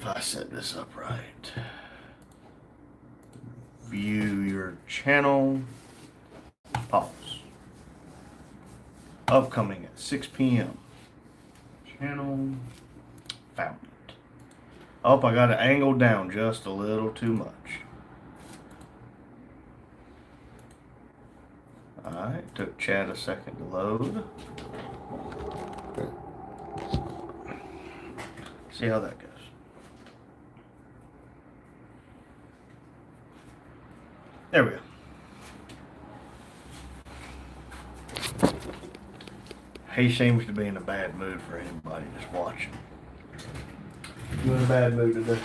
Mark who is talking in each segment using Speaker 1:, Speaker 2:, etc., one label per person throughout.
Speaker 1: if I set this up right. View your channel. Pause. Upcoming at 6 p.m. Channel. Found it. Oh, I got it angled down just a little too much. Alright, took Chad a second to load. See how that goes. There we go. He seems to be in a bad mood for anybody just watching. You in a bad mood today?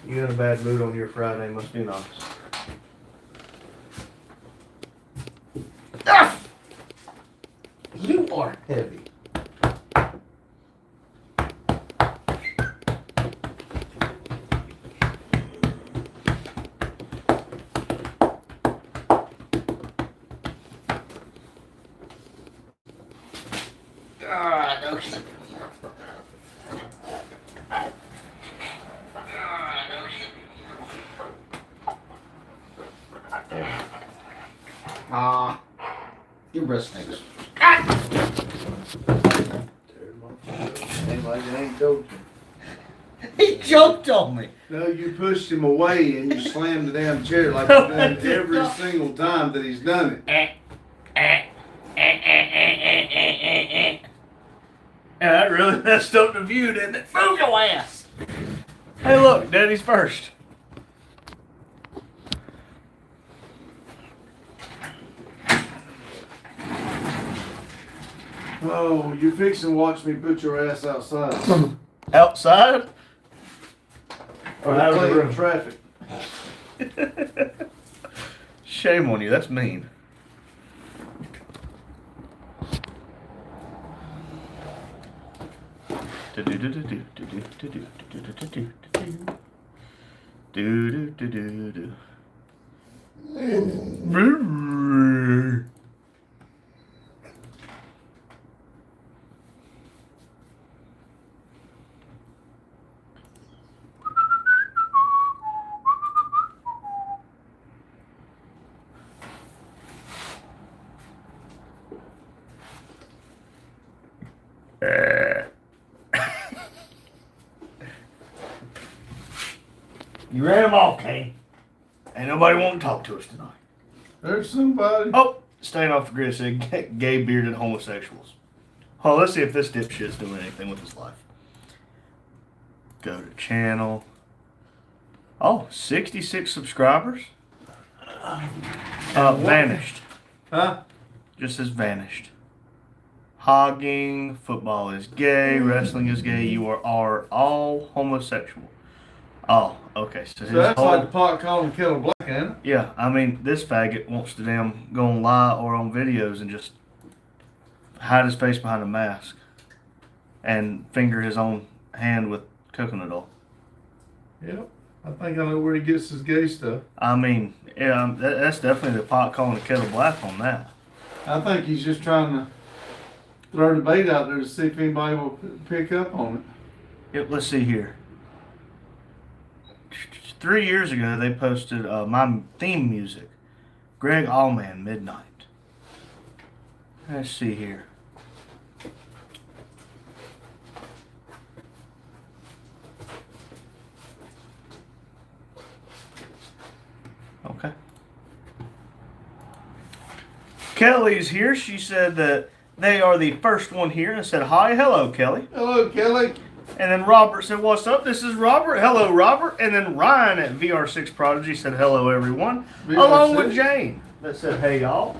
Speaker 1: You in a bad mood on your Friday, must be honest. Ah! You are heavy.
Speaker 2: Your breast stinks.
Speaker 1: Ain't like it ain't joking.
Speaker 2: He jumped on me.
Speaker 3: No, you pushed him away and you slammed the damn chair like you've done every single time that he's done it.
Speaker 1: Yeah, that really messed up the view, didn't it? Move your ass! Hey, look, Daddy's first.
Speaker 3: Oh, you're fixing to watch me put your ass outside.
Speaker 1: Outside?
Speaker 3: Or
Speaker 1: out of the
Speaker 3: clearing
Speaker 1: room.
Speaker 3: traffic.
Speaker 1: Shame on you, that's mean. You ran them all, Kane. Ain't nobody want to talk to us tonight.
Speaker 3: There's somebody.
Speaker 1: Oh, staying off the grid said gay bearded homosexuals. Oh, let's see if this dipshit's doing anything with his life. Go to channel. Oh, 66 subscribers. Vanished.
Speaker 3: Huh?
Speaker 1: Just says vanished. Hogging, football is gay, wrestling is gay, you are all homosexual. Oh, okay. So
Speaker 3: that's like the pot calling kettle black, ain't it?
Speaker 1: Yeah, I mean, this faggot wants to damn go on live or on videos and just hide his face behind a mask and finger his own hand with coconut oil.
Speaker 3: Yep. I think I know where he gets his gay stuff.
Speaker 1: I mean, yeah, that's definitely the pot calling the kettle black on that.
Speaker 3: I think he's just trying to throw the bait out there to see if anybody will pick up on it.
Speaker 1: Yep, let's see here. 3 years ago, they posted my theme music, Greg Allman, Midnight. Let's see here. Okay. Kelly's here. She said that they are the first one here and said, hi, hello, Kelly.
Speaker 3: Hello, Kelly.
Speaker 1: And then Robert said, what's up? This is Robert. Hello, Robert. And then Ryan at VR6 Prodigy said, hello, everyone.
Speaker 3: VR6?
Speaker 1: Along with Jane that said, hey, y'all.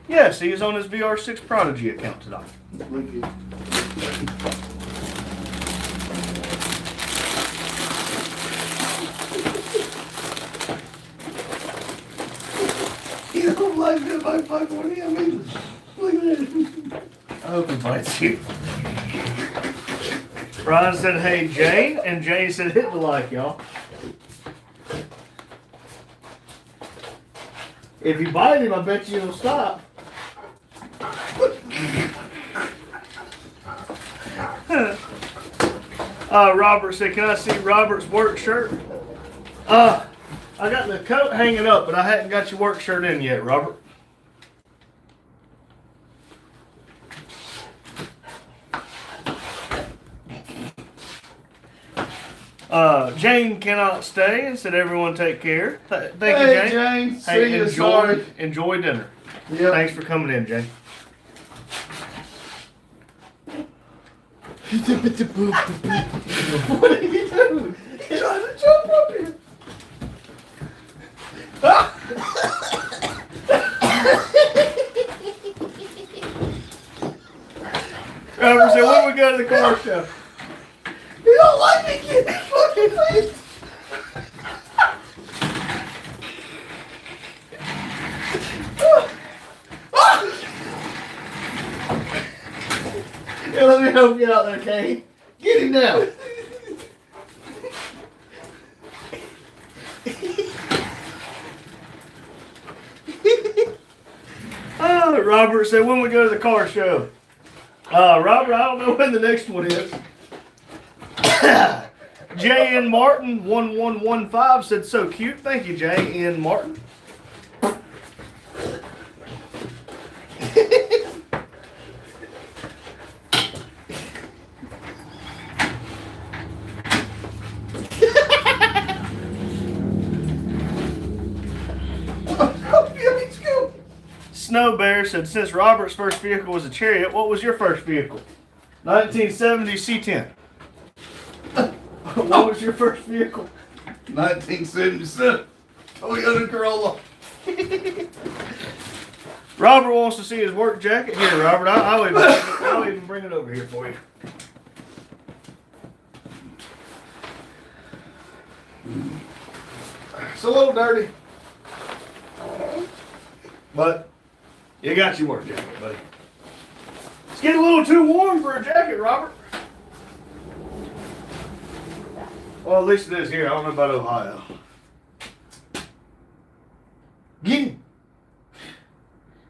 Speaker 1: Yes, he is on his VR6 Prodigy account tonight.
Speaker 3: Look at you don't like that if I fuck with him either. Look at that.
Speaker 1: I hope he bites you. Ryan said, hey, Jane. And Jane said, hit the like, y'all. If you bite him, I bet you he'll stop. Robert said, can I see Robert's work shirt? I got the coat hanging up, but I hadn't got your work shirt in yet, Robert. Jane cannot stay and said everyone take care. Thank you, Jane.
Speaker 3: Jane.
Speaker 1: Hey,
Speaker 3: See you, sorry.
Speaker 1: enjoy dinner.
Speaker 3: Yep.
Speaker 1: Thanks for coming in, Jane.
Speaker 2: What are you doing? He's trying to jump up here.
Speaker 1: Robert said, when we go to the car show?
Speaker 2: You don't like me getting his fucking face. Yeah, let me help you out there, Kane. Get him down.
Speaker 1: Robert said, when we go to the car show? Robert, I don't know when the next one is. J.N. Martin 1115 said, so cute. Thank you, J.N. Martin. Snow Bear said, since Robert's first vehicle was a Chariot, what was your first vehicle? 1970 C10. What was your first vehicle?
Speaker 2: 1977. Toyota Corolla.
Speaker 1: Robert wants to see his work jacket. Here, Robert, I'll even bring it over here for you. It's a little dirty, but you got your work jacket, buddy. It's getting a little too warm for a jacket, Robert. Well, at least it is here. I don't know about Ohio.
Speaker 2: Get him.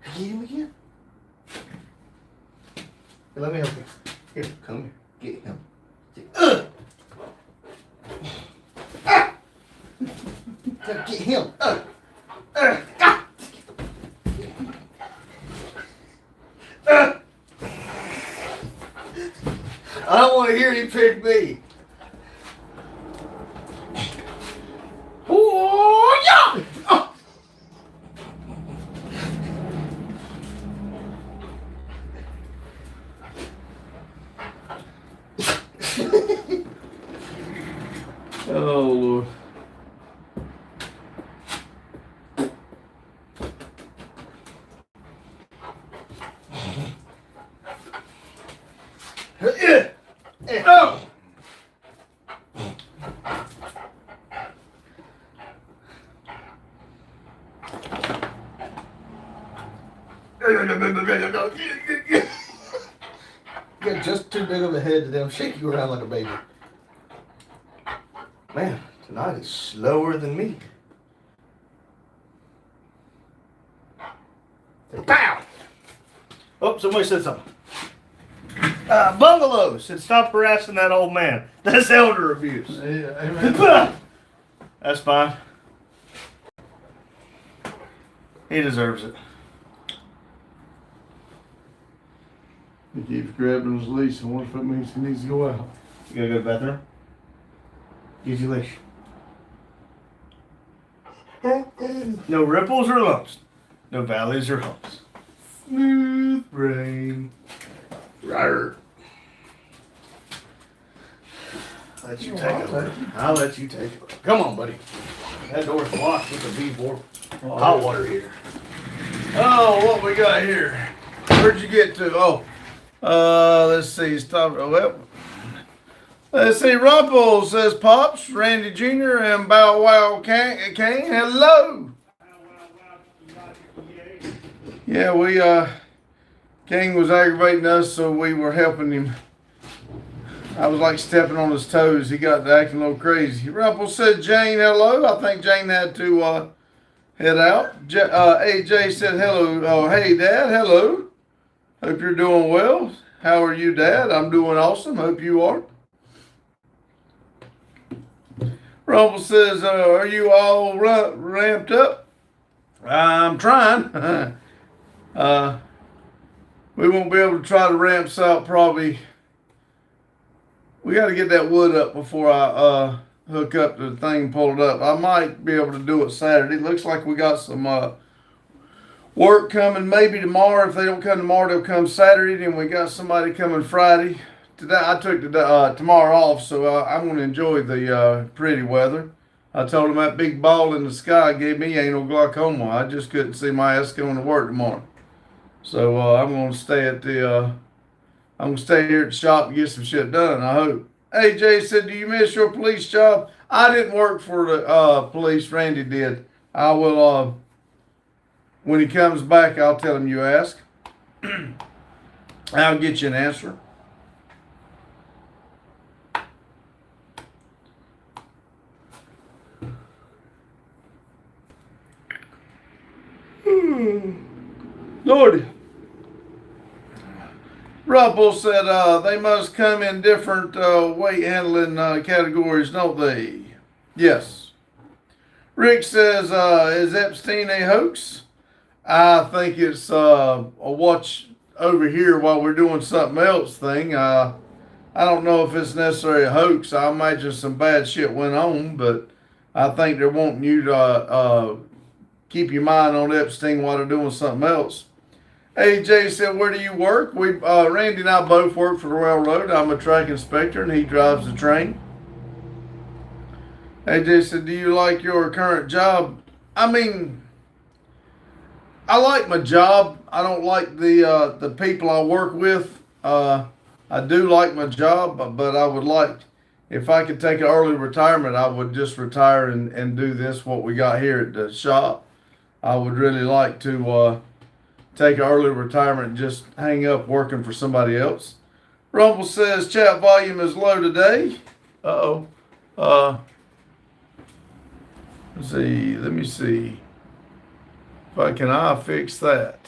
Speaker 2: Get him again. Here, let me help you. Here, come here. Get him. Get him. I don't want to hear him pick me. Oh, yeah! Oh.
Speaker 3: Oh, Lord.
Speaker 2: Oh! You got just too big of a head to them shake you around like a baby.
Speaker 1: Man, tonight is slower than me. Pow! Oh, somebody said something. Bungalow said, stop harassing that old man. That's elder abuse.
Speaker 3: Yeah, amen.
Speaker 1: That's fine. He deserves it.
Speaker 3: He keeps grabbing his leash. I wonder if that means he needs to go out.
Speaker 1: You gotta go to the bathroom? Use your leash. No ripples or lumps. No valleys or humps. Smooth brain. Rawr. I'll let you take it. I'll let you take it. Come on, buddy. That door's locked with a V4 hot water heater.
Speaker 3: Oh, what we got here? Where'd you get to? Let's see. Stop. Well, let's see. Rumple says Pops, Randy Jr. and Bow Wow Kane. Hello. Yeah, King was aggravating us, so we were helping him. I was like stepping on his toes. He got to acting a little crazy. Rumple said Jane, hello. I think Jane had to head out. AJ said hello. Oh, hey, Dad, hello. Hope you're doing well. How are you, Dad? I'm doing awesome. Hope you are. Rumble says, are you all ramped up? I'm trying. We won't be able to try to ramp us out probably. We got to get that wood up before I hook up the thing and pull it up. I might be able to do it Saturday. Looks like we got some work coming maybe tomorrow. If they don't come tomorrow, they'll come Saturday. Then we got somebody coming Friday. Today I took tomorrow off, so I'm going to enjoy the pretty weather. I told him that big ball in the sky gave me anal glaucoma. I just couldn't see my ass going to work tomorrow. So I'm going to stay at I'm going to stay here at the shop and get some shit done, I hope. AJ said, do you miss your police job? I didn't work for the police. Randy did. I will, when he comes back, I'll tell him you ask. I'll get you an answer. Lordy. Ruppel said they must come in different weight handling categories, don't they? Yes. Rick says, is Epstein a hoax? I think it's a watch over here while we're doing something else thing. I don't know if it's necessarily a hoax. I imagine some bad shit went on, but I think they're wanting you to keep your mind on Epstein while they're doing something else. AJ said, where do you work? Randy and I both work for the railroad. I'm a track inspector and he drives the train. AJ said, do you like your current job? I mean, I like my job. I don't like the people I work with. I do like my job, but I would like, if I could take an early retirement, I would just retire and do this, what we got here at the shop. I would really like to take an early retirement and just hang up working for somebody else. Rumble says chat volume is low today. Uh-oh. Let's see. Let me see. Can I fix that?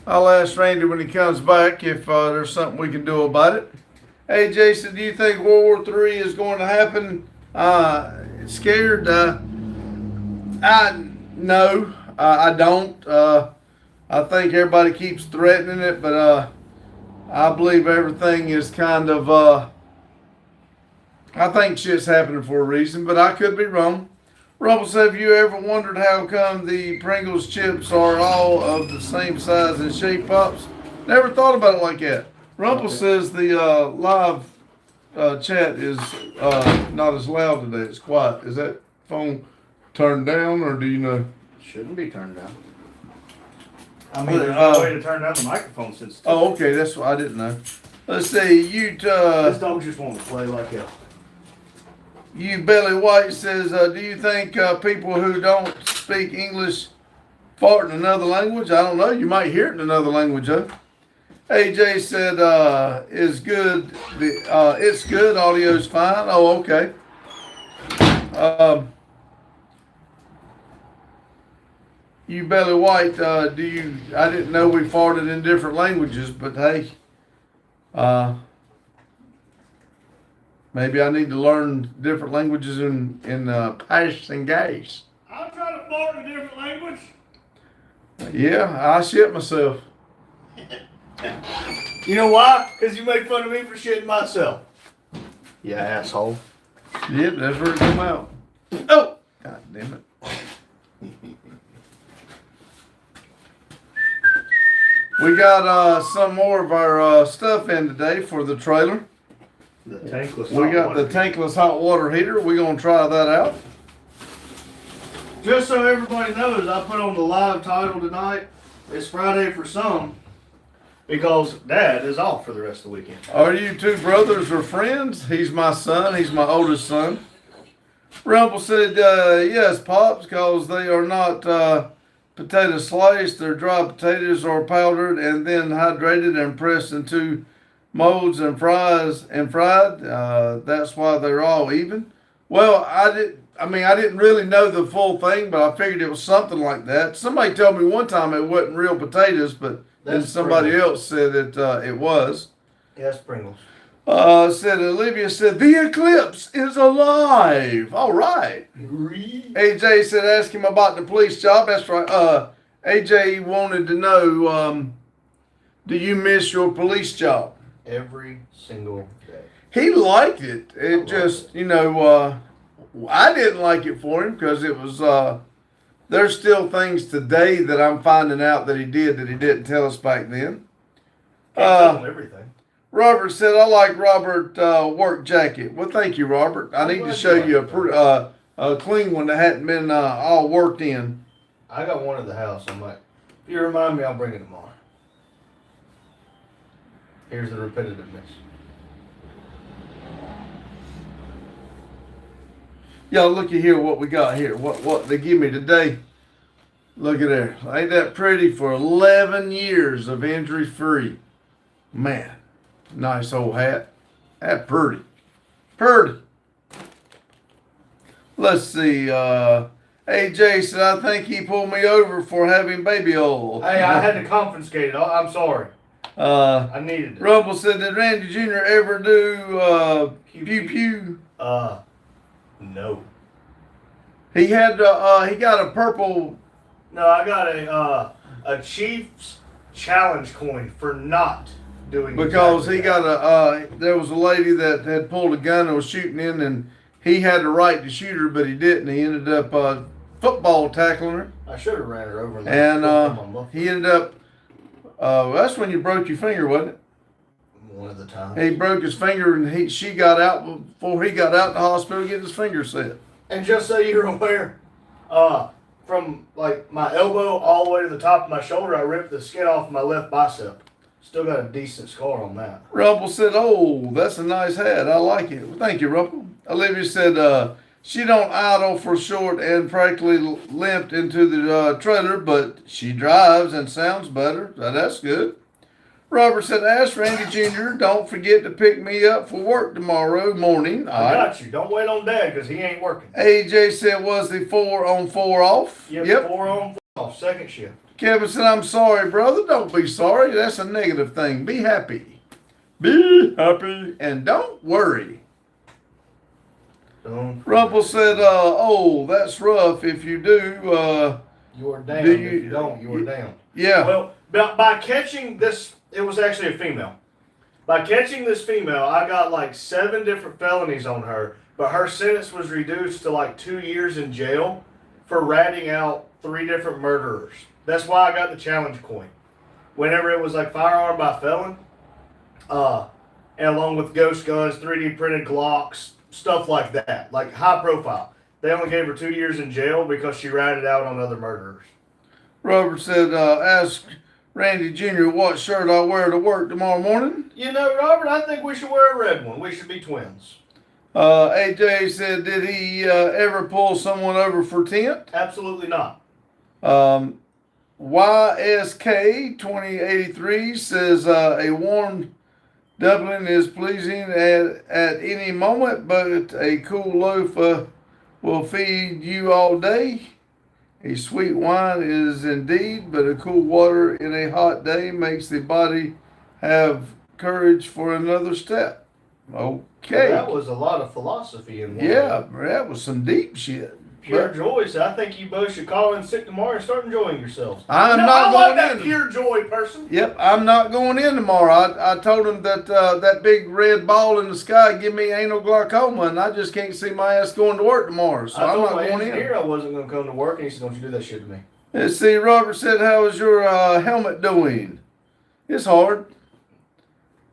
Speaker 3: I'll ask Randy when he comes back if there's something we can do about it. Hey, Jason, do you think World War III is going to happen? Scared? No, I don't. I think everybody keeps threatening it, but I believe everything is kind of, I think shit's happening for a reason, but I could be wrong. Rumble said, have you ever wondered how come the Pringles chips are all of the same size and shape Pops? Never thought about it like that. Rumble says the live chat is not as loud today. It's quiet. Is that phone turned down or do you know?
Speaker 1: Shouldn't be turned down. I mean, there's no way to turn down the microphone since.
Speaker 3: Oh, okay. That's what I didn't know. Let's see.
Speaker 1: This dog just wanted to play like hell.
Speaker 3: You Belly White says, do you think people who don't speak English fart in another language? I don't know. You might hear it in another language, though. AJ said, it's good. It's good. Audio's fine. Oh, okay. You Belly White, I didn't know we farted in different languages, but hey, maybe I need to learn different languages in Pash and Gays.
Speaker 1: I'll try to fart in a different language.
Speaker 3: Yeah, I shit myself.
Speaker 1: You know why? Because you make fun of me for shitting myself. Yeah, asshole.
Speaker 3: Yep, that's where it come out. Oh, God damn it. We got some more of our stuff in today for the trailer.
Speaker 1: The tankless.
Speaker 3: We got the tankless hot water heater. We're gonna try that out.
Speaker 1: Just so everybody knows, I put on the live title tonight. It's Friday for some, because Dad is off for the rest of the weekend.
Speaker 3: Are you two brothers or friends? He's my son. He's my oldest son. Rumble said, yes, Pops, because they are not potato sliced. They're dry potatoes or powdered and then hydrated and pressed into molds and fried. That's why they're all even. Well, I mean, I didn't really know the full thing, but I figured it was something like that. Somebody told me one time it wasn't real potatoes, but then
Speaker 2: That's
Speaker 3: somebody
Speaker 2: Pringles.
Speaker 3: else said it was.
Speaker 2: Yes, Pringles.
Speaker 3: Said Olivia said the eclipse is alive. All right. AJ said ask him about the police job. That's right. AJ wanted to know, do you miss your police job?
Speaker 2: Every single day.
Speaker 3: He liked it. It
Speaker 2: loved
Speaker 3: just, I didn't like it for him because it was, there's still things today that I'm finding out that he did that he didn't tell us back then.
Speaker 2: Can't tell them everything.
Speaker 3: Robert said, I like Robert work jacket. Well, thank you, Robert. I need to
Speaker 2: glad
Speaker 3: show
Speaker 2: you
Speaker 3: you
Speaker 2: like
Speaker 3: a clean one that hadn't been all worked in.
Speaker 2: I got one at the house. I'm like, if you remind me, I'll bring it tomorrow. Here's the repetitiveness.
Speaker 3: Y'all looky here what we got here. What they give me today. Look at there. Ain't that pretty for 11 years of injury free. Man, nice old hat. That pretty. Pretty. Let's see. AJ said, I think he pulled me over for having baby oil.
Speaker 2: Hey, I had to confiscate it. I'm sorry. I needed it.
Speaker 3: Rumble said, did Randy Jr. ever do pew pew?
Speaker 2: No.
Speaker 3: He had he got a purple.
Speaker 2: No, I got a Chiefs challenge coin for not doing
Speaker 3: Because
Speaker 2: exactly
Speaker 3: he
Speaker 2: that.
Speaker 3: got there was a lady that had pulled a gun and was shooting in, and he had the right to shoot her, but he didn't. He ended up football tackling her,
Speaker 2: I should have ran her over.
Speaker 3: and he ended up. That's when you broke your finger, wasn't it?
Speaker 2: One of the times.
Speaker 3: He broke his finger, and she got out before he got out the hospital getting his finger set.
Speaker 2: And just so you're aware, from like my elbow all the way to the top of my shoulder, I ripped the skin off my left bicep. Still got a decent scar on that.
Speaker 3: Rumble said, "Oh, that's a nice hat. I like it." Well, thank you, Rumble. Olivia said, "She don't idle for short and practically limped into the trailer, but she drives and sounds better. So that's good." Robert said, "Ask Randy Jr. Don't forget to pick me up for work tomorrow morning."
Speaker 2: I got you. Don't wait on Dad because he ain't working.
Speaker 3: AJ said, "Was the 4 on 4 off?"
Speaker 2: Yep. 4 on 4 off, second shift.
Speaker 3: Kevin said, "I'm sorry, brother. Don't be sorry. That's a negative thing. Be happy. Be happy. And don't worry." Rumble said, "Oh, that's rough. If you do,
Speaker 2: You are down.
Speaker 3: Do
Speaker 2: If
Speaker 3: you-
Speaker 2: you don't, you are down.
Speaker 3: yeah."
Speaker 2: Well, by catching this, it was actually a female. By catching this female, I got like 7 different felonies on her, but her sentence was reduced to like 2 years in jail for ratting out 3 different murderers. That's why I got the challenge coin. Whenever it was like firearm by felon, and along with ghost guns, 3D printed Glocks, stuff like that, like high profile. They only gave her 2 years in jail because she ratted out on other murderers.
Speaker 3: Robert said, "Ask Randy Jr. what shirt I'll wear to work tomorrow morning."
Speaker 2: You know, Robert, I think we should wear a red one. We should be twins.
Speaker 3: AJ said, "Did he ever pull someone over for tent?"
Speaker 2: Absolutely not.
Speaker 3: YSK 2083 says, "A warm Dublin is pleasing at any moment, but a cool loaf will feed you all day. A sweet wine is indeed, but a cool water in a hot day makes the body have courage for another step." Okay.
Speaker 2: That was a lot of philosophy in one.
Speaker 3: Yeah, that was some deep shit.
Speaker 2: Pure
Speaker 3: But
Speaker 2: joy. So I think you both should call in sick tomorrow and start enjoying yourselves.
Speaker 3: I'm
Speaker 2: No,
Speaker 3: not
Speaker 2: I like
Speaker 3: going
Speaker 2: that
Speaker 3: in.
Speaker 2: pure joy person.
Speaker 3: Yep, I'm not going in tomorrow. I told him that that big red ball in the sky give me anal glaucoma, and I just can't see my ass going to work tomorrow. So
Speaker 2: I
Speaker 3: I'm
Speaker 2: told
Speaker 3: not
Speaker 2: my
Speaker 3: going in.
Speaker 2: engineer I wasn't going to come to work, and he said, "Don't you do that shit to me."
Speaker 3: Let's see. Robert said, "How is your helmet doing?" It's hard.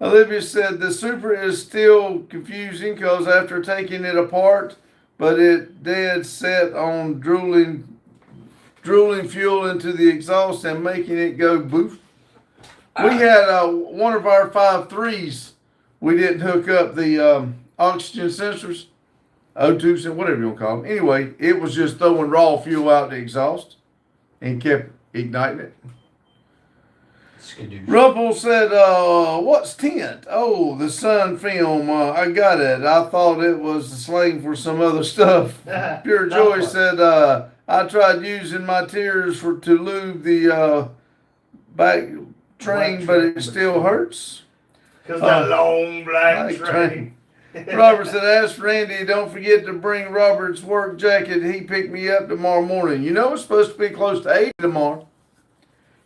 Speaker 3: Olivia said, "The Super is still confusing because after taking it apart, but it dead set on drooling fuel into the exhaust and making it go boof." We had one of our 5.3s. We didn't hook up the oxygen sensors, O2, whatever you want to call them. Anyway, it was just throwing raw fuel out the exhaust and kept igniting it.
Speaker 2: Skadoosh.
Speaker 3: Rumpel said, what's tint? Oh, the sun film. I got it. I thought it was the slang for some other stuff. Pure
Speaker 2: Not
Speaker 3: Joy
Speaker 2: quite.
Speaker 3: said, I tried using my tears to lube the back train, but it still hurts.
Speaker 2: Because that long black
Speaker 3: Black
Speaker 2: train.
Speaker 3: Robert said, ask Randy, don't forget to bring Robert's work jacket. He picked me up tomorrow morning. You know, it's supposed to be close to 8 tomorrow.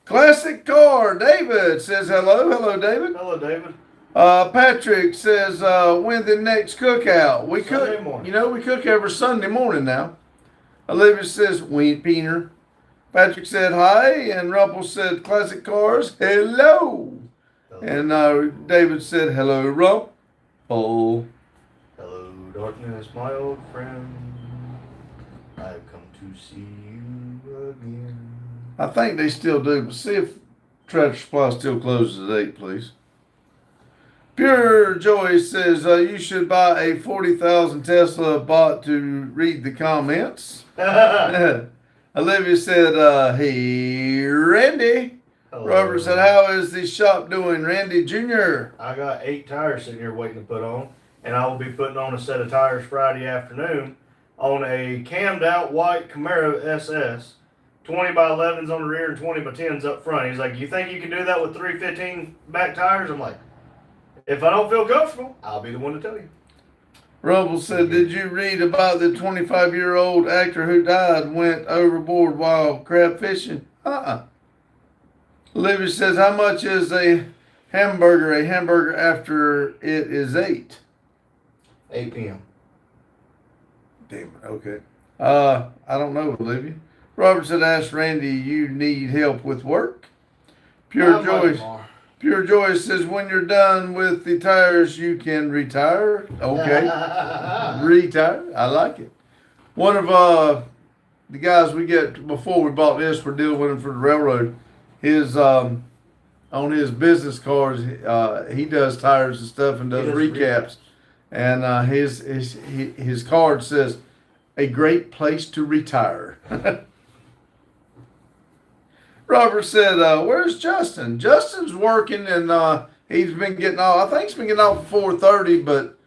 Speaker 3: Classic car. David says hello. Hello, David.
Speaker 2: Hello, David.
Speaker 3: Patrick says, when the next cookout? We
Speaker 2: Sunday
Speaker 3: cook,
Speaker 2: morning.
Speaker 3: you know, we cook every Sunday morning now. Olivia says, Ween Peener. Patrick said hi, and Rumpel said, classic cars, hello. And David said, hello, Rumpel.
Speaker 2: Hello, darkness, my old friend. I've come to see you again.
Speaker 3: I think they still do, but see if Tractor Supply still closes at 8, please. Pure Joy says, you should buy a 40,000 Tesla bot to read the comments. Olivia said, hey, Randy.
Speaker 2: Hello.
Speaker 3: Robert said, how is the shop doing, Randy Jr.?
Speaker 2: I got 8 tires sitting here waiting to put on, and I will be putting on a set of tires Friday afternoon on a cammed out white Camaro SS. 20 by 11s on the rear and 20 by 10s up front. He's like, you think you can do that with 315 back tires? I'm like, if I don't feel comfortable, I'll be the one to tell you.
Speaker 3: Rumble said, did you read about the 25-year-old actor who died, went overboard while crab fishing? Olivia says, how much is a hamburger after it is 8?
Speaker 2: 8 p.m.
Speaker 3: Damn it, okay. I don't know, Olivia. Robert said, ask Randy, you need help with work? Pure Joy says, when you're done with the tires, you can retire. Okay. Retire. I like it. One of the guys we get before we bought this, we're dealing with him for the railroad. His on his business cards, he does tires and stuff and does recaps. And his card says, a great place to retire. Robert said, where's Justin? Justin's working and he's been getting off. I think he's been getting off at 4:30, but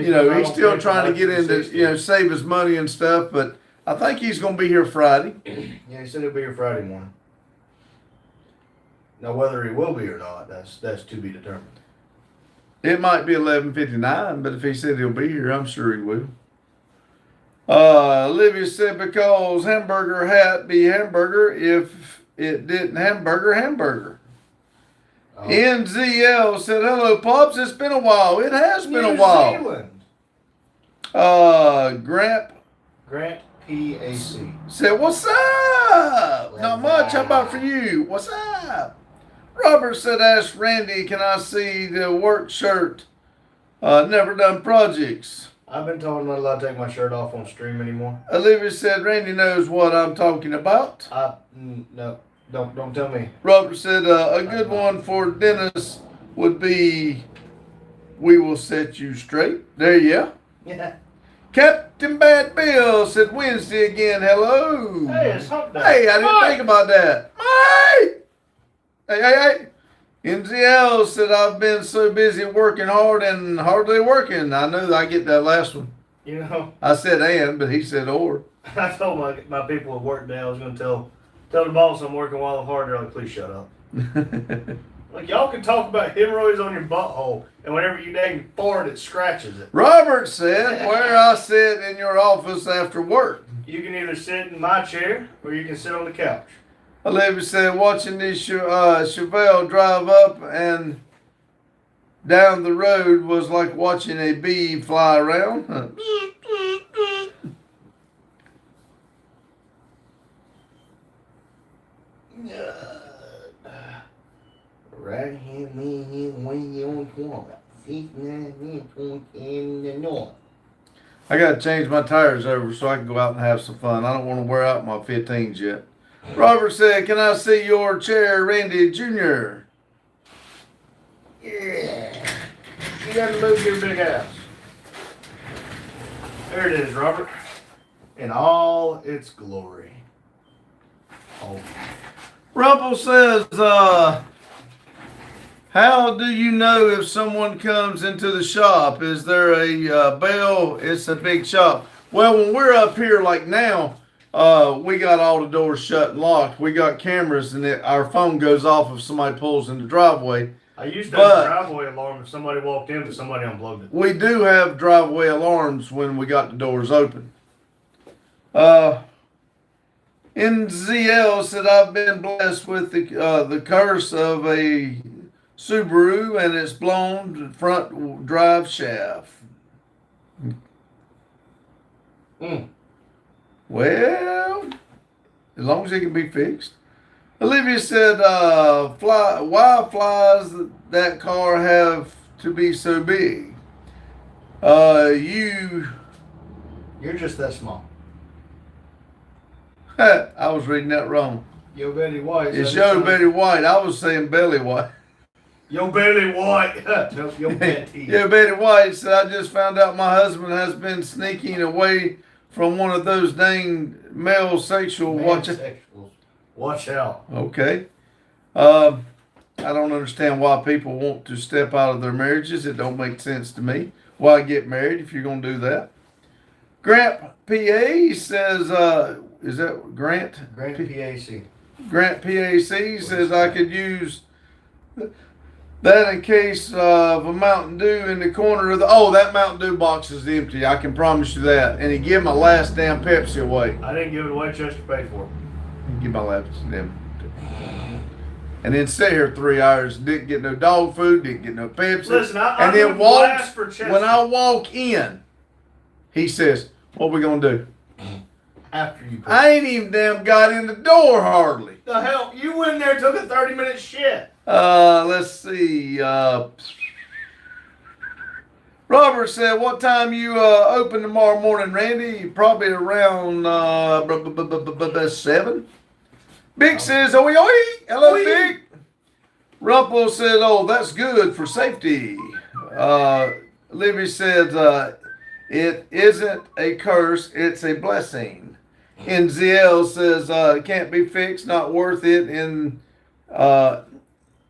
Speaker 3: you know, he's still trying to get into, you know, save his money and stuff. But I think he's going to be here Friday.
Speaker 2: Yeah, he said he'll be here Friday morning. Now, whether he will be or not, that's to be determined.
Speaker 3: It might be 11:59, but if he said he'll be here, I'm sure he will. Olivia said, because hamburger hat be hamburger if it didn't hamburger. Oh. NZL said, hello, Pops. It's been a while. It has been a while.
Speaker 2: Grant PAC
Speaker 3: said, what's up? Not much. How about for you? What's up? Robert said, ask Randy, can I see the work shirt? Never done projects.
Speaker 2: I've been told I'm not allowed to take my shirt off on stream anymore.
Speaker 3: Olivia said, Randy knows what I'm talking about.
Speaker 2: No, don't tell me.
Speaker 3: Robert said, a good one for Dennis would be, we will set you straight. There you go.
Speaker 2: Yeah.
Speaker 3: Captain Bad Bill said, Wednesday again, hello.
Speaker 2: Hey, it's hump day.
Speaker 3: Hey, I didn't think about that. Hey. MZL said, I've been so busy working hard and hardly working. I knew I get that last one.
Speaker 2: You know,
Speaker 3: I said and, but he said or.
Speaker 2: I told my people at work today I was going to tell the boss I'm working while I'm hard. They're like, please shut up. Like, y'all can talk about hemorrhoids on your butthole, and whenever you dang fart, it scratches it.
Speaker 3: Robert said, where I sit in your office after work.
Speaker 2: You can either sit in my chair or you can sit on the couch.
Speaker 3: Olivia said, watching this Chevelle drive up and down the road was like watching a bee fly around.
Speaker 2: Right here, when you on corner. 69 in the north.
Speaker 3: I got to change my tires over so I can go out and have some fun. I don't want to wear out my 15s yet. Robert said, can I see your chair, Randy Jr.?
Speaker 2: Yeah. You got to move your big ass. There it is, Robert. In all its glory. Oh.
Speaker 3: Rumple says, how do you know if someone comes into the shop? Is there a bell? It's a big shop. Well, when we're up here like now, we got all the doors shut and locked. We got cameras, and our phone goes off if somebody pulls in the driveway.
Speaker 2: I used to have a driveway alarm if somebody walked in, but somebody unplugged it.
Speaker 3: We do have driveway alarms when we got the doors open. NZL said, I've been blessed with the curse of a Subaru and its blown front drive shaft. Well, as long as it can be fixed. Olivia said, why flies that car have to be so big? You're
Speaker 2: just that small.
Speaker 3: I was reading that wrong.
Speaker 2: Yo Betty White.
Speaker 3: It's Yo Betty White. I was saying Belly White.
Speaker 2: Yo Betty White. No, Yo Betty.
Speaker 3: Yo Betty White said, I just found out my husband has been sneaking away from one of those dang male sexual watch.
Speaker 2: Watch out.
Speaker 3: Okay. I don't understand why people want to step out of their marriages. It don't make sense to me. Why get married if you're going to do that? Grant PA says, is that Grant?
Speaker 2: Grant PAC.
Speaker 3: Grant PAC says I could use that in case of a Mountain Dew in the corner of that Mountain Dew box is empty. I can promise you that. And he gave my last damn Pepsi away.
Speaker 2: I didn't give it away. Chester paid for it.
Speaker 3: Give my last damn. And then sit here 3 hours. Didn't get no dog food. Didn't get no Pepsi.
Speaker 2: Listen,
Speaker 3: and then walks. When I walk in, he says, "What we gonna do?"
Speaker 2: After you.
Speaker 3: I ain't even damn got in the door hardly.
Speaker 2: The hell, you went in there and took a 30-minute shit.
Speaker 3: Let's see. Robert said, what time you open tomorrow morning, Randy? Probably around 7. Big says, oi, oi. Hello, oi. Big. Rumple said, oh, that's good for safety. Livy said, it isn't a curse, it's a blessing. NZL says, can't be fixed, not worth it.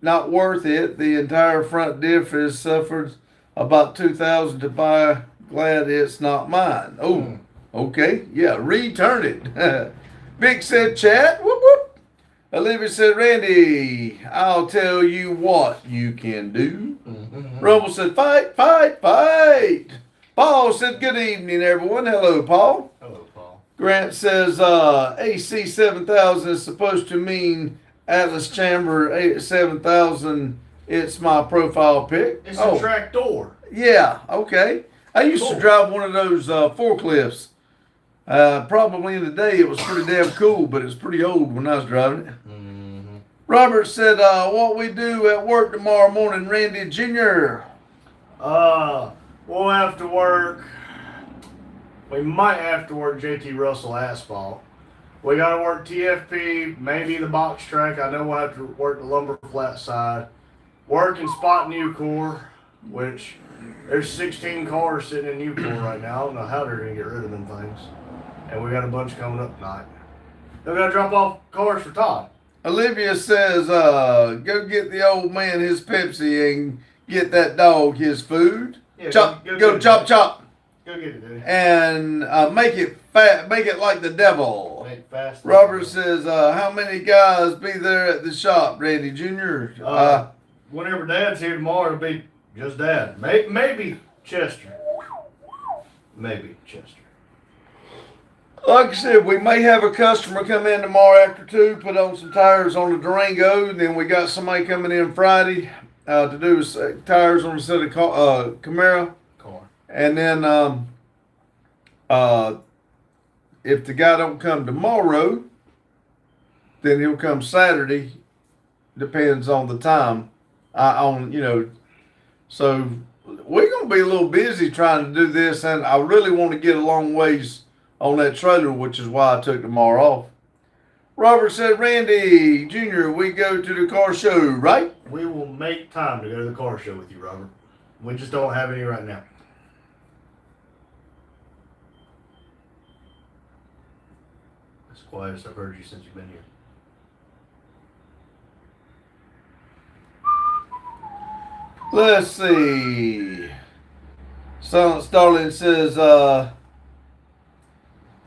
Speaker 3: Not worth it. The entire front diff has suffered about $2,000 to buy. Glad it's not mine. Oh, okay. Yeah, return it. Big said, chat. Whoop, whoop. Olivia said, Randy, I'll tell you what you can do. Rumble said, fight, fight, fight. Paul said, good evening, everyone. Hello, Paul.
Speaker 2: Hello, Paul.
Speaker 3: Grant says, AC 7000 is supposed to mean Atlas Chamber 7000. It's my profile pic.
Speaker 2: It's a tractor.
Speaker 3: Yeah, okay. I used to drive one of those forklifts. Probably in the day it was pretty damn cool, but it's pretty old when I was driving it. Robert said, what we do at work tomorrow morning, Randy Jr.
Speaker 2: We'll have to work. We might have to work JT Russell asphalt. We got to work TFP, maybe the box track. I know we'll have to work the lumber flat side. Work and spot Nucor, which there's 16 cars sitting in Nucor right now. I don't know how they're going to get rid of them things. And we got a bunch coming up tonight. Then we got to drop off cars for Todd.
Speaker 3: Olivia says, go get the old man his Pepsi and get that dog his food.
Speaker 2: Yeah,
Speaker 3: chop, go chop, chop.
Speaker 2: Go get it, dude.
Speaker 3: And make it fat, make it like the devil.
Speaker 2: Make it fast.
Speaker 3: Robert says, how many guys be there at the shop, Randy Jr.?
Speaker 2: Whenever Dad's here tomorrow, it'll be just Dad. Maybe Chester. Maybe Chester.
Speaker 3: Like I said, we may have a customer come in tomorrow after 2, put on some tires on the Durango, and then we got somebody coming in Friday to do tires on the set of Camaro. And then if the guy don't come tomorrow, then he'll come Saturday. Depends on the time. So we're gonna be a little busy trying to do this, and I really want to get a long ways on that trailer, which is why I took tomorrow off. Robert said, Randy Jr., we go to the car show, right?
Speaker 2: We will make time to go to the car show with you, Robert. We just don't have any right now. That's the quietest I've heard you since you've been here.
Speaker 3: Let's see. Silent Starling says,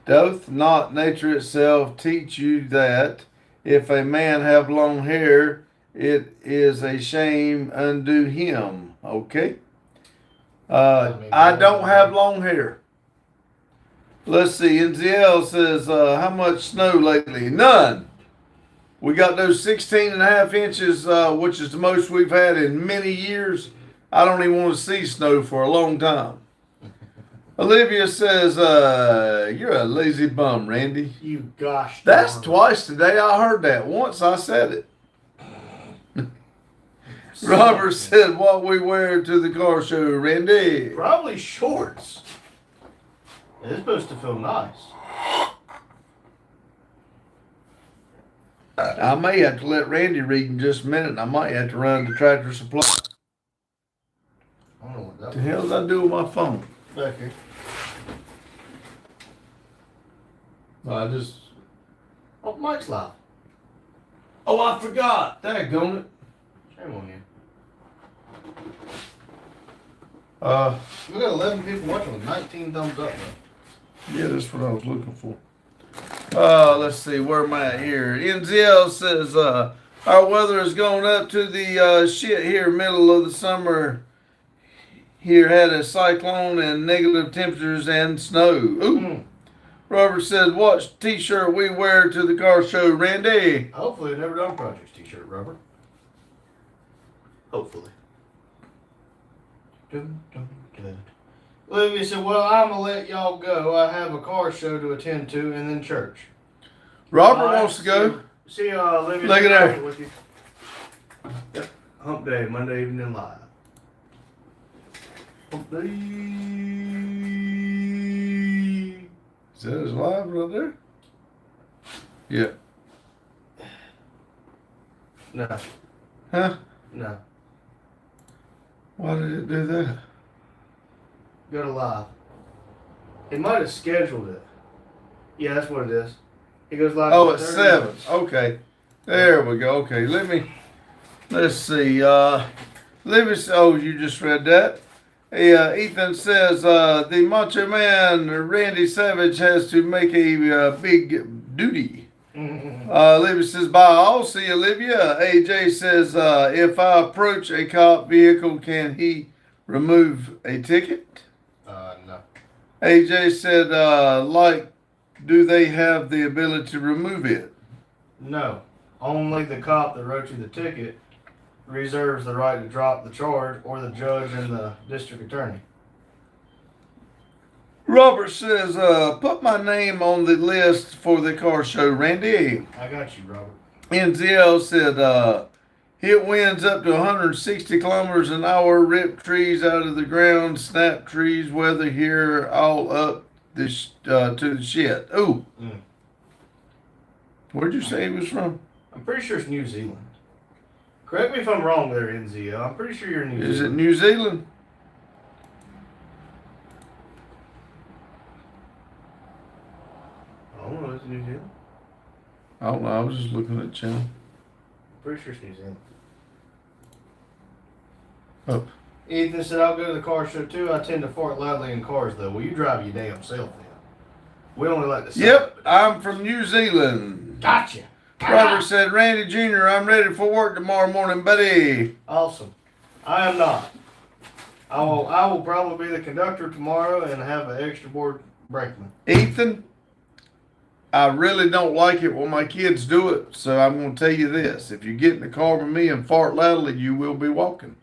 Speaker 3: doth not nature itself teach you that if a man have long hair, it is a shame unto him? Okay. I don't have long hair. Let's see. NZL says, how much snow lately? None. We got those 16 and a half inches, which is the most we've had in many years. I don't even want to see snow for a long time. Olivia says, you're a lazy bum, Randy.
Speaker 2: You gosh.
Speaker 3: That's
Speaker 2: darn.
Speaker 3: twice today I heard that. Once I said it. Robert said, what we wear to the car show, Randy.
Speaker 2: Probably shorts. It's supposed to feel nice.
Speaker 3: I may have to let Randy read in just a minute, and I might have to run to Tractor Supply.
Speaker 2: I don't know what
Speaker 3: What
Speaker 2: that
Speaker 3: the hell did I do with my phone?
Speaker 2: back here.
Speaker 3: I just...
Speaker 2: Oh, Mike's live.
Speaker 3: Oh, I forgot. Daggone it.
Speaker 2: Shame on you. We got 11 people watching with 19 thumbs up, man.
Speaker 3: Yeah, that's what I was looking for. Let's see, where am I at here? NZL says, our weather has gone up to the shit here, middle of the summer. Here had a cyclone and negative temperatures and snow. Ooh. Robert says, what t-shirt we wear to the car show, Randy?
Speaker 2: Hopefully, a Never Done Projects t-shirt, Robert. Hopefully. Olivia said, well, I'm going to let y'all go. I have a car show to attend to and then church.
Speaker 3: Robert
Speaker 2: All right,
Speaker 3: wants to go.
Speaker 2: See you, Olivia.
Speaker 3: Look at that.
Speaker 2: With you. Yep. Hump Day, Monday evening live. Hump Day.
Speaker 3: Is that his live right there? Yeah.
Speaker 2: No,
Speaker 3: Huh?
Speaker 2: no.
Speaker 3: Why did it do that?
Speaker 2: Go to live. He might have scheduled it. Yeah, that's what it is. He goes live.
Speaker 3: Oh,
Speaker 2: in
Speaker 3: it's
Speaker 2: 30
Speaker 3: 7.
Speaker 2: minutes.
Speaker 3: Okay. There we go. Okay, let's see. Oh, you just read that. Hey, Ethan says, the Macho Man, Randy Savage, has to make a big duty. Olivia says, by all, see Olivia. AJ says, if I approach a cop vehicle, can he remove a ticket?
Speaker 2: No.
Speaker 3: AJ said, do they have the ability to remove it?
Speaker 2: No. Only the cop that wrote you the ticket reserves the right to drop the charge, or the judge and the district attorney.
Speaker 3: Robert says, put my name on the list for the car show, Randy.
Speaker 2: I got you, Robert.
Speaker 3: NZL said, hit winds up to 160 kilometers an hour, rip trees out of the ground, snap trees, weather here, all up this to the shit. Ooh.
Speaker 2: Mm.
Speaker 3: Where'd you say he was from?
Speaker 2: I'm pretty sure it's New Zealand. Correct me if I'm wrong there, NZL. I'm pretty sure you're in New
Speaker 3: Is it
Speaker 2: Zealand.
Speaker 3: New Zealand?
Speaker 2: I don't know, is it New Zealand?
Speaker 3: I don't know. I was just looking at the channel.
Speaker 2: Pretty sure it's New Zealand.
Speaker 3: Oh.
Speaker 2: Ethan said, I'll go to the car show too. I tend to fart loudly in cars though. Well, you drive your damn self then. We only like the sound
Speaker 3: Yep,
Speaker 2: of it.
Speaker 3: I'm from New Zealand.
Speaker 2: Gotcha.
Speaker 3: Robert said, Randy Jr., I'm ready for work tomorrow morning, buddy.
Speaker 2: Awesome. I am not. I will probably be the conductor tomorrow and have an extra board brakeman.
Speaker 3: Ethan, I really don't like it when my kids do it, so I'm going to tell you this. If you get in the car with me and fart loudly, you will be walking.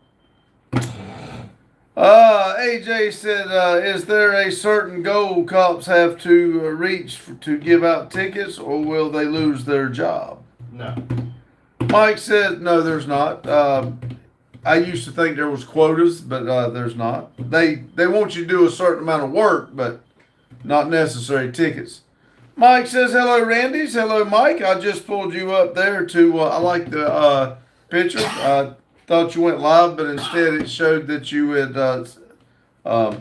Speaker 3: AJ said, is there a certain goal cops have to reach to give out tickets, or will they lose their job?
Speaker 2: No.
Speaker 3: Mike said, no, there's not. I used to think there was quotas, but there's not. They want you to do a certain amount of work, but not necessary tickets. Mike says, hello, Randy's. Hello, Mike. I just pulled you up there to, I like the picture. I thought you went live, but instead it showed that you had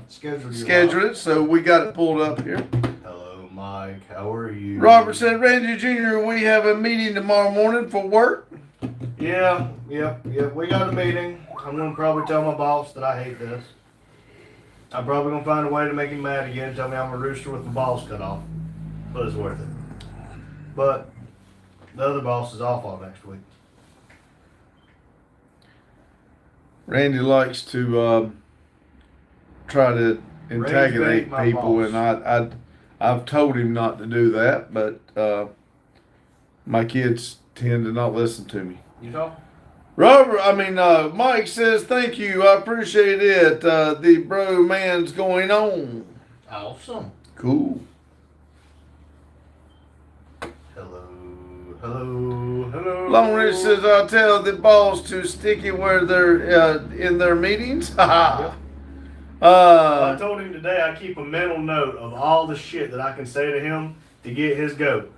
Speaker 3: scheduled it, so we got it pulled up here.
Speaker 2: Hello, Mike. How are you?
Speaker 3: Robert said, Randy Jr., we have a meeting tomorrow morning for work.
Speaker 2: Yeah, yep. We got a meeting. I'm gonna probably tell my boss that I hate this. I'm probably gonna find a way to make him mad again. Tell me I'm a rooster with the balls cut off. But it's worth it. But the other boss is off all next week.
Speaker 3: Randy likes to try to antagonate
Speaker 2: my
Speaker 3: people,
Speaker 2: boss.
Speaker 3: and I've told him not to do that, but my kids tend to not listen to me.
Speaker 2: You talk?
Speaker 3: Mike says thank you. I appreciate it. The bro man's going on.
Speaker 2: Awesome.
Speaker 3: Cool.
Speaker 2: Hello.
Speaker 3: Long Ridge says I'll tell the boss to stick it where they're in their meetings.
Speaker 2: I
Speaker 3: uh,
Speaker 2: told him today I keep a mental note of all the shit that I can say to him to get his goat.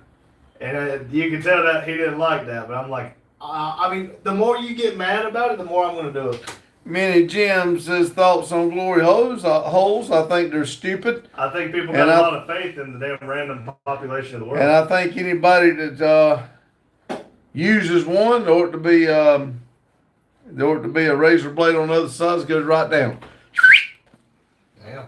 Speaker 2: And you can tell that he didn't like that, but I'm like, the more you get mad about it, the more I'm going to do it.
Speaker 3: Minnie Jim says thoughts on glory holes. I think they're stupid.
Speaker 2: I think people got a lot of faith in the damn random population of the world.
Speaker 3: And I think anybody that uses one, there ought to be a razor blade on the other side that goes right down.
Speaker 2: Yeah.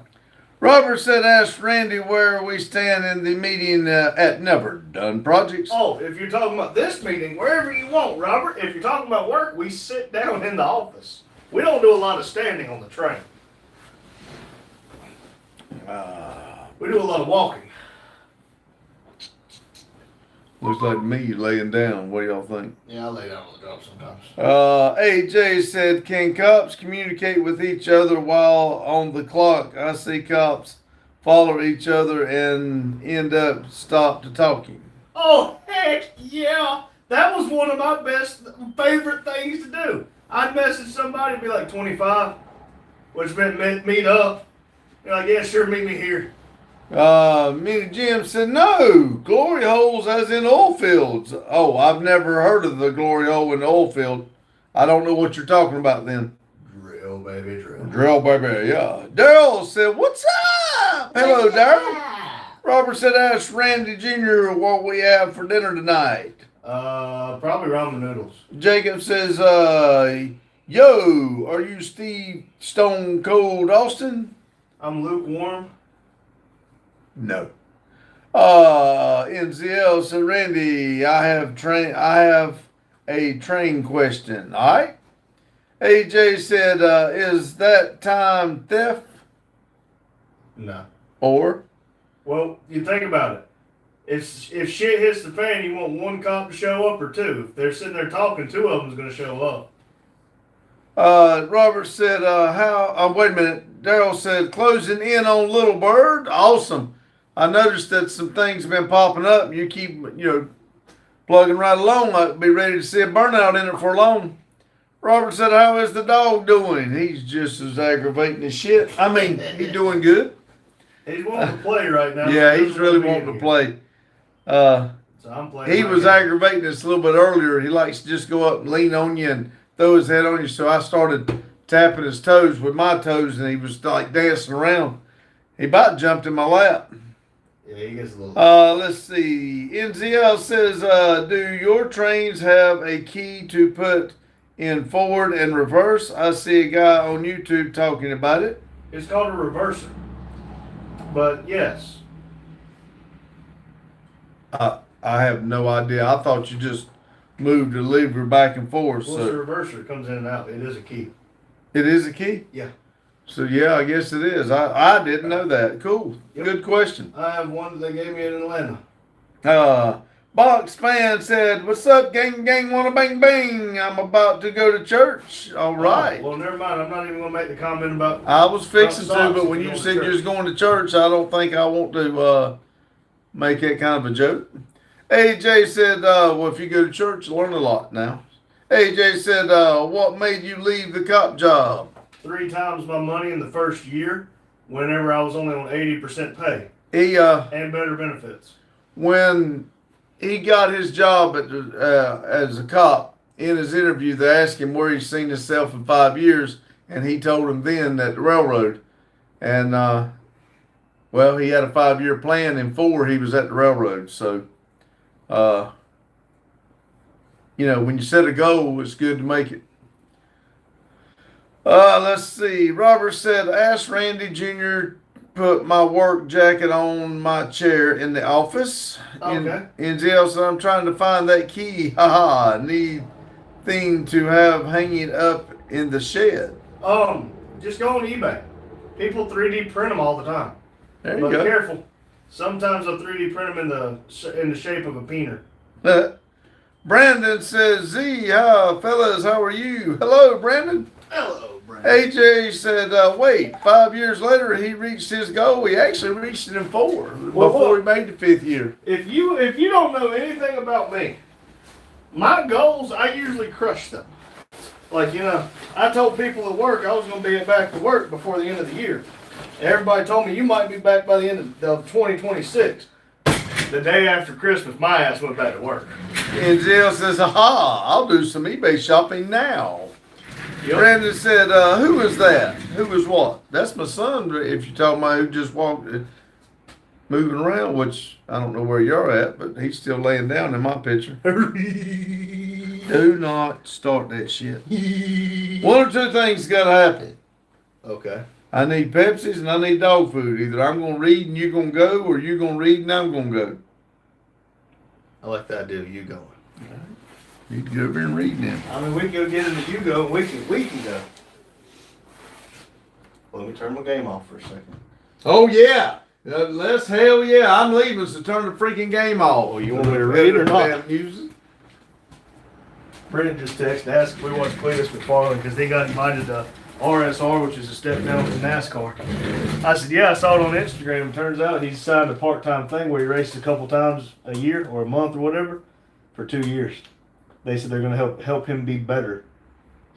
Speaker 3: Robert said, ask Randy where we stand in the meeting at Never Done Projects.
Speaker 2: Oh, if you're talking about this meeting, wherever you want, Robert. If you're talking about work, we sit down in the office. We don't do a lot of standing on the train. We do a lot of walking.
Speaker 3: Looks like me laying down. What do y'all think?
Speaker 2: Yeah, I lay down on the ground sometimes.
Speaker 3: AJ said, can cops communicate with each other while on the clock? I see cops follow each other and end up stop to talking.
Speaker 2: Oh, heck yeah. That was one of my favorite things to do. I'd message somebody and be like 25, which meant meet up. You're like, yeah, sure, meet me here.
Speaker 3: Minnie Jim said, no, glory holes as in oil fields. Oh, I've never heard of the glory hole in the oil field. I don't know what you're talking about then.
Speaker 2: Drill, baby, drill.
Speaker 3: Drill, baby, yeah. Daryl said, what's up? Hello, Daryl. Robert said, ask Randy Jr. what we have for dinner tonight.
Speaker 2: Probably ramen noodles.
Speaker 3: Jacob says, yo, are you Steve Stone Cold Austin?
Speaker 2: I'm lukewarm.
Speaker 3: No. NZL said, Randy, I have a train question. All right. AJ said, is that time theft?
Speaker 2: No.
Speaker 3: Or?
Speaker 2: Well, you think about it. If shit hits the fan, you want one cop to show up or two. If they're sitting there talking, two of them's gonna show up.
Speaker 3: Robert said, wait a minute. Daryl said, closing in on Little Bird. Awesome. I noticed that some things have been popping up. You keep, plugging right along. I'd be ready to see a burnout in it for long. Robert said, how is the dog doing? He's just as aggravating as shit. I mean, he's doing good.
Speaker 2: He's wanting to play right now.
Speaker 3: Yeah, he's really wanting to play.
Speaker 2: So I'm playing.
Speaker 3: He was aggravating us a little bit earlier. He likes to just go up and lean on you and throw his head on you. So I started tapping his toes with my toes, and he was like dancing around. He about jumped in my lap.
Speaker 2: Yeah, he gets a little.
Speaker 3: Let's see. NZL says, do your trains have a key to put in forward and reverse? I see a guy on YouTube talking about it.
Speaker 2: It's called a reverser. But yes.
Speaker 3: I have no idea. I thought you just moved the lever back and forth.
Speaker 2: Well, it's a reverser. It comes in and out. It is a key.
Speaker 3: It is a key?
Speaker 2: Yeah.
Speaker 3: So, yeah, I guess it is. I didn't know that. Cool.
Speaker 2: Yep.
Speaker 3: Good question.
Speaker 2: I have one that they gave me in Atlanta.
Speaker 3: Box fan said, what's up, gang, wanna bang, bang? I'm about to go to church. All right.
Speaker 2: Well, never mind. I'm not even going to make the comment about.
Speaker 3: I was fixing to,
Speaker 2: socks
Speaker 3: but
Speaker 2: if
Speaker 3: when
Speaker 2: you're
Speaker 3: you
Speaker 2: going
Speaker 3: said
Speaker 2: to
Speaker 3: you was going to church, I don't think I want to make that kind of a joke. AJ said, well, if you go to church, you learn a lot now. AJ said, what made you leave the cop job?
Speaker 2: 3 times my money in the first year whenever I was only on 80% pay. And better benefits.
Speaker 3: When he got his job as a cop, in his interview, they asked him where he's seen himself in 5 years, and he told them then that the railroad. And, well, he had a 5-year plan. In 4, he was at the railroad. So, you know, when you set a goal, it's good to make it. Let's see. Robert said, ask Randy Jr. put my work jacket on my chair in the office.
Speaker 2: Okay.
Speaker 3: NZL said, I'm trying to find that key. Haha. Need thing to have hanging up in the shed.
Speaker 2: Just go on eBay. People 3D print them all the time.
Speaker 3: There you
Speaker 2: But
Speaker 3: go.
Speaker 2: careful. Sometimes they'll 3D print them in the shape of a peener.
Speaker 3: Brandon says, Z, fellas, how are you? Hello, Brandon.
Speaker 2: Hello, Brandon.
Speaker 3: AJ said, wait, 5 years later, he reached his goal. He actually reached it in 4 before he made the 5th year.
Speaker 2: If you don't know anything about me, my goals, I usually crush them. Like, you know, I told people at work I was going to be back to work before the end of the year. Everybody told me you might be back by the end of 2026. The day after Christmas, my ass went back to work.
Speaker 3: And Jill says, aha, I'll do some eBay shopping now.
Speaker 2: Yep.
Speaker 3: Brandon said, who is that? Who is what? That's my son, if you're talking about who just walked, moving around, which I don't know where you're at, but he's still laying down in my picture. Do not start that shit. One or two things got to happen.
Speaker 2: Okay.
Speaker 3: I need Pepsis and I need dog food. Either I'm going to read and you're going to go, or you're going to read and I'm going to go.
Speaker 2: I like the idea of you going.
Speaker 3: You can go over and read then.
Speaker 2: I mean, we can go get it if you go, and we can go. Let me turn my game off for a second.
Speaker 3: Oh, yeah. Let's, hell yeah. I'm leaving, so turn the freaking game off.
Speaker 2: Oh, you want me to read or not?
Speaker 3: Damn music.
Speaker 2: Brendan just texted to ask if we watched Cletus McFarland because they got invited to RSR, which is a step down from NASCAR. I said, yeah, I saw it on Instagram. Turns out he's signed a part-time thing where he races a couple times a year or a month or whatever for 2 years. They said they're going to help him be better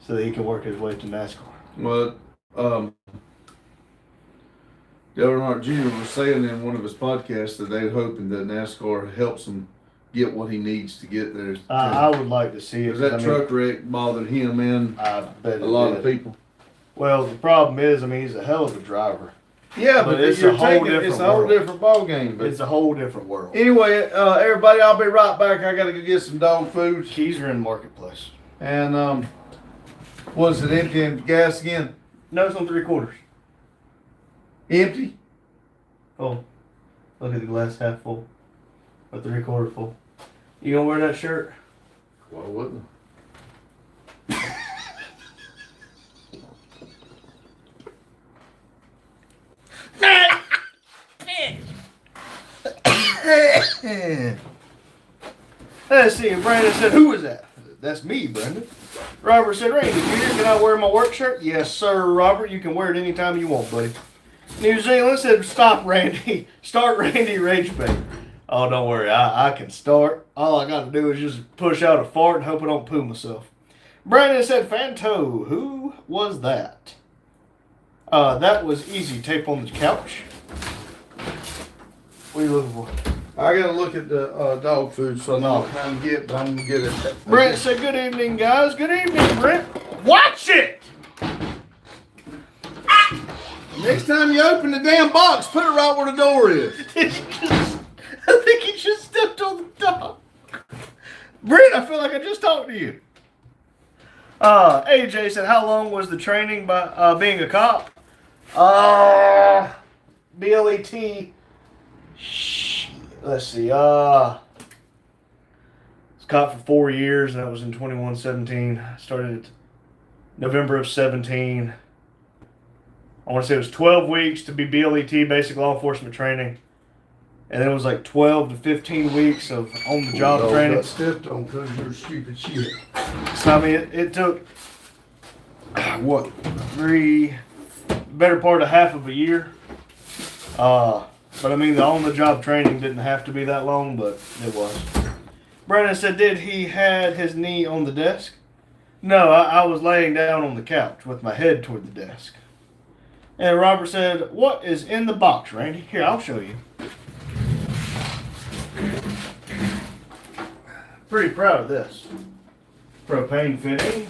Speaker 2: so that he can work his way to NASCAR.
Speaker 3: Well, Dale Earnhardt Jr. was saying in one of his podcasts that they're hoping that NASCAR helps him get what he needs to get there.
Speaker 2: I would like to see it.
Speaker 3: Because that truck wreck bothered him and
Speaker 2: I bet
Speaker 3: a lot of people.
Speaker 2: Well, the problem is, I mean, he's a hell of a driver.
Speaker 3: Yeah,
Speaker 2: But
Speaker 3: but
Speaker 2: it's
Speaker 3: you're
Speaker 2: a whole
Speaker 3: taking,
Speaker 2: different
Speaker 3: it's a whole
Speaker 2: world.
Speaker 3: different ball game. But
Speaker 2: It's a whole different world.
Speaker 3: anyway, everybody, I'll be right back. I got to go get some dog food.
Speaker 2: Keys are in the marketplace.
Speaker 3: And was it empty and gas again?
Speaker 2: No, it's on 3/4.
Speaker 3: Empty?
Speaker 2: Oh, look at the glass half full, or 3/4 full. You gonna wear that shirt?
Speaker 3: Why wouldn't
Speaker 2: Let's see. And Brandon said, "Who is that?" That's me, Brandon. Robert said, "Randy, Jr., can I wear my work shirt?" Yes, sir, Robert. You can wear it anytime you want, buddy. New Zealand said, "Stop, Randy. Start Randy Rage Bait." Oh, don't worry. I can start. All I got to do is just push out a fart and hope I don't poo myself. Brandon said, "Fanto, who was that?" That was Easy Tape on the Couch. What are you looking for?
Speaker 3: I gotta look at the dog food, so no, I'm gonna get, but I'm gonna get it.
Speaker 2: Brent said, "Good evening, guys. Good evening, Brent. Watch it."
Speaker 3: Next time you open the damn box, put it right where the door is.
Speaker 2: I think he just stepped on the dog. Brent, I feel like I just talked to you. AJ said, "How long was the training by being a cop?" BLET. Let's see. I was caught for 4 years, and that was in 21-17. Started November of 17. I want to say it was 12 weeks to be BLET, basic law enforcement training. And then it was like 12 to 15 weeks of on-the-job training.
Speaker 3: Got stepped on because of your stupid shit.
Speaker 2: So, I mean, it took, what, better part of half of a year. But I mean, the on-the-job training didn't have to be that long, but it was. Brandon said, "Did he had his knee on the desk?" No, I was laying down on the couch with my head toward the desk. And Robert said, "What is in the box, Randy?" Here, I'll show you. Pretty proud of this. Propane fitting.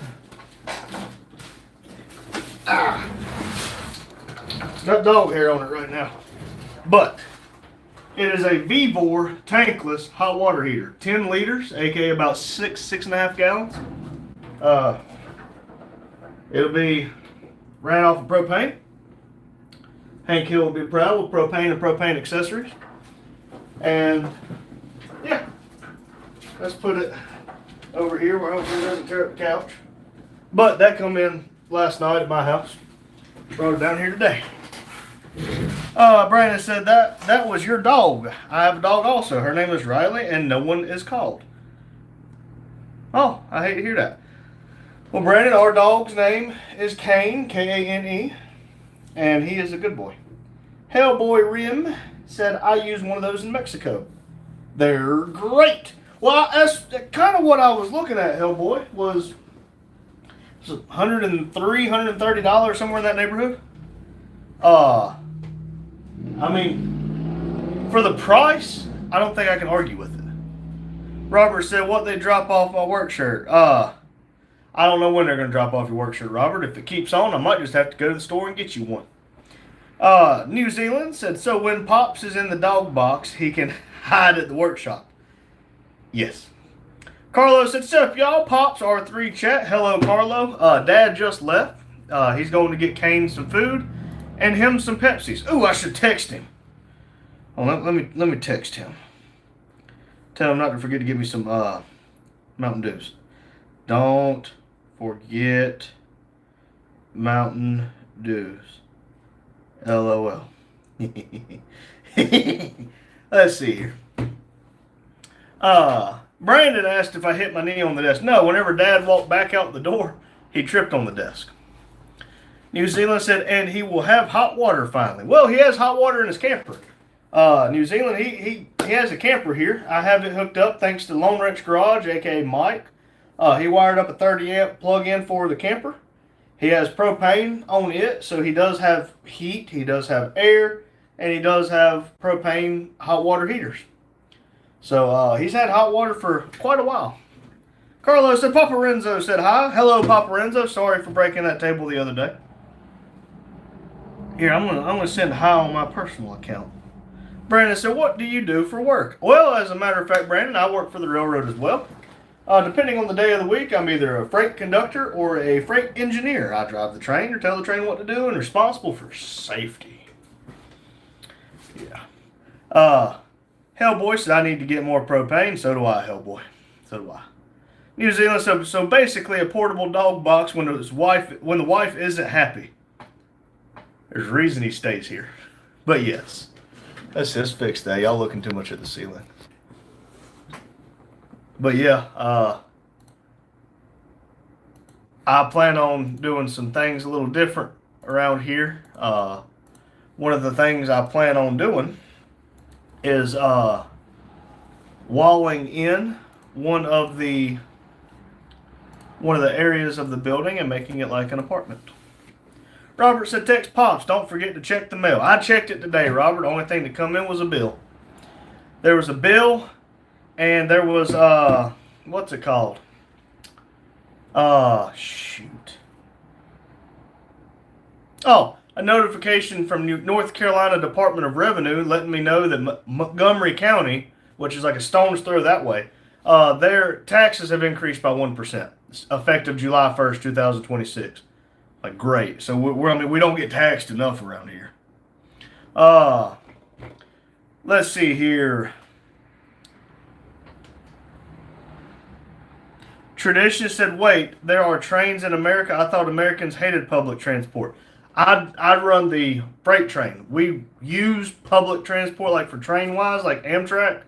Speaker 2: Got dog hair on it right now. But It is a Vevor tankless hot water heater, 10 liters, aka about 6.5 gallons. It'll be ran off of propane. Hank Hill will be proud with propane and propane accessories. And yeah, let's put it over here where hopefully it doesn't tear up the couch. But that come in last night at my house. Brought it down here today. Brandon said that was your dog. I have a dog also. Her name is Riley, and no one is called. Oh, I hate to hear that. Well, Brandon, our dog's name is Kane, Kane, and he is a good boy. Hellboy Rim said, I use one of those in Mexico. They're great. Well, that's kind of what I was looking at, Hellboy, was $103, $130, somewhere in that neighborhood. I mean, for the price, I don't think I can argue with it. Robert said, what they drop off my work shirt? I don't know when they're going to drop off your work shirt, Robert. If it keeps on, I might just have to go to the store and get you one. New Zealand said, so when Pops is in the dog box, he can hide at the workshop. Yes. Carlo said, what's up, y'all? Pops R3 chat. Hello, Carlo. Dad just left. He's going to get Kane some food and him some Pepsis. Ooh, I should text him. Oh, let me text him. Tell him not to forget to give me some Mountain Dews. Don't forget Mountain Dews. LOL. Let's see here. Brandon asked if I hit my knee on the desk. No, whenever Dad walked back out the door, he tripped on the desk. New Zealand said, and he will have hot water finally. Well, he has hot water in his camper. New Zealand, he has a camper here. I have it hooked up thanks to Lone Wrench Garage, aka Mike. He wired up a 30 amp plug-in for the camper. He has propane on it, so he does have heat, he does have air, and he does have propane hot water heaters. So he's had hot water for quite a while. Carlos said, Papa Renzo said hi. Hello, Papa Renzo. Sorry for breaking that table the other day. Here, I'm gonna send hi on my personal account. Brandon said, what do you do for work? Well, as a matter of fact, Brandon, I work for the railroad as well. Depending on the day of the week, I'm either a freight conductor or a freight engineer. I drive the train or tell the train what to do and responsible for safety. Yeah. Hellboy said I need to get more propane. So do I, Hellboy. So do I. New Zealand, so basically a portable dog box when the wife isn't happy. There's a reason he stays here. But yes. Let's just fix that. Y'all looking too much at the ceiling. But yeah, I plan on doing some things a little different around here. One of the things I plan on doing is walling in one of the areas of the building and making it like an apartment. Robert said, text Pops, don't forget to check the mail. I checked it today, Robert. The only thing that come in was a bill. There was a bill, and there was, what's it called? Shoot. Oh, a notification from North Carolina Department of Revenue letting me know that Montgomery County, which is like a stone's throw that way, their taxes have increased by 1%, effective July 1st, 2026. Like, great. So we don't get taxed enough around here. Let's see here. Tradition said, wait, there are trains in America? I thought Americans hated public transport. I run the freight train. We use public transport, like for train-wise, like Amtrak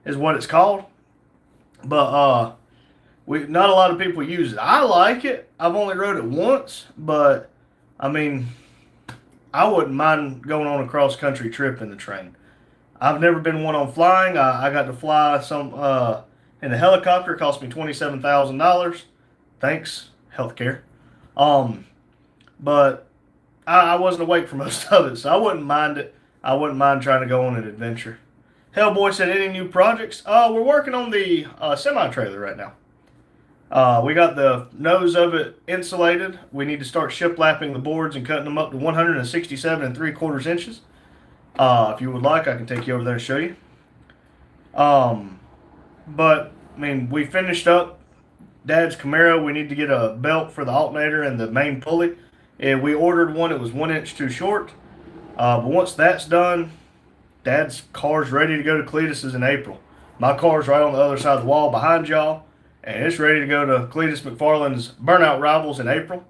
Speaker 2: is what it's called. But not a lot of people use it. I like it. I've only rode it once, but I mean, I wouldn't mind going on a cross-country trip in the train. I've never been one on flying. I got to fly some in a helicopter. It cost me $27,000. Thanks, healthcare. But I wasn't awake for most of it, so I wouldn't mind it. I wouldn't mind trying to go on an adventure. Hellboy said, any new projects? We're working on the semi-trailer right now. We got the nose of it insulated. We need to start shiplapping the boards and cutting them up to 167 3/4 inches.
Speaker 1: If you would like, I can take you over there and show you. But I mean, we finished up Dad's Camaro. We need to get a belt for the alternator and the main pulley. And we ordered one. It was 1 inch too short. But once that's done, Dad's car's ready to go to Cletus's in April. My car's right on the other side of the wall behind y'all, and it's ready to go to Cletus McFarland's Burnout Rivals in April.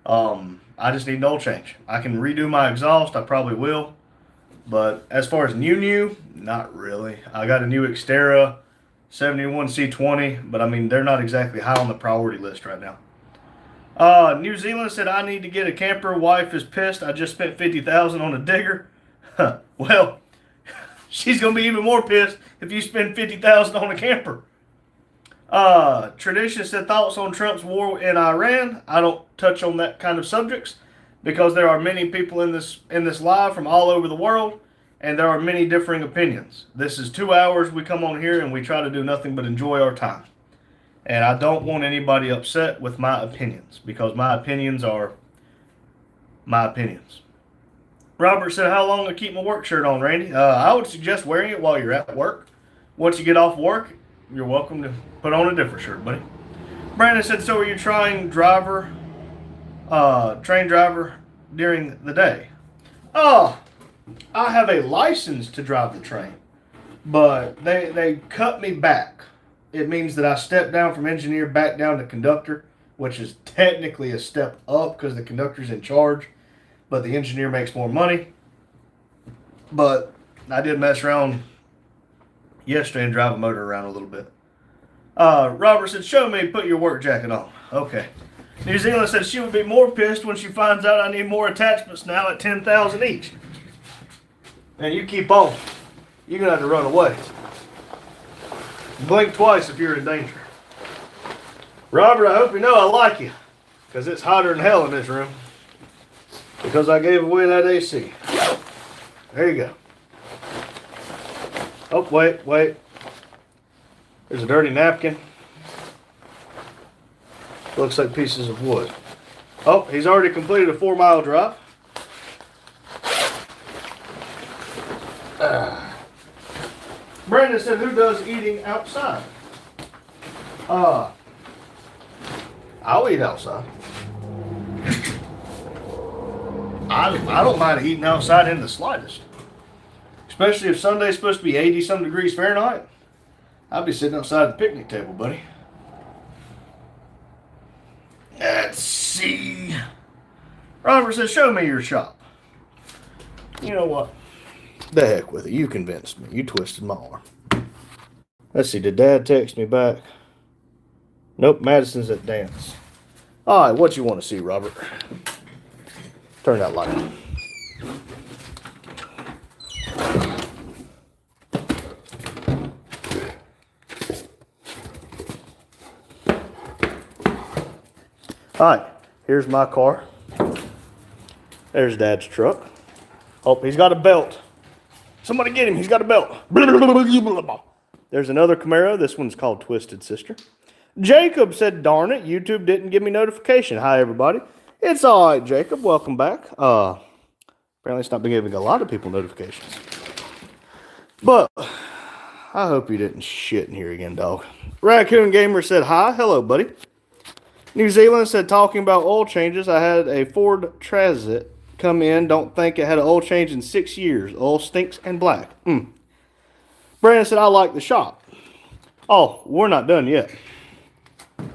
Speaker 1: I just need an oil change. I can redo my exhaust. I probably will. But as far as new, not really. I got a new Xterra 71C20, but I mean, they're not exactly high on the priority list right now. New Zealand said I need to get a camper. Wife is pissed. I just spent $50,000 on a digger. Well, she's gonna be even more pissed if you spend $50,000 on a camper. Tradition said thoughts on Trump's war in Iran. I don't touch on that kind of subjects because there are many people in this live from all over the world, and there are many differing opinions. This is 2 hours we come on here and we try to do nothing but enjoy our time. And I don't want anybody upset with my opinions because my opinions are my opinions. Robert said, how long to keep my work shirt on, Randy? I would suggest wearing it while you're at work. Once you get off work, you're welcome to put on a different shirt, buddy. Brandon said, so are you trying train driver during the day? I have a license to drive the train, but they cut me back. It means that I step down from engineer back down to conductor, which is technically a step up because the conductor's in charge, but the engineer makes more money. But I did mess around yesterday and drive a motor around a little bit. Robert said, show me, put your work jacket on. Okay. New Zealand said she would be more pissed when she finds out I need more attachments now at $10,000 each. And you keep on. You're going to have to run away. Blink twice if you're in danger. Robert, I hope you know I like you. Because it's hotter than hell in this room. Because I gave away that AC. There you go. Oh, wait. There's a dirty napkin. Looks like pieces of wood. Oh, he's already completed a 4-mile drive. Brandon said, who does eating outside? I'll eat outside. I don't mind eating outside in the slightest. Especially if Sunday's supposed to be 80-some degrees Fahrenheit. I'll be sitting outside the picnic table, buddy. Let's see. Robert says, show me your shop. You know what? The heck with it. You convinced me. You twisted my arm. Let's see. Did Dad text me back? Nope. Madison's at dance. All right. What you want to see, Robert? Turn that light on. All right. Here's my car. There's Dad's truck. Oh, he's got a belt. Somebody get him. He's got a belt. There's another Camaro. This one's called Twisted Sister. Jacob said, darn it, YouTube didn't give me notification. Hi, everybody. It's all right, Jacob. Welcome back. Apparently it's not been giving a lot of people notifications. But I hope you didn't shit in here again, dog. Raccoon Gamer said, hi. Hello, buddy. New Zealand said, talking about oil changes, I had a Ford Transit come in. Don't think it had an oil change in 6 years. Oil stinks and black. Brandon said, I like the shop. Oh, we're not done yet.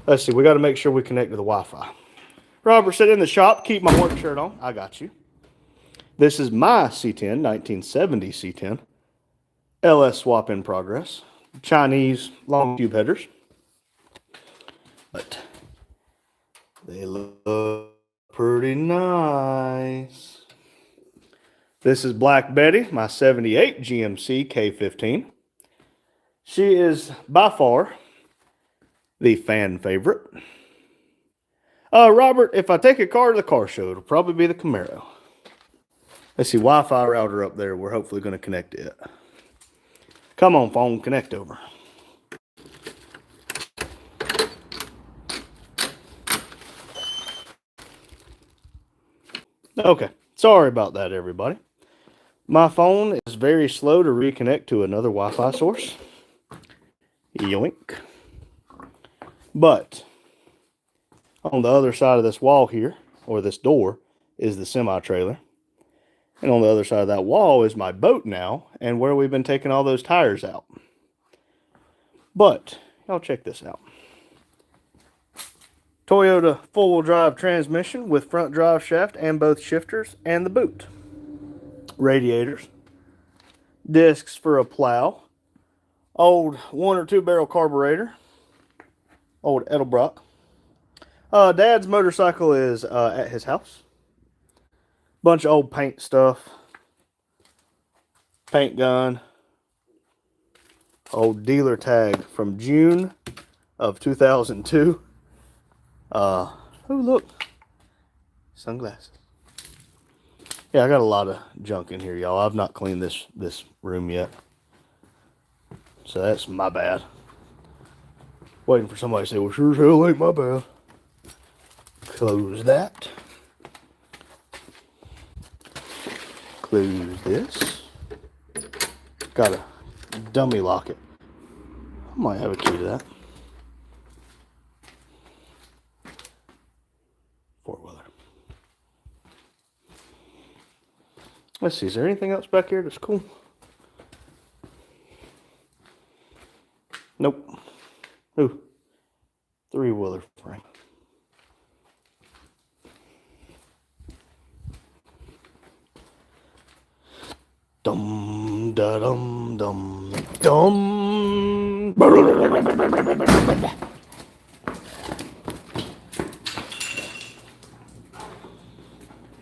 Speaker 1: Let's see. We got to make sure we connect to the Wi-Fi. Robert said, in the shop, keep my work shirt on. I got you. This is my C10, 1970 C10. LS swap in progress. Chinese long tube headers. But they look pretty nice. This is Black Betty, my 78 GMC K15. She is by far the fan favorite. Robert, if I take a car to the car show, it'll probably be the Camaro. Let's see, Wi-Fi router up there. We're hopefully going to connect it. Come on, phone, connect over. Okay, sorry about that, everybody. My phone is very slow to reconnect to another Wi-Fi source. Yoink. But on the other side of this wall here, or this door, is the semi-trailer. And on the other side of that wall is my boat now, and where we've been taking all those tires out. But, y'all check this out. Toyota four-wheel drive transmission with front drive shaft and both shifters and the boot. Radiators. Discs for a plow. Old 1 or 2 barrel carburetor. Old Edelbrock. Dad's motorcycle is at his house. Bunch of old paint stuff. Paint gun. Old dealer tag from June of 2002. Oh, look. Sunglasses. Yeah, I got a lot of junk in here, y'all. I've not cleaned this room yet. So that's my bad. Waiting for somebody to say, well, sure as hell ain't my bad. Close that. Close this. Gotta dummy lock it. I might have a key to that. Four-wheeler. Let's see, is there anything else back here that's cool? Nope. Ooh. Three-wheeler frame. Dum da dum dum dum.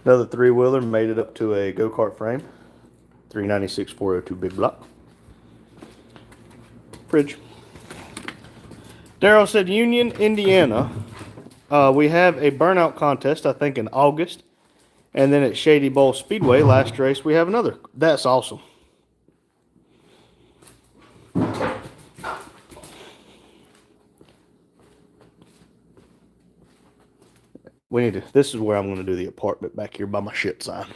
Speaker 1: Another three-wheeler made it up to a go-kart frame. 396 402 big block. Fridge. Daryl said Union, Indiana. We have a burnout contest, I think in August. And then at Shady Bowl Speedway, last race, we have another. That's awesome. This is where I'm going to do the apartment back here by my shit sign.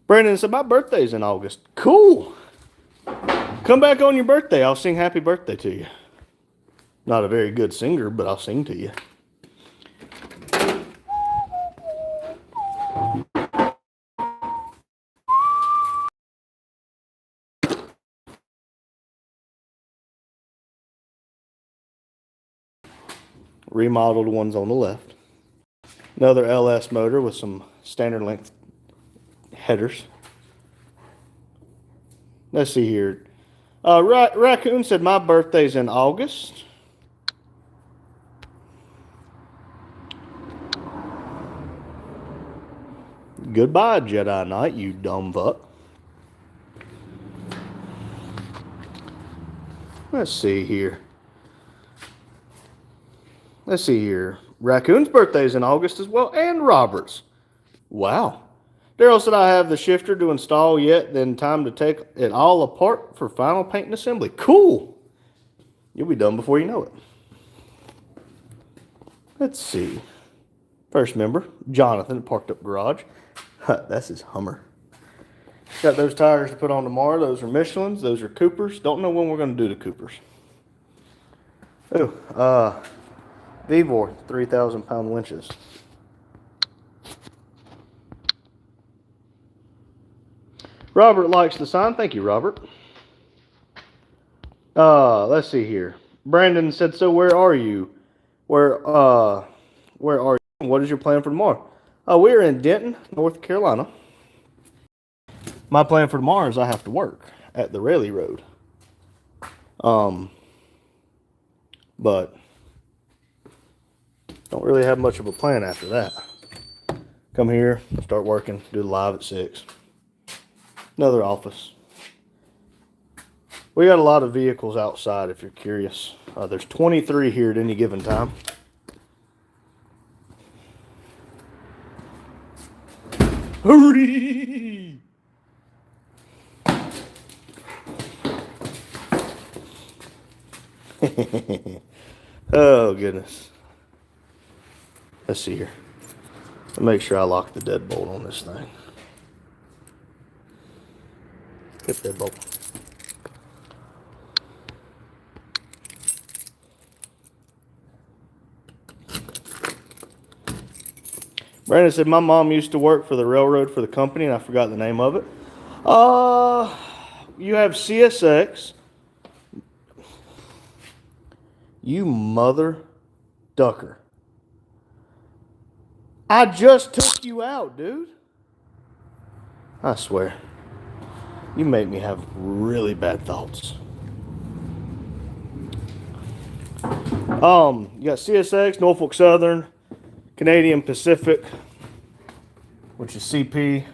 Speaker 1: Brandon said, my birthday's in August. Cool. Come back on your birthday. I'll sing happy birthday to you. Not a very good singer, but I'll sing to you. Remodeled ones on the left. Another LS motor with some standard length headers. Let's see here. Raccoon said my birthday's in August. Goodbye, Jedi Knight, you dumb fuck. Let's see here. Raccoon's birthday's in August as well, and Robert's. Wow. Daryl said I have the shifter to install yet, then time to take it all apart for final paint and assembly. Cool. You'll be done before you know it. Let's see. First member, Jonathan, parked up garage. That's his Hummer. Got those tires to put on tomorrow. Those are Michelin's. Those are Coopers. Don't know when we're going to do the Coopers. Oh, Vevor, 3,000-pound winches. Robert likes the sign. Thank you, Robert. Let's see here. Brandon said, so where are you? Where are you? What is your plan for tomorrow? We're in Denton, North Carolina. My plan for tomorrow is I have to work at the Raleigh Road. But don't really have much of a plan after that. Come here, start working, do the live at 6. Another office. We got a lot of vehicles outside if you're curious. There's 23 here at any given time. Hurry! Oh, goodness. Let's see here. Make sure I lock the deadbolt on this thing. skip that bowl. Brandon said, my mom used to work for the railroad for the company, and I forgot the name of it. You have CSX. You mother ducker. I just took you out, dude. I swear. You make me have really bad thoughts. You got CSX, Norfolk Southern, Canadian Pacific, which is CP,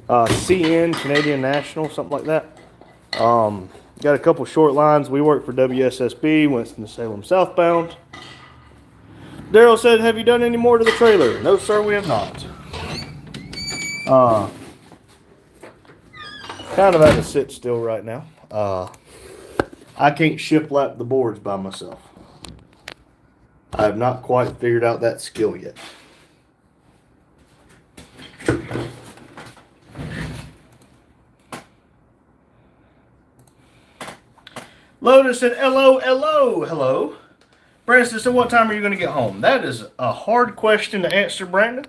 Speaker 1: CN, Canadian National, something like that. Got a couple short lines. We work for WSSB, Winston-Salem southbound. Daryl said, have you done any more to the trailer? No, sir, we have not. Kind of at a sit still right now. I can't shiplap the boards by myself. I have not quite figured out that skill yet. Lotus said, hello. Brandon said, so what time are you going to get home? That is a hard question to answer, Brandon.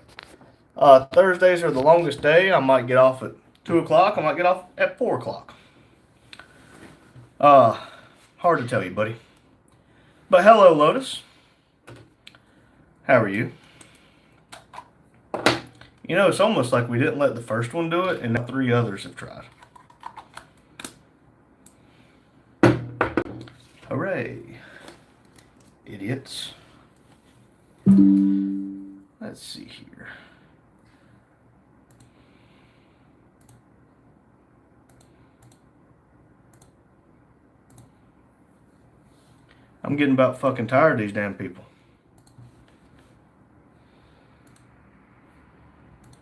Speaker 1: Thursdays are the longest day. I might get off at 2 o'clock. I might get off at 4 o'clock. Hard to tell you, buddy. But hello, Lotus. How are you? You know, it's almost like we didn't let the first one do it, and now 3 others have tried. Hooray. Idiots. Let's see here. I'm getting about fucking tired of these damn people.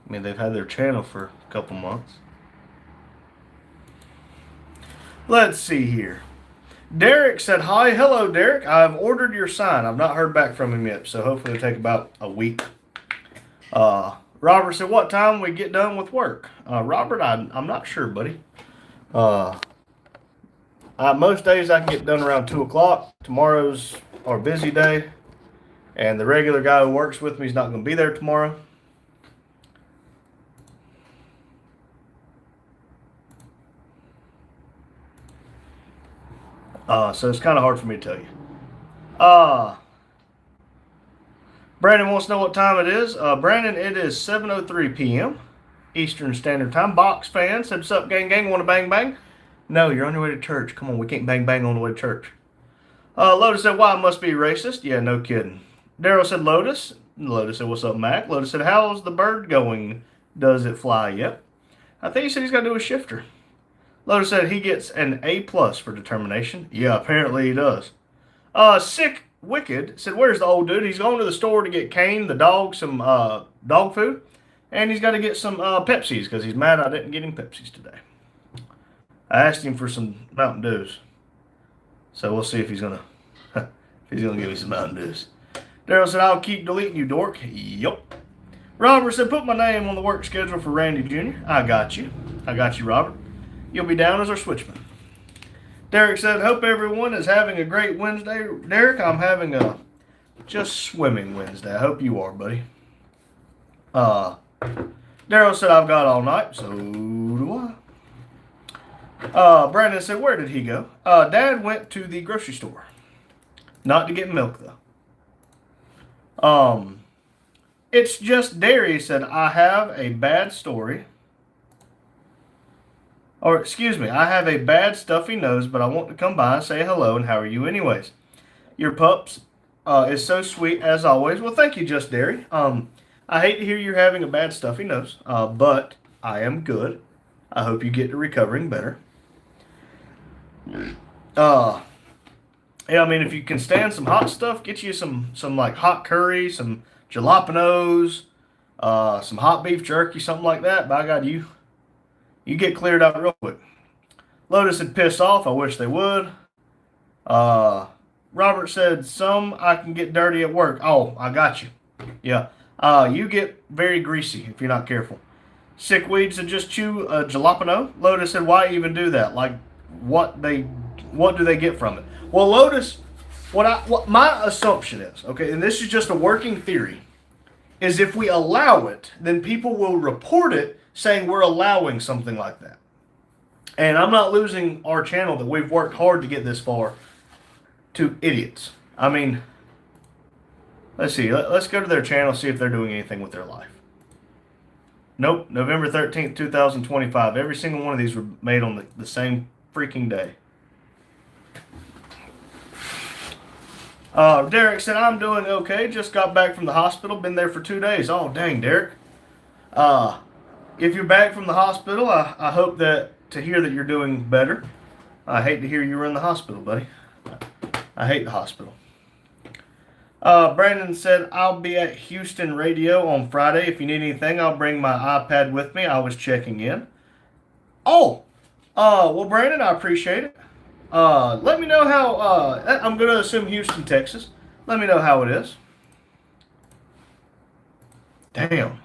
Speaker 1: I mean, they've had their channel for a couple months. Let's see here. Derek said, hi. Hello, Derek. I've ordered your sign. I've not heard back from him yet, so hopefully it'll take about a week. Robert said, what time we get done with work? Robert, I'm not sure, buddy. Most days I can get done around 2 o'clock. Tomorrow's our busy day, and the regular guy who works with me is not going to be there tomorrow. So it's kind of hard for me to tell you. Brandon wants to know what time it is. Brandon, it is 7:03 p.m. Eastern Standard Time. Box fan said, what's up, gang? Want to bang bang? No, you're on your way to church. Come on, we can't bang bang on the way to church. Lotus said, wow, I must be racist. Yeah, no kidding. Daryl said, Lotus. Lotus said, what's up, Mac? Lotus said, how's the bird going? Does it fly yet? I think he said he's got to do a shifter. Lotus said he gets an A+ for determination. Yeah, apparently he does. Sick Wicked said, where's the old dude? He's going to the store to get Kane, the dog, some dog food. And he's got to get some Pepsis because he's mad I didn't get him Pepsis today. I asked him for some Mountain Dews. So we'll see if he's going to give me some Mountain Dews. Daryl said, I'll keep deleting you, dork. Yup. Robert said, put my name on the work schedule for Randy Jr. I got you, Robert. You'll be down as our switchman. Derek said, hope everyone is having a great Wednesday. Derek, I'm having a just swimming Wednesday. I hope you are, buddy. Daryl said, I've got all night. So do I. Brandon said, where did he go? Dad went to the grocery store. Not to get milk, though. It's just dairy. He said, I have a bad story. Or, excuse me, I have a bad stuffy nose, but I want to come by and say hello, and how are you anyways? Your pups is so sweet, as always. Well, thank you, Just Dairy. I hate to hear you're having a bad stuffy nose, but I am good. I hope you get to recovering better. Yeah, I mean, if you can stand some hot stuff, get you some like hot curry, some jalapenos, some hot beef jerky, something like that. By God, you get cleared out real quick. Lotus said, piss off. I wish they would. Robert said, some I can get dirty at work. Oh, I got you. Yeah. You get very greasy if you're not careful. Sick weeds that just chew a jalapeno. Lotus said, why even do that? Like, what do they get from it? Well, Lotus, what my assumption is, okay, and this is just a working theory, is if we allow it, then people will report it saying we're allowing something like that. And I'm not losing our channel that we've worked hard to get this far to idiots. I mean, let's see. Let's go to their channel, see if they're doing anything with their life. Nope. November 13th, 2025. Every single one of these were made on the same freaking day. Derek said, I'm doing okay. Just got back from the hospital. Been there for 2 days. Oh, dang, Derek. If you're back from the hospital, I hope to hear that you're doing better. I hate to hear you were in the hospital, buddy. I hate the hospital. Brandon said, I'll be at Houston Radio on Friday. If you need anything, I'll bring my iPad with me. I was checking in. Oh, well, Brandon, I appreciate it. Let me know how, I'm going to assume Houston, Texas. Let me know how it is. Damn.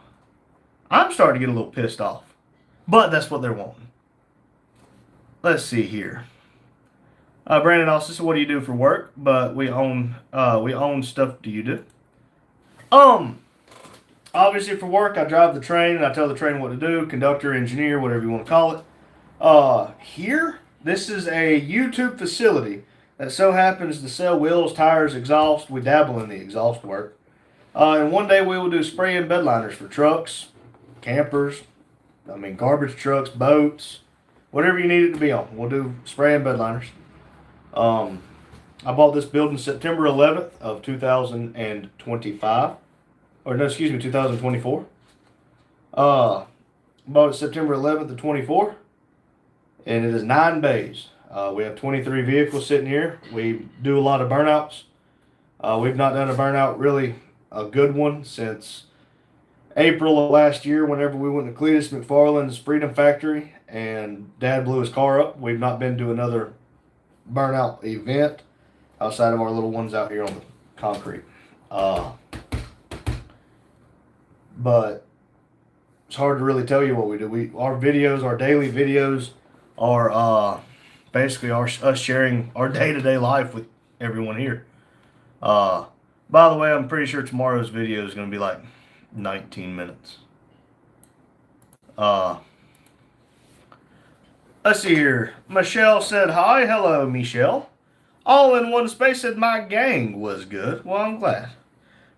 Speaker 1: I'm starting to get a little pissed off. But that's what they're wanting. Let's see here. Brandon also said, what do you do for work? But we own stuff. Do you do? Obviously for work, I drive the train and I tell the train what to do. Conductor, engineer, whatever you want to call it. Here, this is a YouTube facility that so happens to sell wheels, tires, exhaust. We dabble in the exhaust work. And one day we will do spray and bed liners for trucks, campers, garbage trucks, boats, whatever you need it to be on. We'll do spray and bed liners. I bought this building September 11th of 2025. Or no, excuse me, 2024. Bought it September 11th of 24. And it is 9 bays. We have 23 vehicles sitting here. We do a lot of burnouts. We've not done a burnout, really a good one, since April of last year, whenever we went to Cletus McFarland's Freedom Factory and Dad blew his car up. We've not been to another burnout event outside of our little ones out here on the concrete. But it's hard to really tell you what we do. Our videos, our daily videos, are basically us sharing our day-to-day life with everyone here. By the way, I'm pretty sure tomorrow's video is going to be like 19 minutes. Let's see here. Michelle said, hi. Hello, Michelle. All in one space said, my gang was good. Well, I'm glad.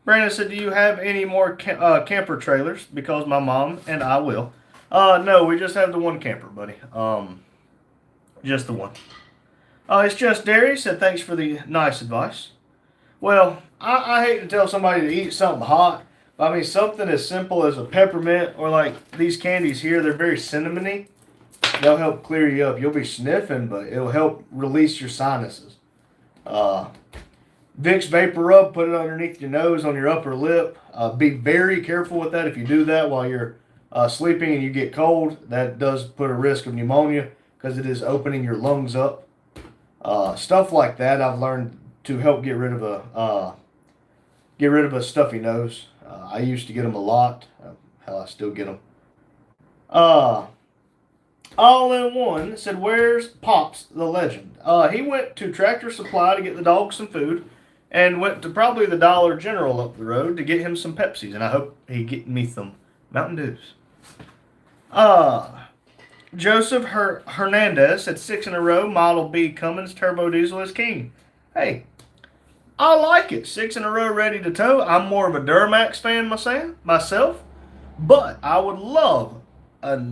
Speaker 1: Brandon said, do you have any more camper trailers? Because my mom and I will. No, we just have the one camper, buddy. Just the one. It's just Derry said, thanks for the nice advice. Well, I hate to tell somebody to eat something hot. But something as simple as a peppermint, or like these candies here, they're very cinnamony. They'll help clear you up. You'll be sniffing, but it'll help release your sinuses. Vicks Vapor Rub, put it underneath your nose, on your upper lip. Be very careful with that. If you do that while you're sleeping and you get cold, that does put a risk of pneumonia because it is opening your lungs up. Stuff like that I've learned to help get rid of a stuffy nose. I used to get them a lot. Hell, I still get them. All in one said, where's Pops the legend? He went to Tractor Supply to get the dog some food, and went to probably the Dollar General up the road to get him some Pepsis, and I hope he get me some Mountain Dews. Joseph Hernandez said 6 in a row, Model B Cummins Turbo Diesel is king. Hey, I like it. 6 in a row ready to tow. I'm more of a Duramax fan myself, but I would love a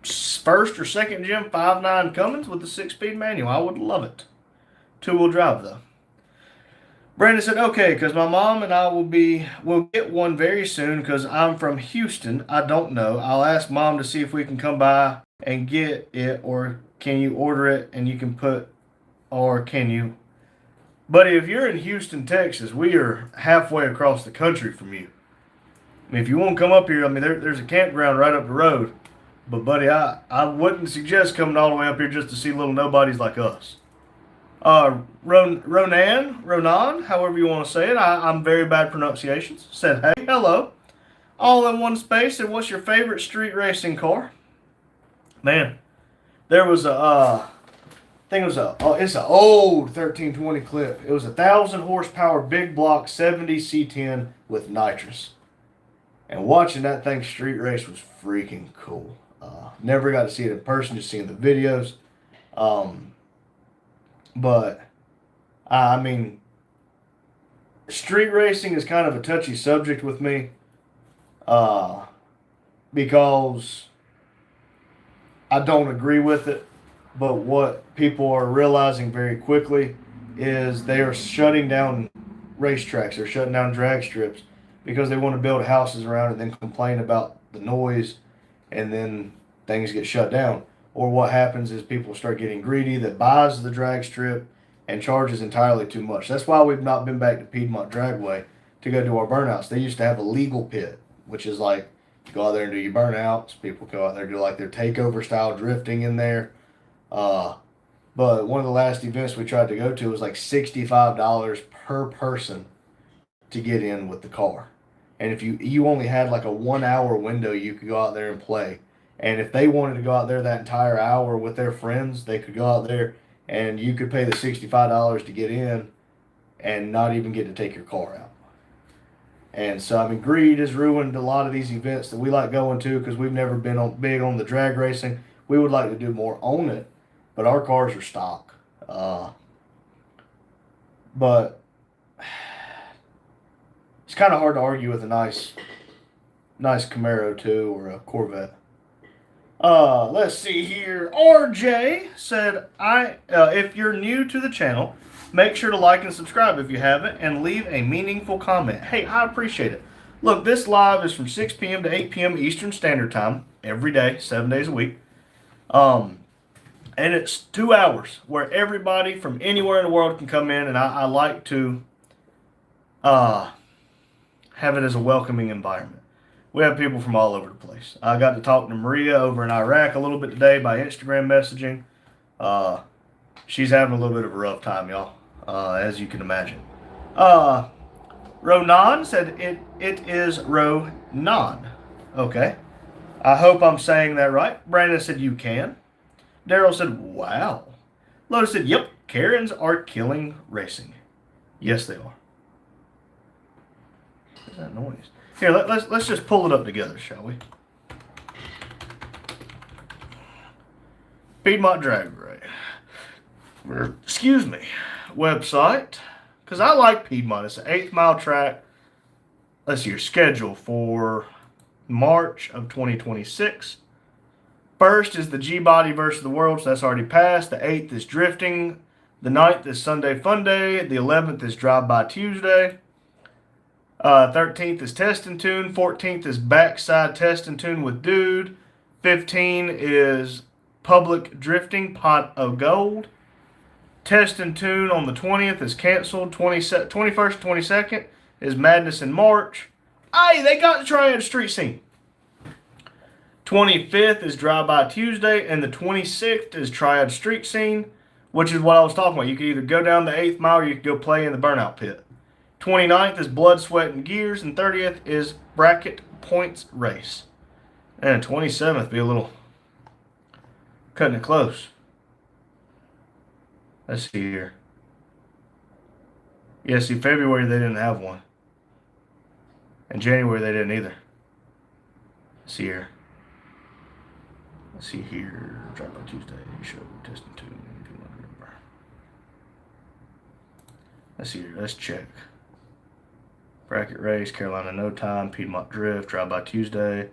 Speaker 1: first or second gen 5.9 Cummins with a 6-speed manual. I would love it. 2-wheel drive though. Brandon said, okay, because my mom and I will get one very soon because I'm from Houston. I don't know. I'll ask Mom to see if we can come by and get it, or can you order it and you can can you? Buddy, if you're in Houston, Texas, we are halfway across the country from you. If you want to come up here, there's a campground right up the road. But, buddy, I wouldn't suggest coming all the way up here just to see little nobodies like us. Ronan, however you want to say it, I'm very bad pronunciations, said, hey, hello. all in one space. And what's your favorite street racing car? Man, there was I think it was it's an old 1320 Clip. It was 1,000 horsepower big block 70 C10 with nitrous. And watching that thing street race was freaking cool. Never got to see it in person, just seeing the videos. But I mean, street racing is kind of a touchy subject with me, because I don't agree with it. But what people are realizing very quickly is they are shutting down racetracks. They're shutting down drag strips because they want to build houses around it and then complain about the noise, and then things get shut down. Or what happens is people start getting greedy that buys the drag strip and charges entirely too much. That's why we've not been back to Piedmont Dragway to go do our burnouts. They used to have a legal pit, which is like you go out there and do your burnouts. People go out there and do like their takeover style drifting in there. But one of the last events we tried to go to was like $65 per person to get in with the car. And if you only had like a 1 hour window, you could go out there and play. And if they wanted to go out there that entire hour with their friends, they could go out there and you could pay the $65 to get in and not even get to take your car out. And so, I mean, greed has ruined a lot of these events that we like going to because we've never been big on the drag racing. We would like to do more on it, but our cars are stock. But it's kind of hard to argue with a nice Camaro too, or a Corvette. Let's see here. RJ said, if you're new to the channel, make sure to like and subscribe if you haven't, and leave a meaningful comment. Hey, I appreciate it. Look, this live is from 6 p.m. to 8 p.m. Eastern Standard Time every day, 7 days a week. And it's 2 hours where everybody from anywhere in the world can come in, and I like to have it as a welcoming environment. We have people from all over the place. I got to talk to Maria over in Iraq a little bit today by Instagram messaging. She's having a little bit of a rough time, y'all, as you can imagine. Ronan said it is Ronan. Okay. I hope I'm saying that right. Brandon said you can. Daryl said, wow. Lotus said, yep, Karens are killing racing. Yes, they are. What's that noise? Here, let's just pull it up together, shall we? Piedmont Dragway. Excuse me. Website. Because I like Piedmont. It's an 8th mile track. Let's see your schedule for March of 2026. First is the G-Body versus the World, so that's already passed. The 8th is Drifting. The 9th is Sunday Fun Day. The 11th is Drive-By Tuesday. 13th is Test and Tune. 14th is Backside Test and Tune with Dude. 15 is Public Drifting, Pot of Gold. Test and Tune on the 20th is canceled. 21st, 22nd is Madness in March. Hey, they got the Triad Street Scene. 25th is Drive-By Tuesday, and the 26th is Triad Street Scene, which is what I was talking about. You could either go down the 8th mile or you could go play in the Burnout Pit. 29th is Blood, Sweat, and Gears, and 30th is Bracket Points Race. And 27th be a little cutting it close. Let's see here. Yeah, see, February they didn't have one. And January they didn't either. Let's see here. Let's see here. Drive-By Tuesday, show, Test and Tune. Let's see here. Let's check. Bracket Race, Carolina No Time, Piedmont Drift, Drive-By Tuesday,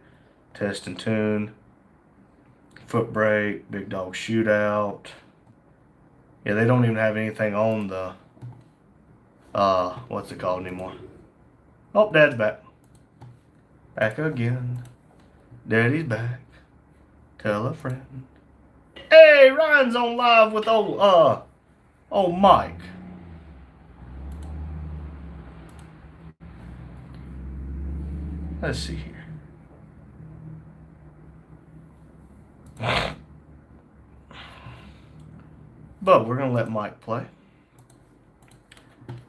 Speaker 1: Test and Tune, Foot Brake, Big Dog Shootout. Yeah, they don't even have anything on the, what's it called anymore? Oh, Dad's back. Back again. Daddy's back. Tell a friend. Hey, Ryan's on live with old Mike. Let's see here. But we're going to let Mike play.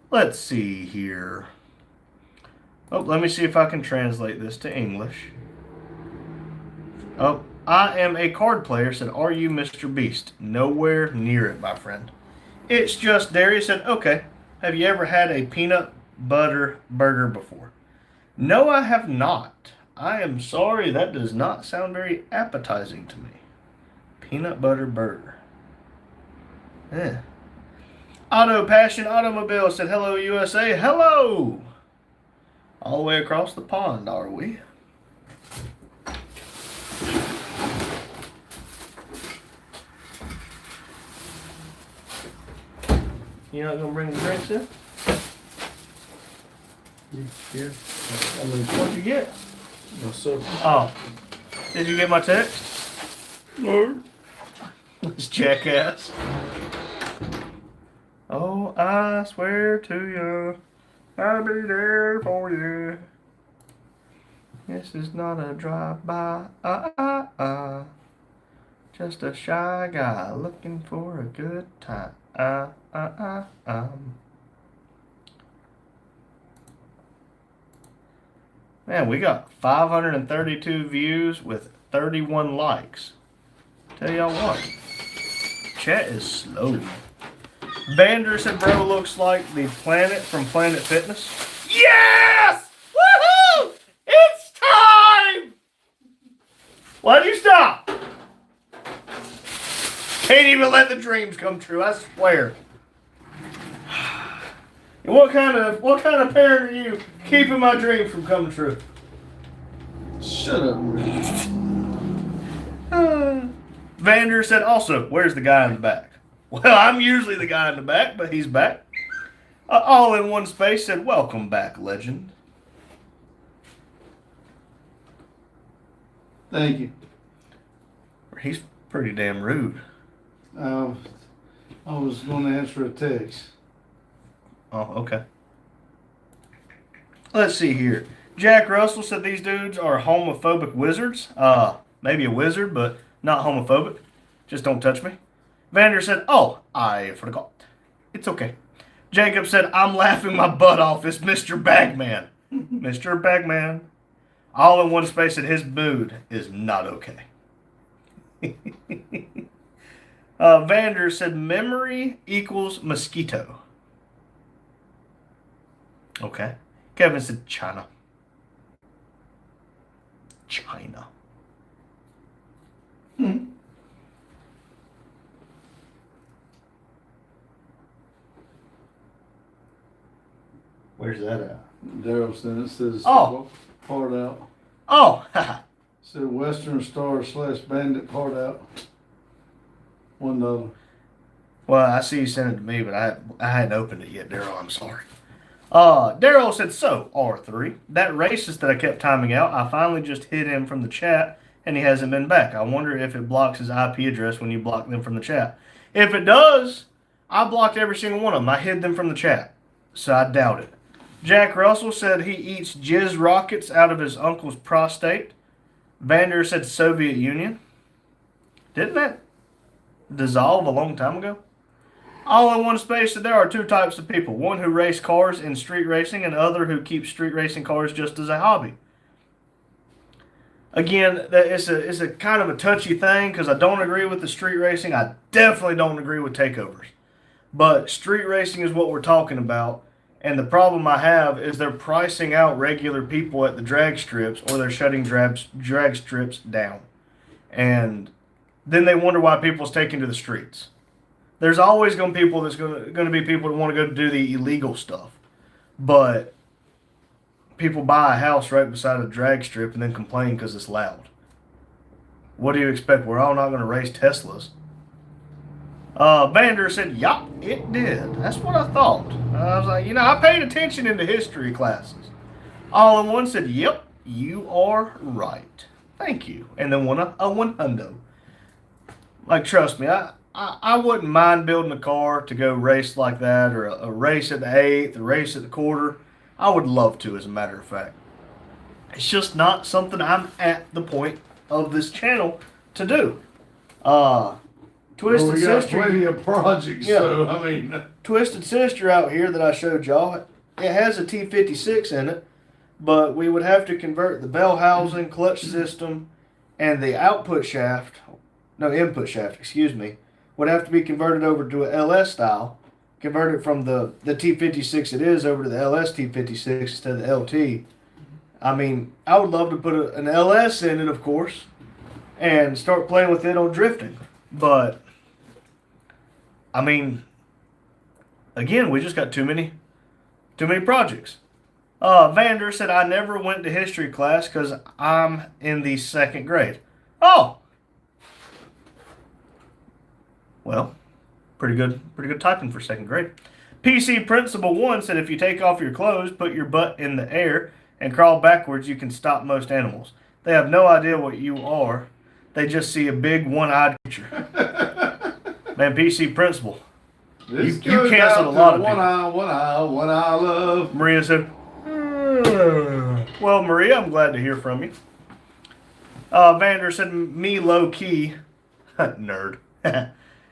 Speaker 1: Let's see here. Oh, let me see if I can translate this to English. Oh, I am a card player, said, are you Mr. Beast? Nowhere near it, my friend. It's just Darius said, okay, have you ever had a peanut butter burger before? No, I have not. I am sorry, that does not sound very appetizing to me. Peanut butter burger. Eh. Auto Passion Automobile said, hello, USA. Hello! All the way across the pond, are we? You not gonna bring the drinks in?
Speaker 3: Yeah.
Speaker 1: What'd you get?
Speaker 3: No, sir.
Speaker 1: Oh. Did you get my text? No. This jackass. Oh, I swear to you, I'll be there for you. This is not a drive-by, just a shy guy looking for a good time. Man, we got 532 views with 31 likes. Tell y'all what, chat is slow. Vander said, bro looks like the planet from Planet Fitness. Yes! Woohoo! It's time! Why'd you stop? Can't even let the dreams come true, I swear. What kind of parent are you keeping my dreams from coming true?
Speaker 3: Shut up, Rick.
Speaker 1: Vander said, also, where's the guy in the back? Well, I'm usually the guy in the back, but he's back. All in one space said, welcome back, legend.
Speaker 3: Thank you.
Speaker 1: He's pretty damn rude.
Speaker 3: I was going to answer a text.
Speaker 1: Oh, okay. Let's see here. Jack Russell said these dudes are homophobic wizards. Maybe a wizard, but not homophobic. Just don't touch me. Vander said, oh, I forgot. It's okay. Jacob said, I'm laughing my butt off. It's Mr. Bagman. Mr. Bagman. All in one space said his mood is not okay. Vander said, memory equals mosquito. Okay. Kevin said, China. China. Where's that at?
Speaker 3: Daryl sent it. Says
Speaker 1: Oh.
Speaker 3: part out.
Speaker 1: Oh, haha.
Speaker 3: Said Western Star / Bandit part out. $1.
Speaker 1: Well, I see you sent it to me, but I hadn't opened it yet, Daryl. I'm sorry. Daryl said, so, R3, that racist that I kept timing out, I finally just hit him from the chat, and he hasn't been back. I wonder if it blocks his IP address when you block them from the chat. If it does, I blocked every single one of them. I hid them from the chat, so I doubt it. Jack Russell said he eats jizz rockets out of his uncle's prostate. Vander said Soviet Union. Didn't that dissolve a long time ago? All in one space said there are two types of people. One who race cars in street racing and other who keep street racing cars just as a hobby. Again, it's a kind of a touchy thing because I don't agree with the street racing. I definitely don't agree with takeovers. But street racing is what we're talking about. And the problem I have is they're pricing out regular people at the drag strips or they're shutting drag strips down. And then they wonder why people's taking to the streets. There's always going to be people that want to go do the illegal stuff. But people buy a house right beside a drag strip and then complain because it's loud. What do you expect? We're all not going to race Teslas. Vander said, yup, it did. That's what I thought. I was like, I paid attention in the history classes. All in one said, yep, you are right. Thank you. And then a one hundo. Like, trust me, I wouldn't mind building a car to go race like that, or a race at the 8th, a race at the quarter. I would love to, as a matter of fact. It's just not something I'm at the point of this channel to do. Twisted
Speaker 3: we got
Speaker 1: Sister,
Speaker 3: plenty of projects,
Speaker 1: Yeah.
Speaker 3: so I mean.
Speaker 1: Twisted Sister out here that I showed y'all, it has a T56 in it, but we would have to convert the bell housing, clutch system, and the input shaft, excuse me, would have to be converted over to an LS style, converted from the T56 it is over to the LS T56 instead of the LT. I mean, I would love to put an LS in it, of course, and start playing with it on drifting. But, I mean, again, we just got too many projects. Vander said, I never went to history class because I'm in the 2nd grade. Oh! Well, pretty good typing for 2nd grade. PC Principal 1 said, if you take off your clothes, put your butt in the air, and crawl backwards, you can stop most animals. They have no idea what you are. They just see a big one-eyed creature. Man, PC Principal. You canceled a lot of people.
Speaker 3: One eye love.
Speaker 1: Maria said, well, Maria, I'm glad to hear from you. Vander said, me low key. Nerd.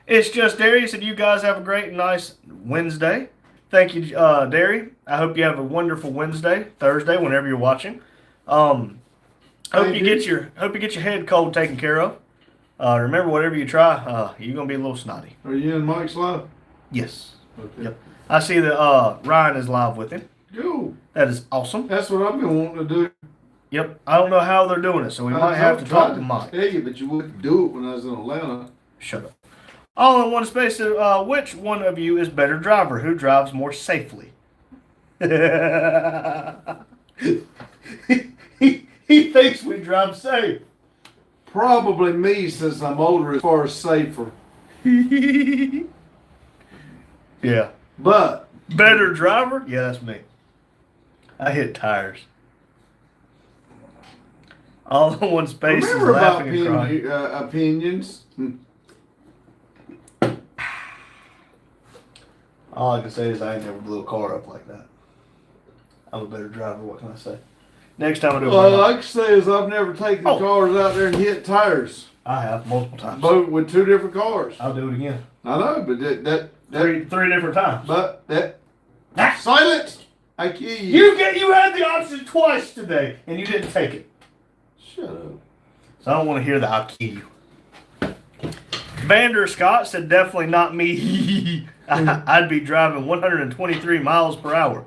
Speaker 1: It's just Derry. He said, you guys have a great and nice Wednesday. Thank you, Derry. I hope you have a wonderful Wednesday, Thursday, whenever you're watching. Hope you get your head cold taken care of. Remember, whatever you try, you're gonna be a little snotty.
Speaker 3: Are you in Mike's live?
Speaker 1: Yes.
Speaker 3: Okay.
Speaker 1: Yep. I see that Ryan is live with him.
Speaker 3: Go.
Speaker 1: That is awesome.
Speaker 3: That's what I've been wanting to do.
Speaker 1: Yep. I don't know how they're doing it, so we might have to talk to Mike.
Speaker 3: Tell you, but you wouldn't do it when I was in Atlanta.
Speaker 1: Shut up. All in one space. Which one of you is better driver? Who drives more safely? he thinks we drive safe.
Speaker 3: Probably me, since I'm older, as far as safer.
Speaker 1: Yeah.
Speaker 3: But
Speaker 1: Better driver? Yeah, that's me. I hit tires. All in one space is
Speaker 3: remember about
Speaker 1: laughing and crying.
Speaker 3: opinions.
Speaker 1: All I can say is I ain't never blew a car up like that. I'm a better driver. What can I say? Next time I do
Speaker 3: All
Speaker 1: it,
Speaker 3: I can say is I've never taken cars out there and hit tires.
Speaker 1: I have multiple times.
Speaker 3: Both with 2 different cars.
Speaker 1: I'll do it again.
Speaker 3: I know, but that
Speaker 1: Three different times.
Speaker 3: but that silence. I kill you.
Speaker 1: You had the option twice today, and you didn't take it.
Speaker 3: Shut up.
Speaker 1: So I don't want to hear that. I'll kill you. Vander Scott said, definitely not me. I'd be driving 123 miles per hour.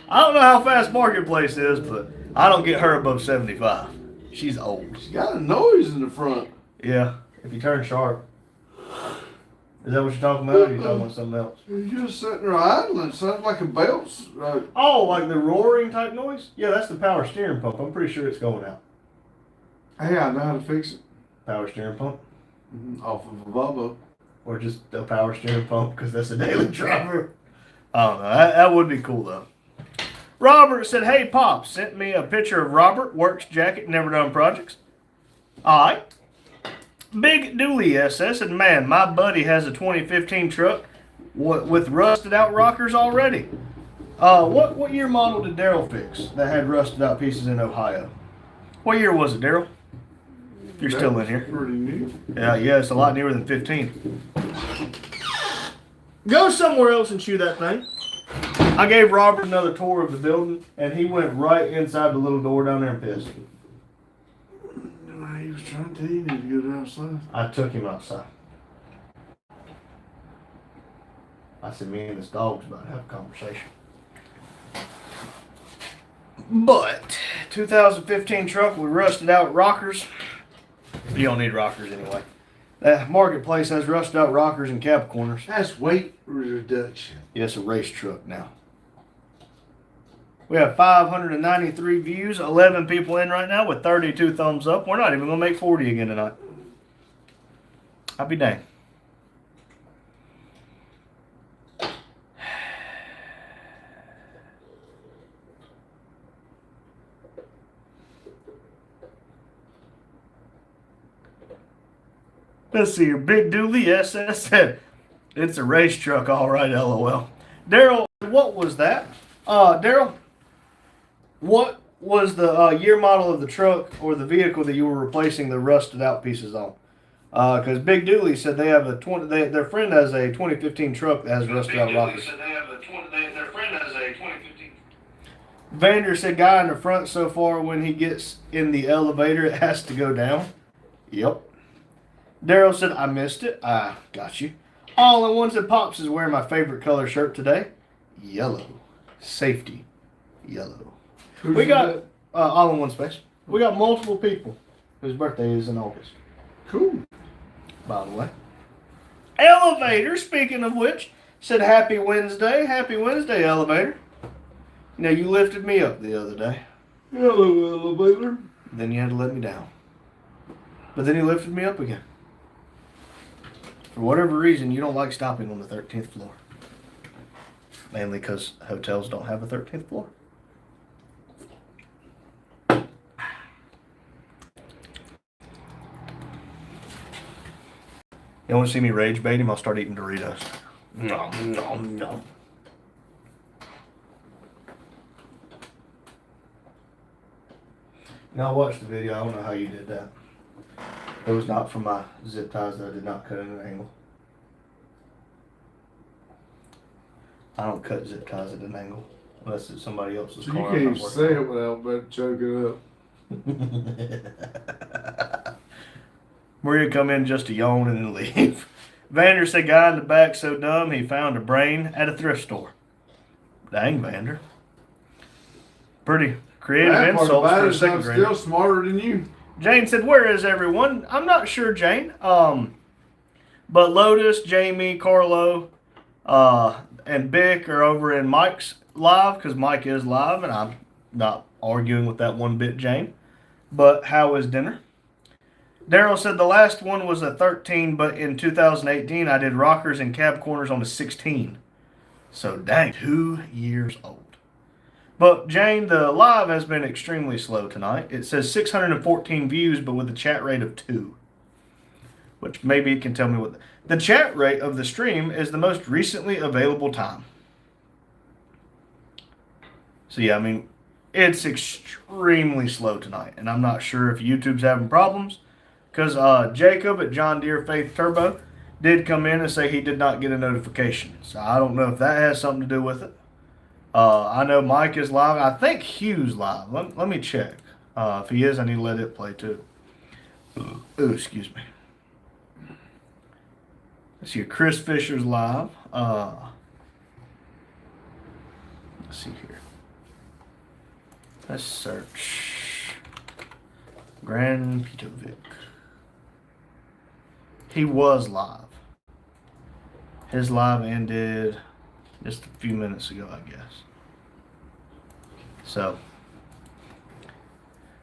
Speaker 1: I don't know how fast Marketplace is, but I don't get her above 75. She's old.
Speaker 3: She's got a noise in the front.
Speaker 1: Yeah, if you turn sharp. Is that what you're talking about, or are you talking about something else?
Speaker 3: You're just sitting there idling. It sounds like a belt.
Speaker 1: Oh, like the roaring type noise? Yeah, that's the power steering pump. I'm pretty sure it's going out.
Speaker 3: Hey, I know how to fix it.
Speaker 1: Power steering pump?
Speaker 3: Off of a Volvo.
Speaker 1: Or just a power steering pump, because that's a daily driver. I don't know. That would be cool, though. Robert said, hey, Pop, sent me a picture of Robert, works jacket, never done projects. All right. Big Dooley SS said, man, my buddy has a 2015 truck with rusted out rockers already. What year model did Daryl fix that had rusted out pieces in Ohio? What year was it, Daryl? You're still in here.
Speaker 3: Pretty new.
Speaker 1: Yeah, it's a lot newer than 15. Go somewhere else and chew that thing. I gave Robert another tour of the building, and he went right inside the little door down there and pissed.
Speaker 3: He was trying to tell you you need to go outside.
Speaker 1: I took him outside. I said, me and this dog's about to have a conversation. But, 2015 truck with rusted out rockers. You don't need rockers anyway. That Marketplace has rusted out rockers and cab corners.
Speaker 3: That's weight reduction.
Speaker 1: Yeah, it's a race truck now. We have 593 views, 11 people in right now with 32 thumbs up. We're not even going to make 40 again tonight. I'll be dang. Let's see here. Big Dooley SS said, it's a race truck, all right, LOL. Daryl, what was that? Daryl, what was the year model of the truck or the vehicle that you were replacing the rusted out pieces on? Because Big Dooley said they have their friend has a 2015 truck that has rusted out rockers.
Speaker 2: Their friend has a 2015.
Speaker 1: Vander said, guy in the front so far, when he gets in the elevator, it has to go down. Yep. Daryl said, I missed it. I got you. All in One said, Pops is wearing my favorite color shirt today. Yellow. Safety. Yellow. We got All in One Space. We got multiple people whose birthday is in August.
Speaker 3: Cool.
Speaker 1: By the way. Elevator, speaking of which, said happy Wednesday. Happy Wednesday, Elevator. Now, you lifted me up the other day.
Speaker 3: Hello, elevator.
Speaker 1: Then you had to let me down. But then you lifted me up again. For whatever reason, you don't like stopping on the 13th floor. Mainly because hotels don't have a 13th floor. You want to see me rage bait him? I'll start eating Doritos. No, no, no. Now I watched the video. I don't know how you did that. It was not from my zip ties that I did not cut at an angle. I don't cut zip ties at an angle unless it's somebody else's
Speaker 3: So
Speaker 1: car.
Speaker 3: you
Speaker 1: I'm
Speaker 3: can't
Speaker 1: not
Speaker 3: even
Speaker 1: working
Speaker 3: say
Speaker 1: on.
Speaker 3: it without better choking up.
Speaker 1: Maria come in just to yawn and then leave. Vander said, guy in the back so dumb he found a brain at a thrift store. Dang, Vander. Pretty creative
Speaker 3: That part
Speaker 1: insults
Speaker 3: about
Speaker 1: for
Speaker 3: it
Speaker 1: a
Speaker 3: is
Speaker 1: second
Speaker 3: I'm
Speaker 1: grader.
Speaker 3: still smarter than you.
Speaker 1: Jane said, where is everyone? I'm not sure, Jane. But Lotus, Jamie, Carlo, and Bick are over in Mike's live because Mike is live, and I'm not arguing with that one bit, Jane. But how is dinner? Daryl said the last one was a 13, but in 2018 I did rockers and cab corners on a 16. So dang, 2 years old. But Jane, the live has been extremely slow tonight. It says 614 views, but with a chat rate of 2. Which maybe it can tell me what the chat rate of the stream is the most recently available time. So yeah, I mean, it's extremely slow tonight, and I'm not sure if YouTube's having problems. Because Jacob at John Deere Faith Turbo did come in and say he did not get a notification. So I don't know if that has something to do with it. I know Mike is live. I think Hugh's live. Let me check. If he is, I need to let it play too. Ooh, excuse me. Let's see. Chris Fisher's live. Let's see here. Let's search. Grand Pitovic. He was live. His live ended just a few minutes ago, I guess. So,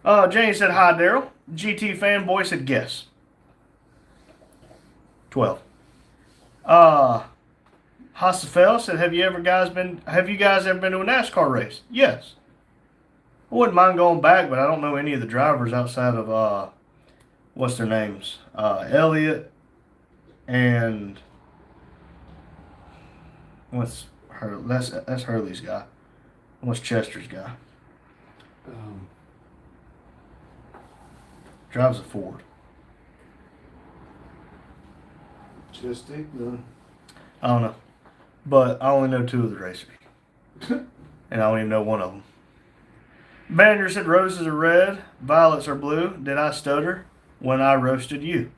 Speaker 1: Jane said, hi, Daryl. GT fanboy said, guess. 12. Hasafel said, have you guys ever been to a NASCAR race? Yes. I wouldn't mind going back, but I don't know any of the drivers outside of, what's their names? Elliott and what's her? That's Hurley's guy. What's Chester's guy? Drives a Ford.
Speaker 3: Chesty? No.
Speaker 1: I don't know, but I only know 2 of the racers, and I don't even know one of them. Banner said roses are red, violets are blue. Did I stutter when I roasted you?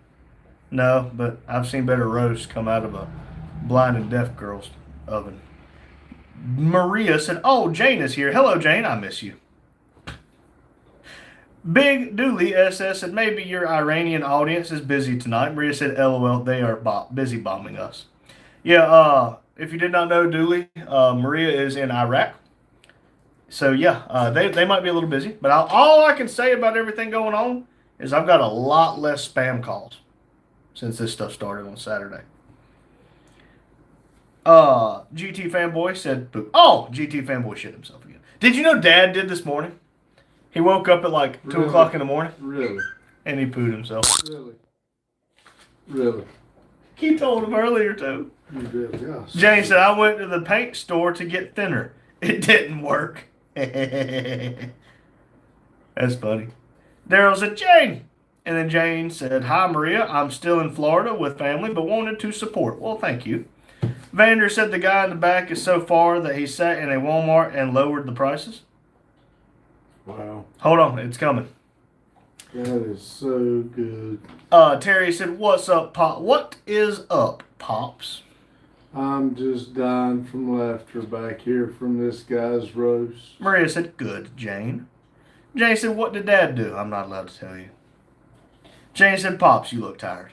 Speaker 1: No, but I've seen better roasts come out of a blind and deaf girl's oven. Maria said, oh, Jane is here. Hello, Jane. I miss you. Big Dooley SS said, maybe your Iranian audience is busy tonight. Maria said, LOL, they are busy bombing us. Yeah, if you did not know, Dooley, Maria is in Iraq. So, yeah, they might be a little busy. But all I can say about everything going on is I've got a lot less spam calls since this stuff started on Saturday. GT Fanboy said, poop. Oh, GT Fanboy shit himself again. Did you know Dad did this morning? He woke up at like 2 o'clock in the morning.
Speaker 3: Really?
Speaker 1: And he pooed himself.
Speaker 3: Really? Really?
Speaker 1: He told him earlier, too.
Speaker 3: You did, yes.
Speaker 1: Jane said, I went to the paint store to get thinner. It didn't work. That's funny. Daryl said, Jane. And then Jane said, hi, Maria. I'm still in Florida with family, but wanted to support. Well, thank you. Vander said the guy in the back is so far that he sat in a Walmart and lowered the prices.
Speaker 3: Wow.
Speaker 1: Hold on, it's coming.
Speaker 3: That is so good.
Speaker 1: Terry said, "What's up, Pop? What is up, Pops?"
Speaker 3: I'm just dying from laughter back here from this guy's roast.
Speaker 1: Maria said, "Good, Jane." Jane said, "What did Dad do?" I'm not allowed to tell you. Jane said, "Pops, you look tired."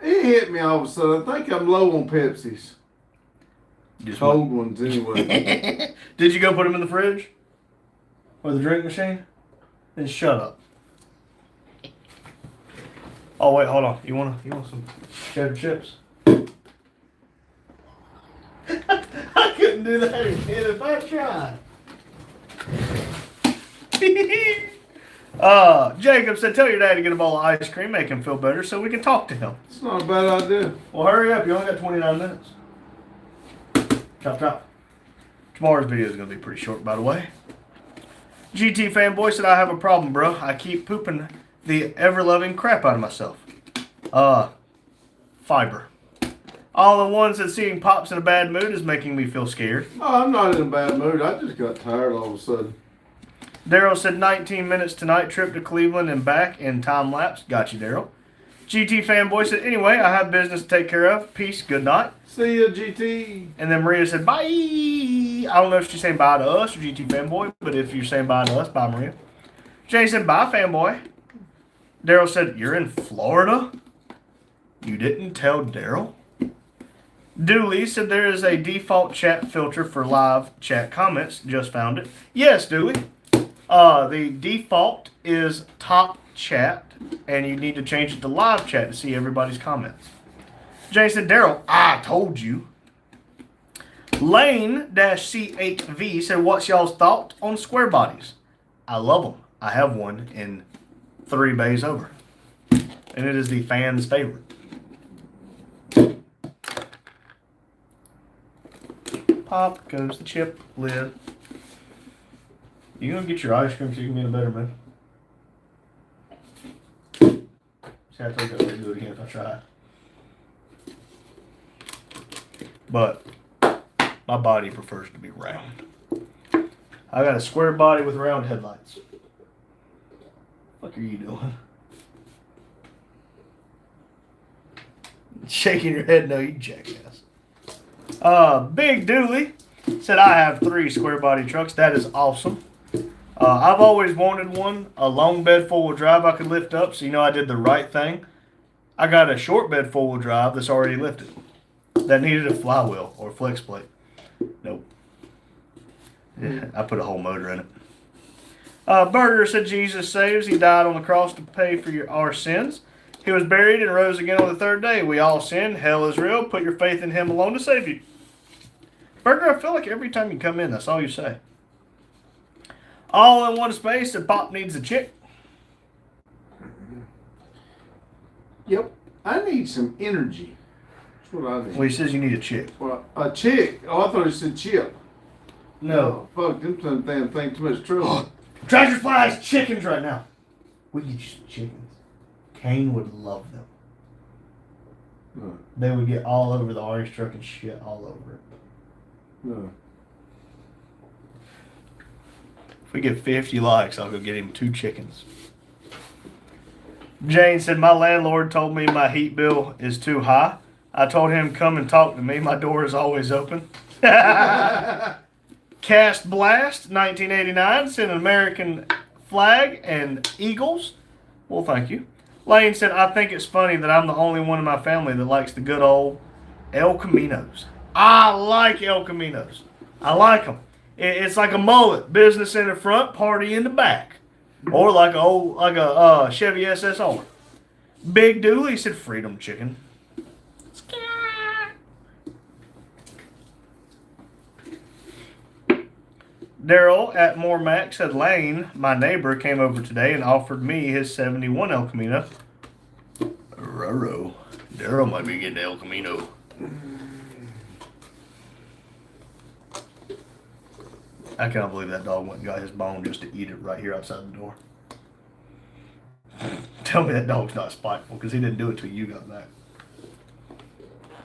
Speaker 3: It hit me all of a sudden. I think I'm low on Pepsis.
Speaker 1: Just
Speaker 3: Cold ones, anyway.
Speaker 1: Did you go put them in the fridge? Or the drink machine? Then shut up. Oh wait, hold on. You want some cheddar chips? I couldn't do that again if I tried. Jacob said, "Tell your dad to get a bowl of ice cream, make him feel better so we can talk to him."
Speaker 3: It's not a bad idea.
Speaker 1: Well, hurry up. You only got 29 minutes. Chop, chop. Tomorrow's video is going to be pretty short, by the way. GT Fanboy said, "I have a problem, bro. I keep pooping the ever-loving crap out of myself." Fiber. All the ones that seeing Pops in a bad mood is making me feel scared.
Speaker 3: Oh, I'm not in a bad mood. I just got tired all of a sudden.
Speaker 1: Daryl said, 19 minutes tonight, trip to Cleveland and back in time lapse. Got you, Daryl. GT Fanboy said, "Anyway, I have business to take care of. Peace, good night."
Speaker 3: See ya, GT.
Speaker 1: And then Maria said, "Bye." I don't know if she's saying bye to us or GT Fanboy, but if you're saying bye to us, bye, Maria. Jay said, "Bye, Fanboy." Daryl said, "You're in Florida? You didn't tell Daryl?" Dooley said, "There is a default chat filter for live chat comments. Just found it." Yes, Dooley. The default is top chat, and you need to change it to live chat to see everybody's comments. Jay said, "Daryl, I told you." Lane-C8V said, "What's y'all's thought on square bodies?" I love them. I have one in 3 bays over. And it is the fans' favorite. Pop goes the chip lid. You gonna get your ice cream so you can be in a better mood? See, I told you I would do it again if I tried. But my body prefers to be round. I got a square body with round headlights. What are you doing? Shaking your head, no, you jackass. Big Dooley said, "I have 3 square body trucks. That is awesome. I've always wanted one, a long bed 4-wheel drive I could lift up, so you know I did the right thing. I got a short bed 4-wheel drive that's already lifted. That needed a flywheel or flex plate. Nope. Yeah, I put a whole motor in it." Burger said, "Jesus saves. He died on the cross to pay for our sins. He was buried and rose again on the 3rd day. We all sin. Hell is real. Put your faith in him alone to save you." Burger, I feel like every time you come in, that's all you say. All in one space said, "Pop needs a chick."
Speaker 3: Yep. I need some energy. That's what I need.
Speaker 1: Well, he says you need a chick.
Speaker 3: Well, a chick. Oh, I thought you said chip.
Speaker 1: No.
Speaker 3: Oh, fuck, them damn thing too much trouble.
Speaker 1: Treasure flies chickens right now. We get you some chickens. Kane would love them.
Speaker 3: No.
Speaker 1: They would get all over the orange truck and shit all over it.
Speaker 3: No.
Speaker 1: If we get 50 likes, I'll go get him 2 chickens. Jane said, "My landlord told me my heat bill is too high. I told him come and talk to me. My door is always open." Cast Blast 1989 sent an American flag and eagles. Well, thank you. Lane said, "I think it's funny that I'm the only one in my family that likes the good old El Caminos." I like El Caminos. I like them. It's like a mullet, business in the front, party in the back, or like a Chevy SSR. Big Dooley said, "Freedom chicken." Daryl at More Max said, "Lane, my neighbor, came over today and offered me his 71 El Camino." Roro. Daryl might be getting El Camino. I cannot believe that dog went and got his bone just to eat it right here outside the door. Tell me that dog's not spiteful, because he didn't do it till you got back.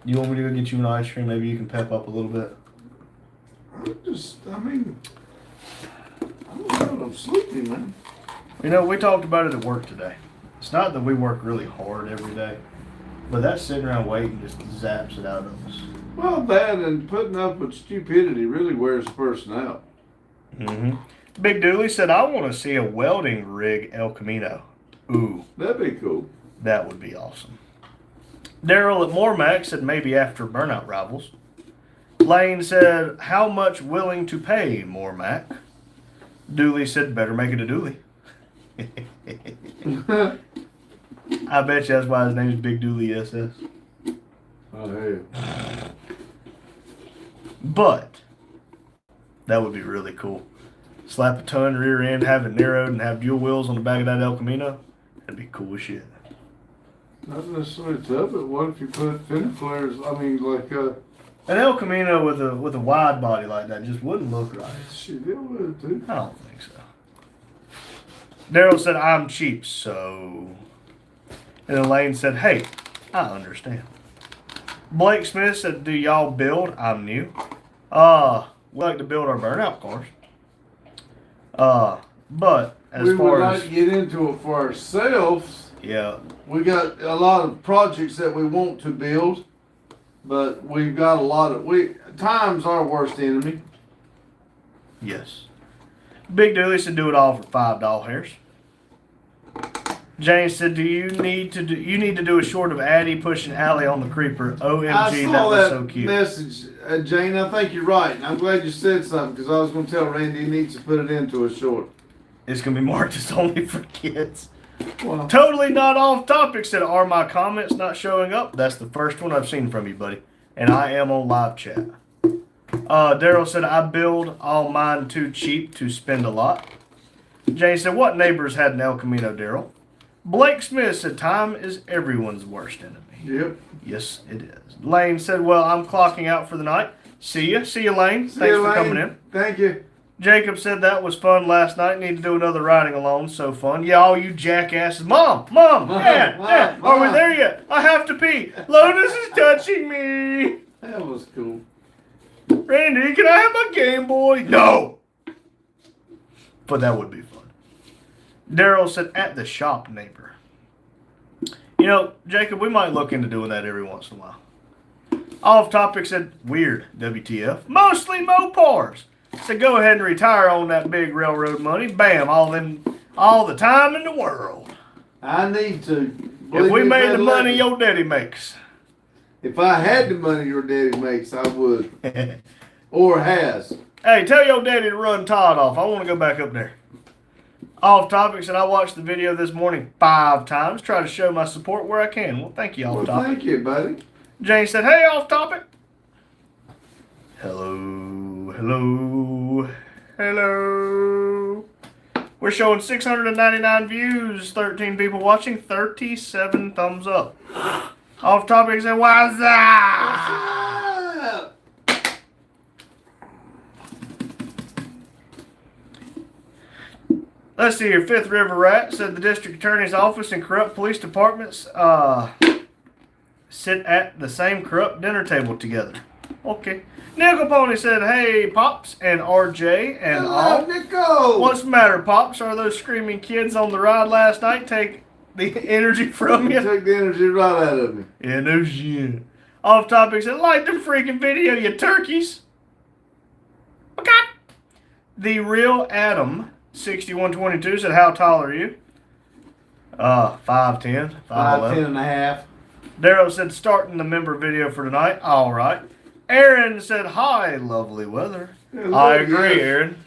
Speaker 1: You want me to go get you an ice cream? Maybe you can pep up a little bit.
Speaker 3: I'm I'm sleepy, man.
Speaker 1: You know, we talked about it at work today. It's not that we work really hard every day, but that sitting around waiting just zaps it out of us.
Speaker 3: Well, that and putting up with stupidity really wears a person out.
Speaker 1: Mm-hmm. Big Dooley said, I want to see a welding rig El Camino. Ooh,
Speaker 3: That'd be cool.
Speaker 1: that would be awesome. Daryl at Mormac said maybe after Burnout Rivals. Lane said, how much willing to pay, Mormac? Dooley said, better make it a Dooley. I bet you that's why his name is Big Dooley SS.
Speaker 3: Oh, hey.
Speaker 1: But that would be really cool. Slap a ton rear end, have it narrowed, and have dual wheels on the back of that El Camino. That'd be cool as shit.
Speaker 3: Not necessarily tough, but what if you put fin flares? I mean, like,
Speaker 1: An El Camino with a wide body like that just wouldn't look right.
Speaker 3: shit, it would too.
Speaker 1: I don't think so. Daryl said, I'm cheap, so. And Elaine said, hey, I understand. Blake Smith said, do y'all build? I'm new. We like to build our burnout cars. But as
Speaker 3: We would
Speaker 1: far
Speaker 3: like
Speaker 1: as.
Speaker 3: to get into it for ourselves.
Speaker 1: Yeah.
Speaker 3: We got a lot of projects that we want to build, but we've got a lot of time's our worst enemy.
Speaker 1: Yes. Big Dooley said do it all for $5 hairs. James said, you need to do a short of Addie pushing Allie on the creeper. OMG,
Speaker 3: I
Speaker 1: that
Speaker 3: saw
Speaker 1: was
Speaker 3: that
Speaker 1: so cute.
Speaker 3: message, Jane. I think you're right. And I'm glad you said something because I was going to tell Randy he needs to put it into a short.
Speaker 1: It's gonna be marked as only for kids.
Speaker 3: Well,
Speaker 1: Totally not off topic. Said, are my comments not showing up? That's the first one I've seen from you, buddy. And I am on live chat. Daryl said, I build all mine too cheap to spend a lot. Jane said, what neighbors had an El Camino, Daryl? Blake Smith said, time is everyone's worst enemy.
Speaker 3: yep.
Speaker 1: Yes, it is. Lane said, well, I'm clocking out for the night. See ya, Lane.
Speaker 3: See
Speaker 1: Thanks
Speaker 3: you,
Speaker 1: for
Speaker 3: Lane.
Speaker 1: coming in.
Speaker 3: Thank you.
Speaker 1: Jacob said that was fun last night. Need to do another riding alone. So fun. Yeah, all you jackasses. Mom, Dad, Dad, are we
Speaker 3: Mom.
Speaker 1: there yet? I have to pee. Lotus is touching me.
Speaker 3: That was cool.
Speaker 1: Randy, can I have my Game Boy? No. But that would be fun. Daryl said, at the shop, neighbor. You know, Jacob, we might look into doing that every once in a while. Off topic said, weird, WTF. Mostly Mopars. Said, go ahead and retire on that big railroad money. Bam, all the time in the world.
Speaker 3: I need to.
Speaker 1: If we made
Speaker 3: I'd
Speaker 1: the
Speaker 3: let
Speaker 1: money
Speaker 3: me.
Speaker 1: your daddy makes.
Speaker 3: If I had the money your daddy makes, I would. Or has.
Speaker 1: Hey, tell your daddy to run Todd off. I want to go back up there. Off topic said, I watched the video this morning 5 times. Try to show my support where I can. Well, thank you, Off
Speaker 3: Well,
Speaker 1: Topic.
Speaker 3: thank you, buddy.
Speaker 1: Jane said, hey, Off Topic. Hello. We're showing 699 views, 13 people watching, 37 thumbs up. Off Topic said, what's up? Let's see here. Fifth River Rat said the district attorney's office and corrupt police departments sit at the same corrupt dinner table together. Okay. Nickel Pony said, hey, Pops and RJ and all.
Speaker 3: Nico.
Speaker 1: What's the matter, Pops? Are those screaming kids on the ride last night take the energy from you?
Speaker 3: Took the energy right out of me.
Speaker 1: Yeah, no shit. Off Topic said, like the freaking video, you turkeys. Okay. The Real Adam 6122 said, how tall are you? 5'10",
Speaker 3: 5'10" and a half.
Speaker 1: Daryl said, starting the member video for tonight. All right. Aaron said, hi, lovely weather.
Speaker 3: Yeah,
Speaker 1: I
Speaker 3: look,
Speaker 1: agree,
Speaker 3: yes.
Speaker 1: Aaron.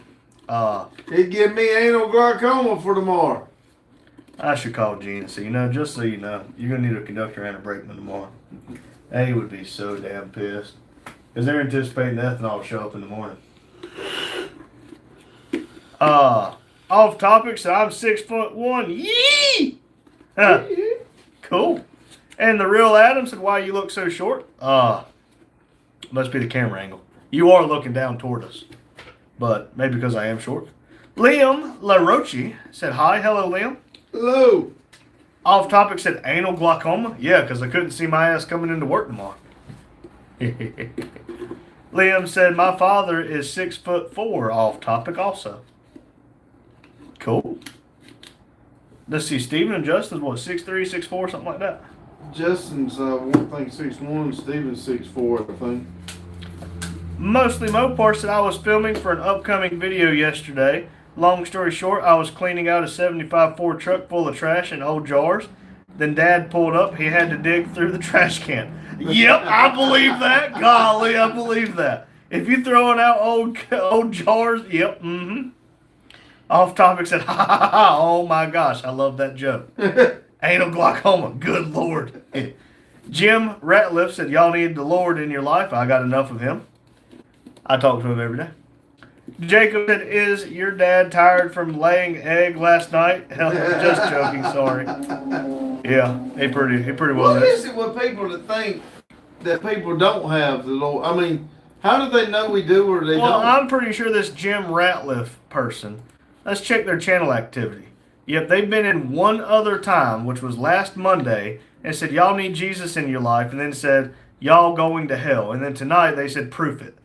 Speaker 3: He'd give me anal glaucoma for tomorrow.
Speaker 1: I should call Gene. So, just so you know, you're going to need a conductor and a brakeman tomorrow. They would be so damn pissed. Because they're anticipating ethanol to show up in the morning. Off topic, so I'm 6'1". Yee! Huh. Cool. And the Real Adam said, why you look so short? Must be the camera angle. You are looking down toward us. But maybe because I am short. Liam LaRoche said, hi. Hello, Liam.
Speaker 3: Hello.
Speaker 1: Off topic said, anal glaucoma? Yeah, because I couldn't see my ass coming into work tomorrow. Liam said, my father is 6'4", off topic also. Cool. Let's see, Steven and Justin's what, 6'3", 6'4", something like that?
Speaker 3: Justin's one thing 6'1", Steven's 6'4", I think.
Speaker 1: Mostly Mopar said I was filming for an upcoming video yesterday. Long story short, I was cleaning out a 75 Ford truck full of trash and old jars. Then Dad pulled up. He had to dig through the trash can. Yep, I believe that. Golly, I believe that. If you throwing out old jars, yep, mm-hmm. Off topic said, ha ha ha, oh my gosh, I love that joke. Anal glaucoma, good Lord. Jim Ratliff said, y'all need the Lord in your life. I got enough of him. I talk to him every day. Jacob said, is your dad tired from laying egg last night? Just joking, sorry. Yeah, he pretty well
Speaker 3: What
Speaker 1: is.
Speaker 3: is it with people that think that people don't have the Lord? I mean, how do they know we do or they
Speaker 1: Well,
Speaker 3: don't?
Speaker 1: I'm pretty sure this Jim Ratliff person, let's check their channel activity. Yep, they've been in one other time, which was last Monday, and said, y'all need Jesus in your life, and then said, y'all going to hell. And then tonight they said, proof it.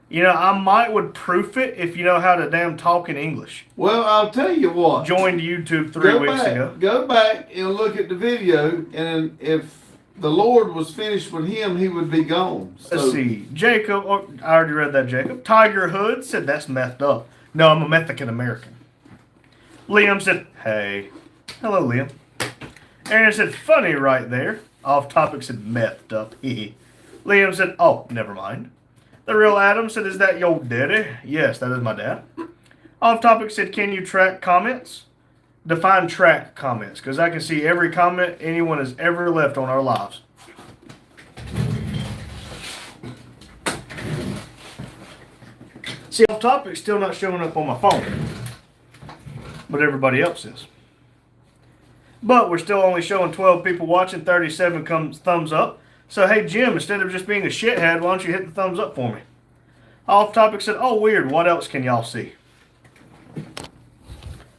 Speaker 1: You know, I might would proof it if you know how to damn talk in English.
Speaker 3: Well, I'll tell you what.
Speaker 1: Joined YouTube 3 weeks ago.
Speaker 3: Go back and look at the video, and if the Lord was finished with him, he would be gone. So,
Speaker 1: Let's see. Jacob, oh, I already read that, Jacob. Tiger Hood said, that's messed up. No, I'm a Mexican American. Liam said, hey. Hello, Liam. Aaron said, funny right there. Off topic said, methed up. Liam said, oh, never mind. The real Adam said, is that your daddy? Yes, that is my dad. Off topic said, can you track comments? Define track comments, because I can see every comment anyone has ever left on our lives. See, off topic still not showing up on my phone, but everybody else is. But we're still only showing 12 people watching, 37 thumbs up. So, hey, Jim, instead of just being a shithead, why don't you hit the thumbs up for me? Off topic said, oh, weird. What else can y'all see?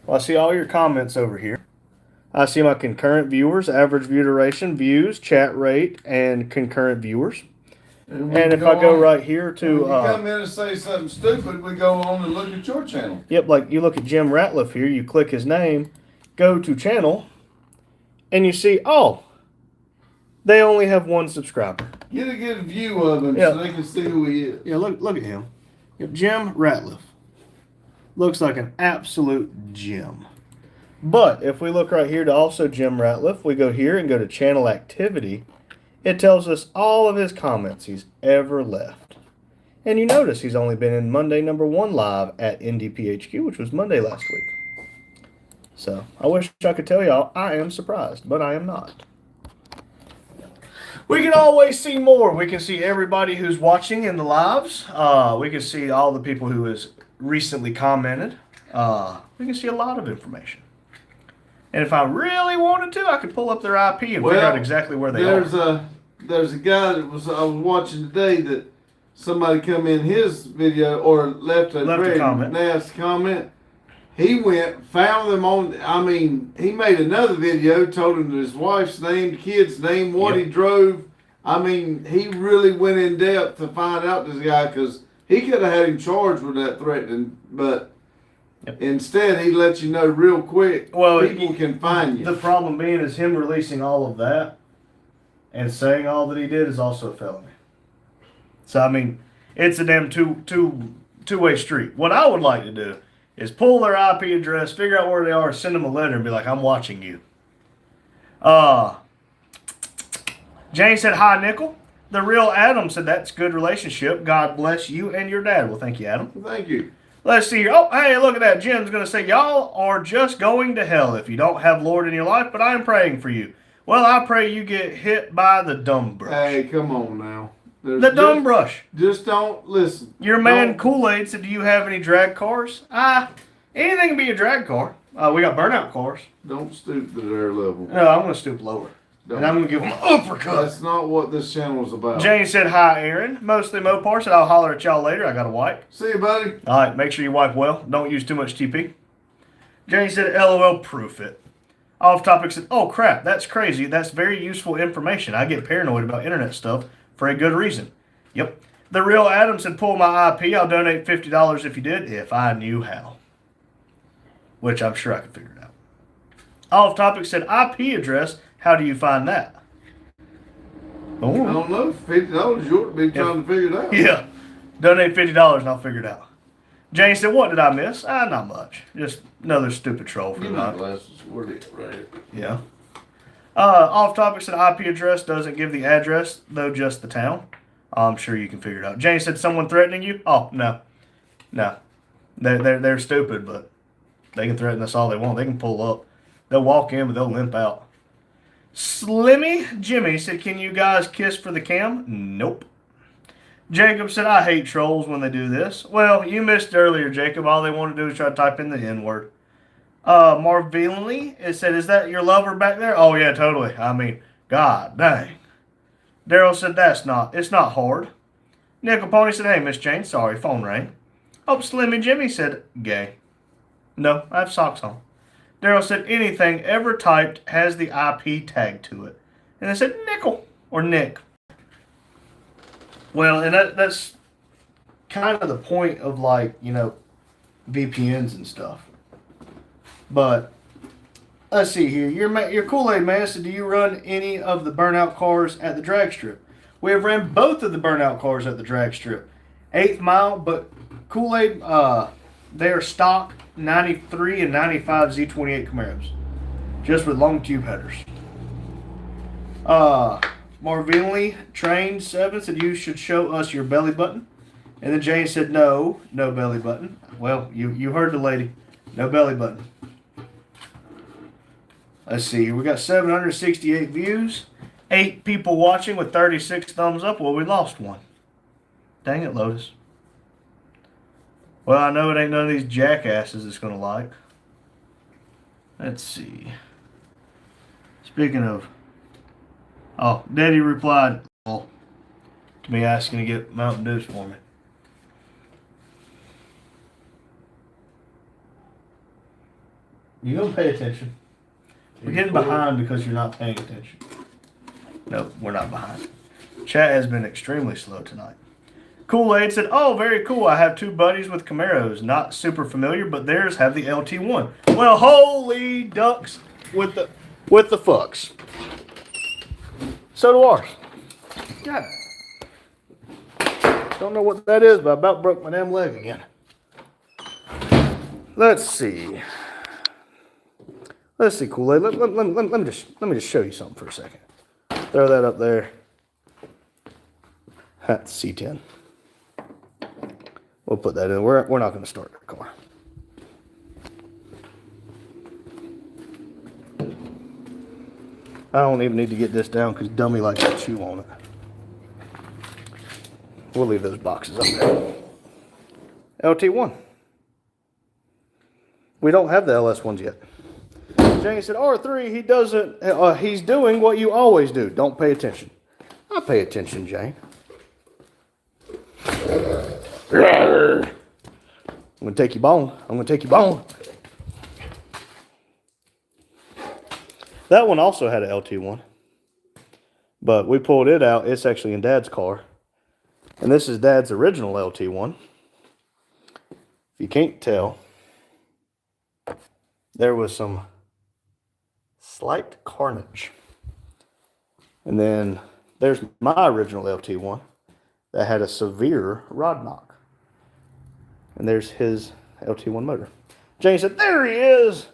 Speaker 1: Well, I see all your comments over here. I see my concurrent viewers, average view duration, views, chat rate, and concurrent viewers. And if I go right here to...
Speaker 3: when you come in and say something stupid, we go on and look at your channel.
Speaker 1: Yep, like you look at Jim Ratliff here, you click his name, go to channel, and you see, oh, they only have one subscriber.
Speaker 3: Get a good view of him
Speaker 1: Yeah.
Speaker 3: so they can see who he is.
Speaker 1: Yeah, look at him. Yep, Jim Ratliff. Looks like an absolute gem. But if we look right here to also Jim Ratliff, we go here and go to channel activity. It tells us all of his comments he's ever left. And you notice he's only been in Monday #1 live at NDPHQ, which was Monday last week. So I wish I could tell y'all I am surprised, but I am not. We can always see more. We can see everybody who's watching in the lives. We can see all the people who has recently commented. We can see a lot of information. And if I really wanted to, I could pull up their IP and figure out exactly where they are.
Speaker 3: There's a guy that I was watching today that somebody come in his video or left a very nasty comment. He went, found them on, he made another video, told him his wife's name, the kid's name, what he drove. He really went in depth to find out this guy because he could have had him charged with that threatening, but instead he let you know real quick. Well, people can find you.
Speaker 1: The problem being is him releasing all of that and saying all that he did is also a felony. So, it's a damn two-way street. What I would like to do is pull their IP address, figure out where they are, send them a letter, and be like, I'm watching you. Jane said, hi, Nickel. The real Adam said, that's good relationship. God bless you and your dad. Well, thank you, Adam.
Speaker 3: Thank you.
Speaker 1: Let's see here. Oh, hey, look at that. Jim's going to say, y'all are just going to hell if you don't have Lord in your life, but I'm praying for you. Well, I pray you get hit by the dumb brush.
Speaker 3: Hey, come on now.
Speaker 1: The dumb brush.
Speaker 3: Just don't listen.
Speaker 1: Your man Kool-Aid said, do you have any drag cars? Anything can be a drag car. We got burnout cars.
Speaker 3: Don't stoop to their level.
Speaker 1: No, I'm going to stoop lower.
Speaker 3: Don't.
Speaker 1: And I'm going to give them an uppercut.
Speaker 3: That's not what this channel is about.
Speaker 1: Jane said, hi, Aaron. Mostly Mopar said, I'll holler at y'all later. I got to wipe.
Speaker 3: See you, buddy.
Speaker 1: All right, make sure you wipe well. Don't use too much TP. Jane said, LOL, proof it. Off topic said, oh, crap, that's crazy. That's very useful information. I get paranoid about internet stuff for a good reason. Yep. The real Adam said, pull my IP. I'll donate $50 if you did, if I knew how. which I'm sure I can figure it out. Off topic said IP address. How do you find that?
Speaker 3: I don't know. $50 you ought to be trying to figure it out.
Speaker 1: Yeah. Donate $50 and I'll figure it out. Jane said, what did I miss? Not much. Just another stupid troll for
Speaker 3: Give
Speaker 1: the
Speaker 3: me my
Speaker 1: night.
Speaker 3: glasses. Where they at? Right here.
Speaker 1: Yeah. Off topic said IP address doesn't give the address, though just the town. I'm sure you can figure it out. Jane said, someone threatening you? Oh, no. No. They're stupid, but they can threaten us all they want. They can pull up. They'll walk in, but they'll limp out. Slimmy Jimmy said, can you guys kiss for the cam? Nope. Jacob said, I hate trolls when they do this. Well, you missed earlier, Jacob. All they want to do is try to type in the N-word. Marvinley, it said, is that your lover back there? Oh, yeah, totally. I mean, God dang. Daryl said, it's not hard. Nickel Pony said, hey, Miss Jane, sorry, phone rang. Oh, Slimmy Jimmy said, gay. No, I have socks on. Daryl said, anything ever typed has the IP tag to it. And they said, nickel or Nick. Well, and that's kind of the point of, like, you know, VPNs and stuff. But let's see here. Your Kool-Aid man said, do you run any of the burnout cars at the drag strip? We have ran both of the burnout cars at the drag strip. 8th Mile, but Kool-Aid, they are stock 93 and 95 Z28 Camaros. Just with long tube headers. Marvinley Train 7 said, you should show us your belly button. And then Jane said, no belly button. Well, you heard the lady. No belly button. Let's see here. We got 768 views. 8 people watching with 36 thumbs up. Well, we lost one. Dang it, Lotus. Well, I know it ain't none of these jackasses that's going to like. Let's see. Speaking of... Oh, Daddy replied to me asking to get Mountain Dews for me. You gonna pay attention? We're getting behind because you're not paying attention. No, we're not behind. Chat has been extremely slow tonight. Kool-Aid said, oh, very cool. I have 2 buddies with Camaros. Not super familiar, but theirs have the LT1. Well, holy ducks with the fucks. So do ours. God. Don't know what that is, but I about broke my damn leg again. Let's see. Let's see, Kool-Aid. Let me just show you something for a second. Throw that up there. That's C10. We'll put that in. We're not going to start the car. I don't even need to get this down because Dummy likes to chew on it. We'll leave those boxes up there. LT1. We don't have the LS ones yet. Jane said, R3, he doesn't, he's doing what you always do. Don't pay attention. I pay attention, Jane. I'm going to take your bone. I'm going to take your bone. That one also had an LT1. But we pulled it out. It's actually in Dad's car. And this is Dad's original LT1. If you can't tell, there was some slight carnage. And then there's my original LT1 that had a severe rod knock. And there's his LT1 motor. Jane said, there he is.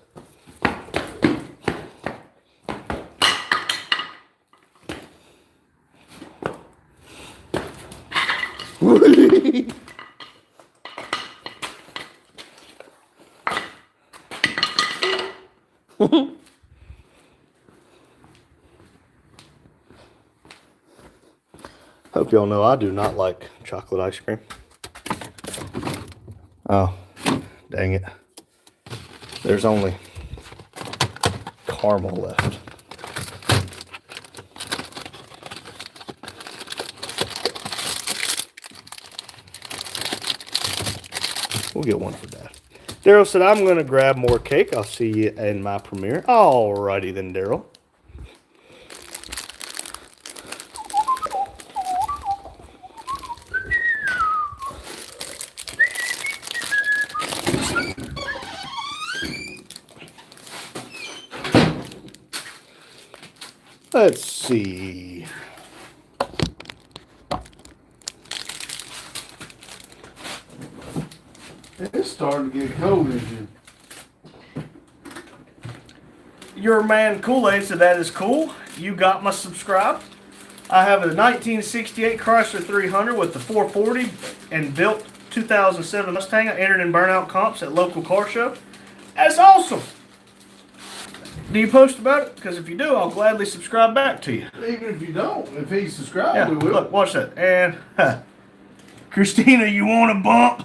Speaker 1: Hope y'all know I do not like chocolate ice cream. Oh, dang it. There's only caramel left. We'll get one for Dad. Daryl said, I'm going to grab more cake. I'll see you in my premiere. Alrighty then, Daryl.
Speaker 3: Let's see. It's starting to get cold in here.
Speaker 1: Your man Kool-Aid said that is cool. You got my subscribe. I have a 1968 Chrysler 300 with the 440 and built 2007 Mustang. I entered in burnout comps at local car show. That's awesome. Do you post about it? Because if you do, I'll gladly subscribe back to you.
Speaker 3: Even if you don't, if he subscribed,
Speaker 1: Yeah,
Speaker 3: we will.
Speaker 1: look, watch that. And Christina, you want a bump?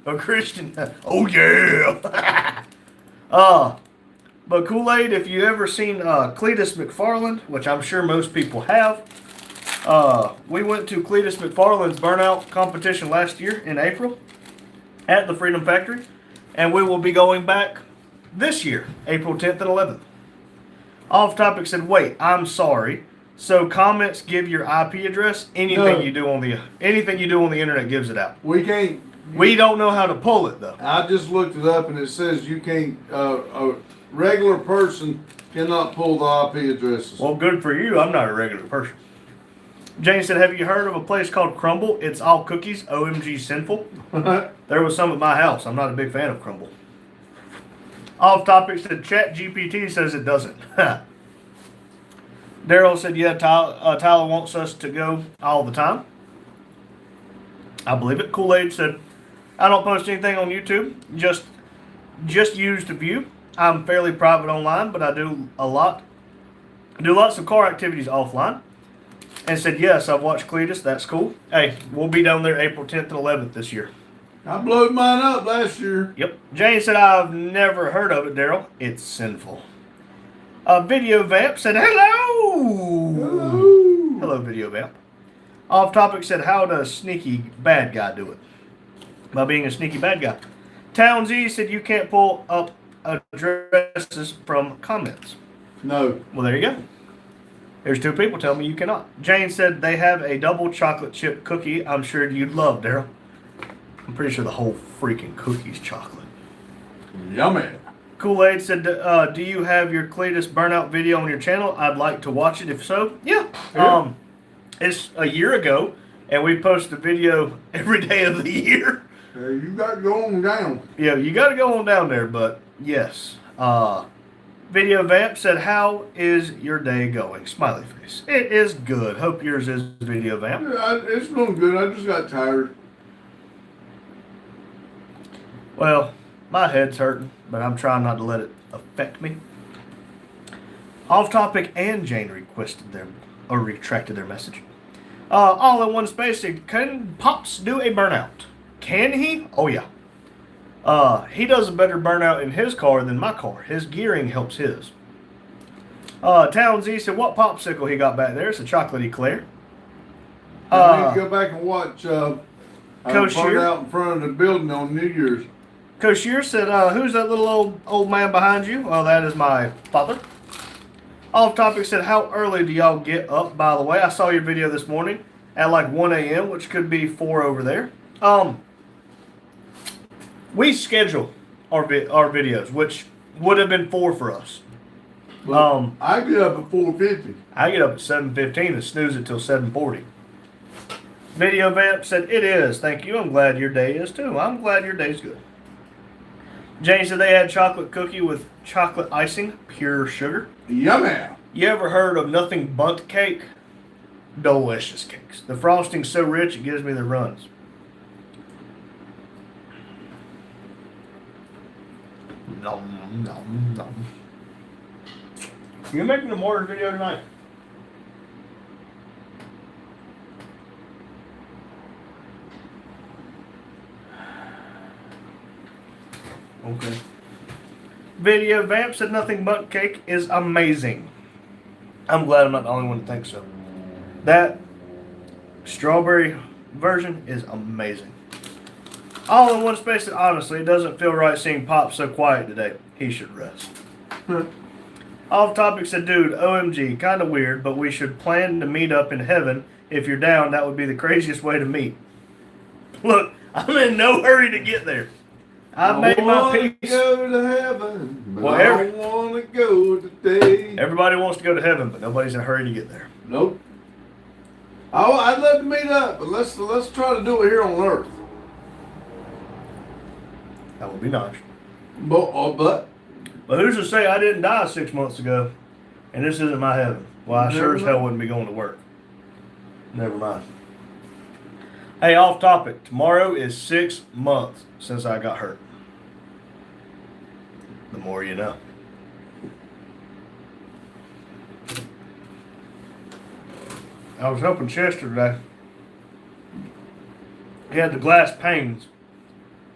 Speaker 1: Or Christian? Oh yeah. But Kool-Aid, if you ever seen Cletus McFarland, which I'm sure most people have, we went to Cletus McFarland's burnout competition last year in April at the Freedom Factory, and we will be going back this year, April 10th and 11th. Off topic said, wait, I'm sorry. So comments give your IP address. Anything you do on the internet gives it out.
Speaker 3: We can't.
Speaker 1: We don't know how to pull it though.
Speaker 3: I just looked it up and it says you can't. A regular person cannot pull the IP addresses.
Speaker 1: Well, good for you. I'm not a regular person. Jane said, have you heard of a place called Crumble? It's all cookies. OMG sinful. There was some at my house. I'm not a big fan of Crumble. Off topic said, Chat GPT says it doesn't. Daryl said, yeah, Tyler wants us to go all the time. I believe it. Kool-Aid said, I don't post anything on YouTube. Just use the view. I'm fairly private online, but I do lots of car activities offline. And said, yes, I've watched Cletus. That's cool. Hey, we'll be down there April 10th and 11th this year.
Speaker 3: I blew mine up last year.
Speaker 1: Yep. Jane said, I've never heard of it, Daryl. It's sinful. Video Vamp said, hello.
Speaker 3: Hello.
Speaker 1: Hello, Video Vamp. Off topic said, how does sneaky bad guy do it? By being a sneaky bad guy. Townsy said, you can't pull up addresses from comments.
Speaker 3: No.
Speaker 1: Well, there you go. There's two people telling me you cannot. Jane said, they have a double chocolate chip cookie I'm sure you'd love, Daryl. I'm pretty sure the whole freaking cookie's chocolate.
Speaker 3: Yummy.
Speaker 1: Kool-Aid said, do you have your Cletus burnout video on your channel? I'd like to watch it. If so, yeah. It's a year ago, and we post a video every day of the year.
Speaker 3: You got to go on down.
Speaker 1: Yeah, you got to go on down there, but yes. Video Vamp said, how is your day going? Smiley face. It is good. Hope yours is, Video Vamp.
Speaker 3: Yeah, it's going good. I just got tired.
Speaker 1: Well, my head's hurting, but I'm trying not to let it affect me. Off topic and Jane retracted their message. All in one space, can Pops do a burnout? Can he? Oh yeah. He does a better burnout in his car than my car. His gearing helps his. Townsy said, what popsicle he got back there? It's a chocolate eclair.
Speaker 3: I need to go back and watch
Speaker 1: Coach
Speaker 3: burn
Speaker 1: Shear?
Speaker 3: out in front of the building on New Year's.
Speaker 1: Coach Shear said, who's that little old man behind you? Well, that is my father. Off topic said, how early do y'all get up, by the way? I saw your video this morning at like 1 a.m., which could be 4 over there. We schedule our videos, which would have been 4 for us.
Speaker 3: Well, I get up at 4:50.
Speaker 1: I get up at 7:15 and snooze it till 7:40. Video Vamp said, it is. Thank you. I'm glad your day is too. I'm glad your day's good. Jane said they had chocolate cookie with chocolate icing, pure sugar.
Speaker 3: Yummy.
Speaker 1: You ever heard of nothing but cake? Delicious cakes. The frosting's so rich it gives me the runs. Nom, nom, nom. You making a mortar video tonight? Okay. Video Vamp said nothing but cake is amazing. I'm glad I'm not the only one that thinks so. That strawberry version is amazing. All in one space, and honestly, it doesn't feel right seeing Pop so quiet today. He should rest. Off topic said, dude, OMG, kind of weird, but we should plan to meet up in heaven. If you're down, that would be the craziest way to meet. Look, I'm in no hurry to get there. I made my peace.
Speaker 3: Go to heaven, But
Speaker 1: Well,
Speaker 3: I don't want to go today.
Speaker 1: Everybody wants to go to heaven, but nobody's in a hurry to get there.
Speaker 3: Nope. I'd love to meet up, but let's try to do it here on Earth.
Speaker 1: That would be nice.
Speaker 3: But
Speaker 1: But who's to say I didn't die 6 months ago, and this isn't my heaven? Well, I sure as hell wouldn't be going to work. Never mind. Hey, off topic. Tomorrow is 6 months since I got hurt. The more you know. I was helping Chester today. He had the glass panes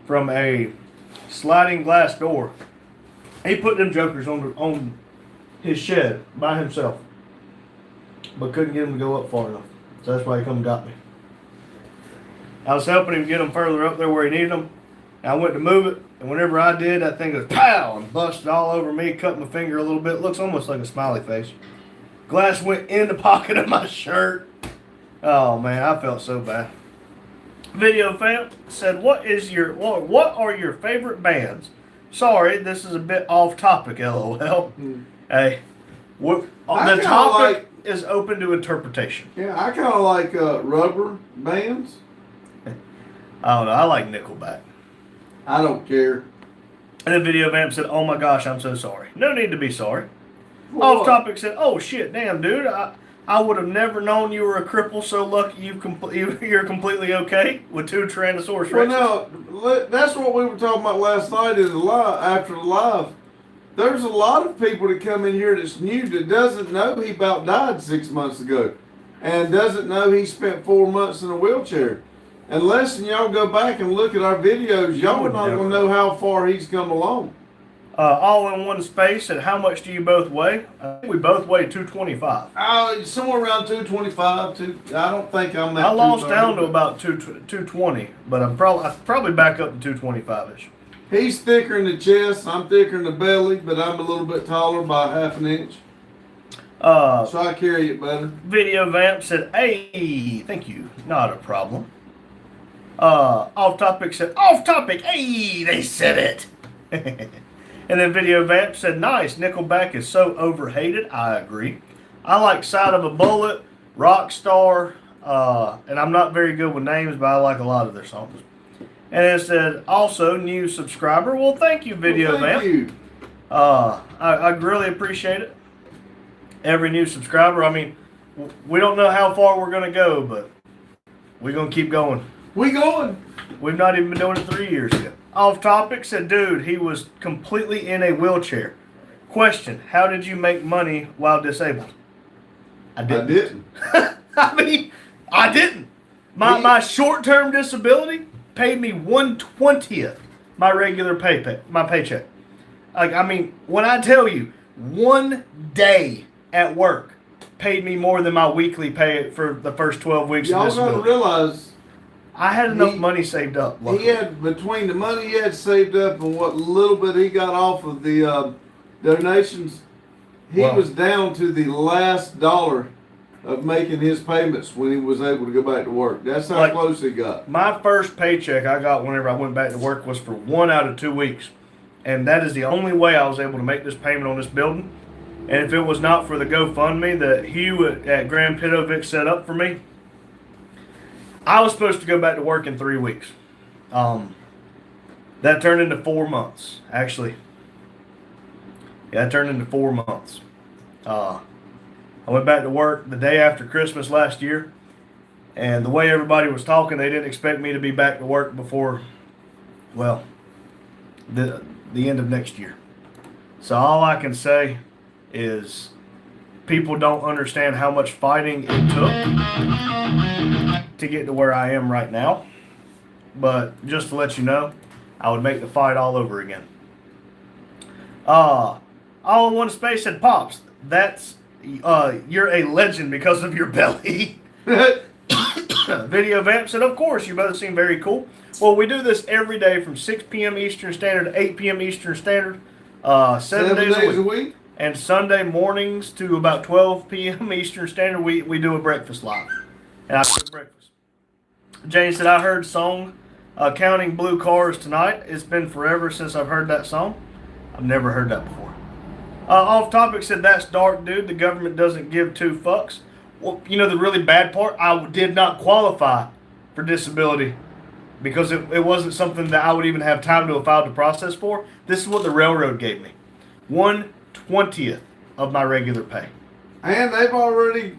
Speaker 1: from a sliding glass door. He put them jokers on his shed by himself, but couldn't get them to go up far enough. So that's why he come and got me. I was helping him get them further up there where he needed them. And I went to move it, and whenever I did, that thing goes pow and busted all over me, cut my finger a little bit. Looks almost like a smiley face. Glass went in the pocket of my shirt. Oh man, I felt so bad. Video fam said, "What are your favorite bands?" Sorry, this is a bit off topic. LOL. Hey, the topic is open to interpretation.
Speaker 3: yeah, I kind of like rubber bands.
Speaker 1: I don't know. I like Nickelback.
Speaker 3: I don't care.
Speaker 1: And then Video Vamp said, "Oh my gosh, I'm so sorry." No need to be sorry.
Speaker 3: What?
Speaker 1: Off topic said, "Oh shit, damn dude, I would have never known you were a cripple. So lucky you're completely okay with 2 Tyrannosaurus
Speaker 3: Well,
Speaker 1: Rexes."
Speaker 3: no, that's what we were talking about last night in the live. After the live, there's a lot of people that come in here that's new that doesn't know he about died 6 months ago, and doesn't know he spent 4 months in a wheelchair. Unless y'all go back and look at our videos, y'all are not going to know how far he's come along.
Speaker 1: All in one space. And how much do you both weigh? I think we both weigh 225.
Speaker 3: Somewhere around 225. I don't think I'm that.
Speaker 1: I lost down to about 220, but I'm probably back up to 225 ish.
Speaker 3: He's thicker in the chest. I'm thicker in the belly, but I'm a little bit taller by half an inch. So I carry it better.
Speaker 1: Video Vamp said, "Hey, thank you, not a problem." Off topic said, "Off topic, hey, they said it." And then Video Vamp said, "Nice, Nickelback is so overhated." I agree. I like Side of a Bullet, Rockstar, and I'm not very good with names, but I like a lot of their songs. And it said, also, new subscriber. Well, thank you, Video Vamp.
Speaker 3: Thank you.
Speaker 1: I really appreciate it. Every new subscriber. I mean, we don't know how far we're going to go, but we're going to keep going.
Speaker 3: We going.
Speaker 1: We've not even been doing it 3 years yet. Off topic said, dude, he was completely in a wheelchair. Question, how did you make money while disabled? I didn't. I mean, I didn't. My short-term disability paid me 1/20th my regular my paycheck. Like, I mean, when I tell you, 1 day at work paid me more than my weekly pay for the first 12 weeks of
Speaker 3: Y'all
Speaker 1: disability.
Speaker 3: gotta realize
Speaker 1: I had enough money saved up. Luckily.
Speaker 3: he had, between the money he had saved up and what little bit he got off of the donations, he was down to the last dollar of making his payments when he was able to go back to work. That's how close he got.
Speaker 1: My first paycheck I got whenever I went back to work was for 1 out of 2 weeks. And that is the only way I was able to make this payment on this building. And if it was not for the GoFundMe that Hugh at Grand Pitovic set up for me, I was supposed to go back to work in 3 weeks. That turned into 4 months, actually. Yeah, it turned into 4 months. I went back to work the day after Christmas last year, and the way everybody was talking, they didn't expect me to be back to work before, well, the end of next year. So all I can say is people don't understand how much fighting it took to get to where I am right now. But just to let you know, I would make the fight all over again. All in one space said, Pops, that's you're a legend because of your belly. Video Vamp said, of course, you both seem very cool. Well, we do this every day from 6 p.m. Eastern Standard to 8 p.m. Eastern Standard. 7 days a week. And Sunday mornings to about 12 p.m. Eastern Standard, we do a breakfast live. And I cook breakfast. Jane said, I heard song Counting Blue Cars tonight. It's been forever since I've heard that song. I've never heard that before. Off topic said, that's dark, dude. The government doesn't give two fucks. Well, you know the really bad part? I did not qualify for disability because it wasn't something that I would even have time to have filed the process for. This is what the railroad gave me. 1/20th of my regular pay.
Speaker 3: And they've already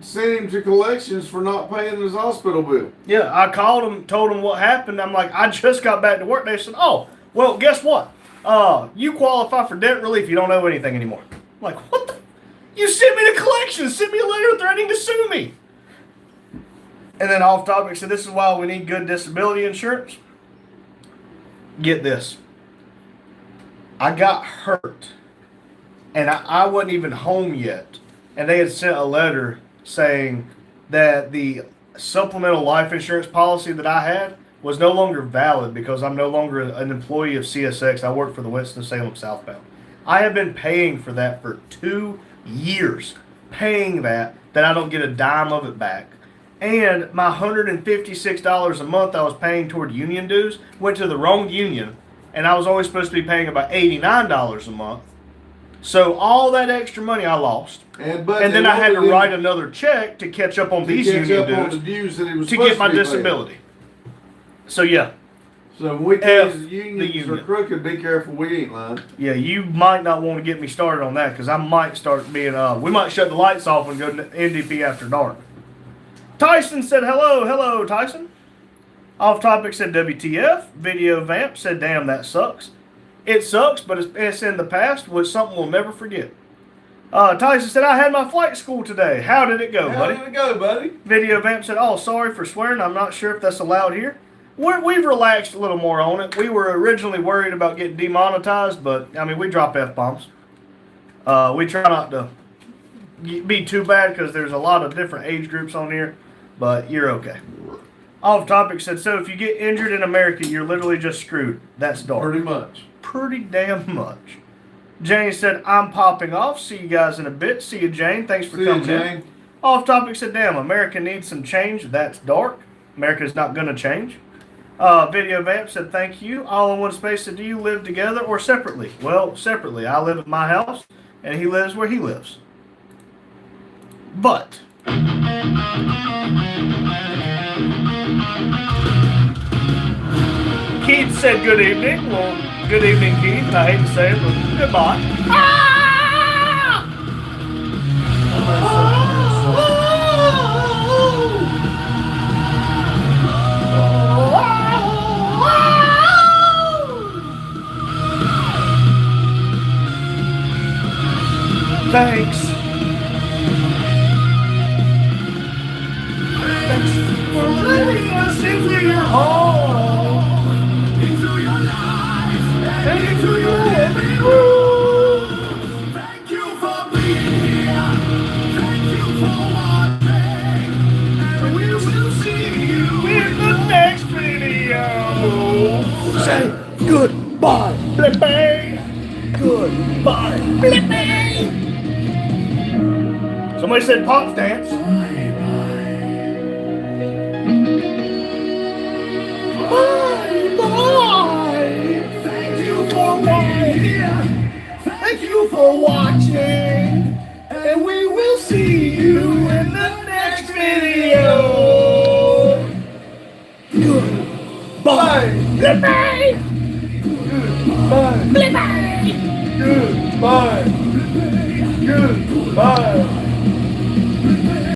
Speaker 3: sent him to collections for not paying his hospital bill.
Speaker 1: Yeah, I called them, told them what happened. I'm like, I just got back to work. They said, oh, well, guess what? You qualify for debt relief. You don't owe anything anymore. I'm like, what the? You sent me to collections. Sent me a letter threatening to sue me. And then off topic, so this is why we need good disability insurance. Get this. I got hurt. And I wasn't even home yet. And they had sent a letter saying that the supplemental life insurance policy that I had was no longer valid because I'm no longer an employee of CSX. I work for the Winston-Salem Southbound. I have been paying for that for 2 years. Paying that I don't get a dime of it back. And my $156 a month I was paying toward union dues went to the wrong union. And I was always supposed to be paying about $89 a month. So all that extra money I lost. And then I had to write another check to catch up on these union dues to get my disability. So yeah.
Speaker 3: So when we tell you the unions are crooked, be careful, we ain't lying.
Speaker 1: Yeah, you might not want to get me started on that because I might start being, we might shut the lights off and go to NDP after dark. Tyson said hello Tyson. Off topic said WTF. Video Vamp said damn that sucks. It sucks, but it's in the past, which something we'll never forget. Tyson said, I had my flight school today. How did it go, buddy?
Speaker 3: How did it go, buddy?
Speaker 1: Video Vamp said, oh, sorry for swearing. I'm not sure if that's allowed here. We've relaxed a little more on it. We were originally worried about getting demonetized, but, I mean, we drop F-bombs. We try not to be too bad because there's a lot of different age groups on here, but you're okay. Off topic said, so if you get injured in America, you're literally just screwed. That's dark.
Speaker 3: Pretty much.
Speaker 1: Pretty damn much. Jane said, I'm popping off. See you guys in a bit. See you, Jane. Thanks for coming in. Off topic said, damn, America needs some change. That's dark. America's not going to change. Video Vamp said, thank you. All in one space said, do you live together or separately? Well, separately. I live at my house, and he lives where he lives. But Keith said good evening. Well, good evening, Keith. I hate to say it, but goodbye. Thanks. Thanks for letting us into your home, into your life, and into your every room. Thank you for being here. Thank you for watching. And we will see you in the next video. Say goodbye, Blippi. Goodbye, Blippi. Somebody said pop dance. Bye. Thank you for watching. Thank you for watching. And we will see you in the next video. Goodbye. Goodbye. Goodbye. Goodbye. Goodbye. Goodbye.